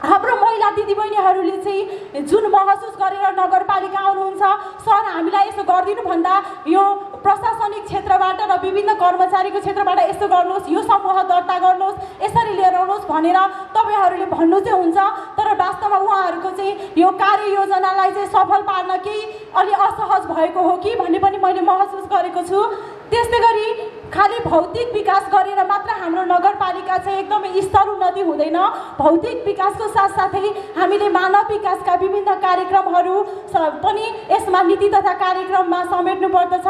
हाम्रो महिला दिदीबहिनीहरूले चाहिँ जुन महसुस गरेर नगरपालिका आउनुहुन्छ, सर हामीलाई यसो गरिदिनु भन्दा यो प्रशासनिक क्षेत्रबाट र विभिन्न कर्मचारीको क्षेत्रबाट यसो गर्नुहोस्, यो समूह दर्ता गर्नुहोस्, यसरी लिएर आउनुहोस् भनेर तपाईँहरूले भन्नु चाहिँ हुन्छ, तर वास्तवमा उहाँहरूको चाहिँ यो कार्ययोजनालाई चाहिँ सफल पार्न केही अलि असहज भएको हो कि भन्ने पनि मैले महसुस गरेको छु। त्यस्तै गरी खालि भौतिक विकास गरेर मात्र हाम्रो नगरपालिका चाहिँ एकदमै स्तर उन्नति हुँदैन। भौतिक विकासको साथसाथै हामीले मानव विकासका विभिन्न कार्यक्रमहरू पनि यसमा नीति तथा कार्यक्रममा समेट्नु पर्दछ।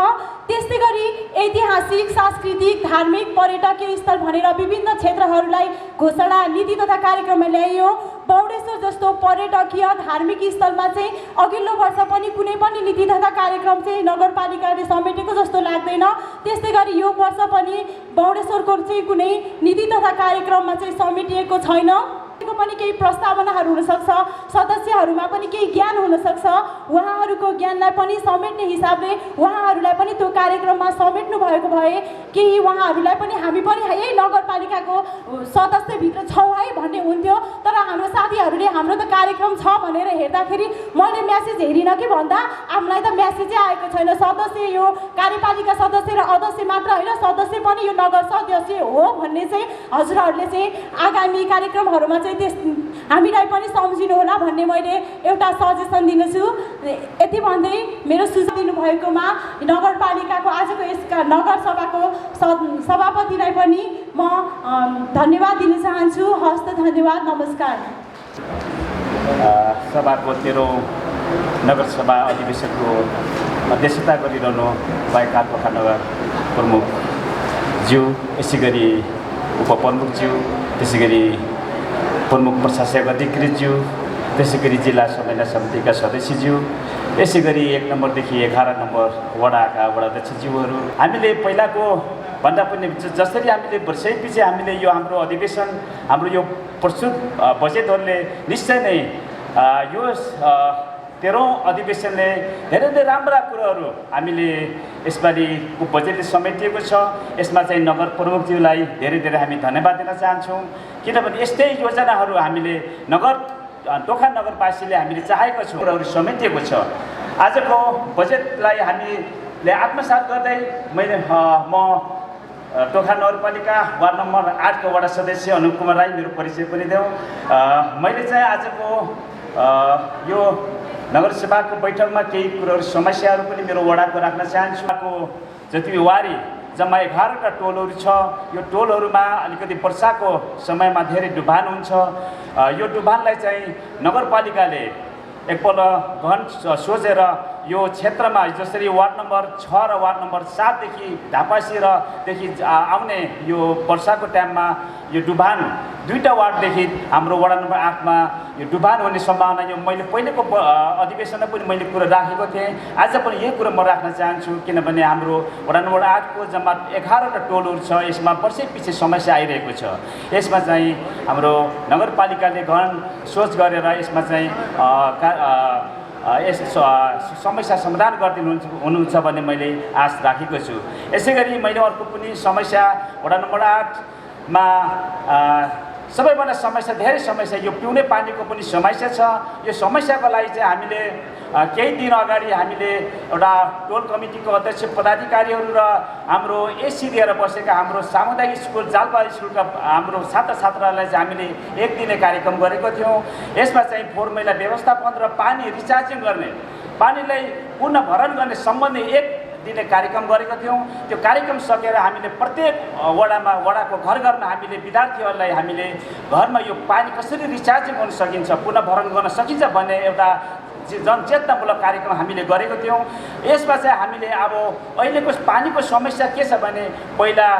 त्यस्तै गरी ऐतिहासिक, सांस्कृतिक, धार्मिक, पर्यटकीय स्थल भनेर विभिन्न क्षेत्रहरूलाई घोषणा नीति तथा कार्यक्रममा ल्याइयो। बौडेश्वर जस्तो पर्यटकीय धार्मिक स्थलमा चाहिँ अघिल्लो वर्ष पनि कुनै पनि नीति तथा कार्यक्रम चाहिँ नगरपालिकाले समेटेको जस्तो लाग्दैन। त्यस्तै गरी यो वर्ष पनि बौडेश्वरको चाहिँ कुनै नीति तथा कार्यक्रममा चाहिँ समेटिएको छैन। उहाँहरूको पनि केही प्रस्तावनाहरू हुनसक्छ, सदस्यहरूमा पनि केही ज्ञान हुनसक्छ। उहाँहरूको ज्ञानलाई पनि समेट्ने हिसाबले उहाँहरूलाई पनि त्यो कार्यक्रममा समेट्नु भएको भए केही उहाँहरूलाई पनि हामी पनि यही नगरपालिकाको सदस्यभित्र छौँ है भन्ने हुन्थ्यो। तर हाम्रो साथीहरूले हाम्रो त कार्यक्रम छ भनेर हेर्दाखेरि मैले म्यासेज हेरिनँ कि भन्दा हामीलाई त म्यासेजै आएको छैन। सदस्य यो कार्यपालिका सदस्य र अध्यक्ष मात्र होइन, सदस्य पनि यो नगर सदस्य हो भन्ने चाहिँ हजुरहरूले चाहिँ आगामी कार्यक्रमहरूमा चाहिँ त्यस हामीलाई पनि सम्झिनु होला भन्ने मैले एउटा सजेसन दिनेछु। यति भन्दै मेरो सुझाव दिनुभएकोमा नगरपालिकाको आजको यसका नगरसभाको सभापतिलाई पनि म धन्यवाद दिन चाहन्छु। हस्त धन्यवाद, नमस्कार। सभाको 13औं नगरसभा अधिवेशनको अध्यक्षता गरिरहनु भएका पोखरा नगर प्रमुखज्यू, यसै गरी उपप्रमुखज्यू, त्यसै गरी प्रमुख प्रशासक अधिकृतज्यू, त्यसै गरी जिल्ला समन्वय समितिका सदस्यज्यू, यसै गरी 1 नम्बरदेखि 11 नम्बर वडाका वडाध्यक्षज्यूहरू, हामीले पहिलाको भन्दा पनि जसरी हामीले वर्षैपछि हामीले यो हाम्रो अधिवेशन, हाम्रो यो प्रस्तुत बजेटहरूले निश्चय नै यो 13औं अधिवेशनले धेरै धेरै राम्रा कुराहरू हामीले यसपालिको बजेटले समेटिएको छ। यसमा चाहिँ नगर प्रमुखज्यूलाई धेरै धेरै हामी धन्यवाद दिन चाहन्छौँ, किनभने यस्तै योजनाहरू हामीले टोखा नगरवासीले हामीले चाहेको छौँ, कुराहरू समेटिएको छ। आजको बजेटलाई हामीले आत्मसात गर्दै म टोखा नगरपालिका वार्ड नम्बर 8 को वडा सदस्य अनुप कुमार राई, मेरो परिचय पनि देऊ। मैले चाहिँ आजको यो नगरसभाको बैठकमा केही कुराहरू समस्याहरू पनि मेरो वडाको राख्न चाहन्छु। जति वारी जम्मा 11 टोलहरू छ, यो टोलहरूमा अलिकति वर्षाको समयमा धेरै डुबान हुन्छ। यो डुबानलाई चाहिँ नगरपालिकाले एकपल्ट गहन सोचेर यो क्षेत्रमा जसरी वार्ड नम्बर 6 र वार्ड नम्बर 7 देखि ढापासी र देखि आउने यो वर्षाको टाइममा यो डुबान 2टा वार्डदेखि हाम्रो वडा नम्बर 8 मा यो डुबान हुने सम्भावना, यो मैले पहिलेको अधिवेशनमा पनि मैले कुरा राखेको थिएँ। आज पनि यही कुरा म राख्न चाहन्छु, किनभने हाम्रो वडा नम्बर 8 को जम्मा 11 टोलहरू छ, यसमा वर्षै पछि समस्या आइरहेको छ। यसमा चाहिँ हाम्रो नगरपालिकाले गहन सोच गरेर यसमा चाहिँ यस समस्या समाधान हुनुहुन्छ भन्ने मैले आश राखेको छु। यसै गरी मैले अर्को पनि समस्या वडा नम्बर 8 मा सबैभन्दा समस्या, धेरै समस्या यो पिउने पानीको पनि समस्या छ। यो समस्याको लागि चाहिँ हामीले केही दिन अगाडि हामीले एउटा टोल कमिटीको अध्यक्ष पदाधिकारीहरू र हाम्रो एसी दिएर बसेका हाम्रो सामुदायिक स्कुल जालपा स्कुलका हाम्रो छात्रछात्रालाई चाहिँ हामीले 1 दिने कार्यक्रम गरेको थियौँ। यसमा चाहिँ फोहोर मैला व्यवस्थापन र पानी रिचार्जिङ गर्ने, पानीलाई पुनः भरण गर्ने सम्बन्धी 1 दिने कार्यक्रम गरेको थियौँ। त्यो कार्यक्रम सकेर हामीले प्रत्येक वडाको घर घरमा हामीले विद्यार्थीहरूलाई हामीले घरमा यो पानी कसरी रिचार्जिङ गर्न सकिन्छ, पुनः भरण गर्न सकिन्छ भन्ने एउटा जनचेतनामूलक कार्यक्रम हामीले गरेको थियौँ। यसमा चाहिँ हामीले अब अहिलेको पानीको समस्या के छ भने पहिला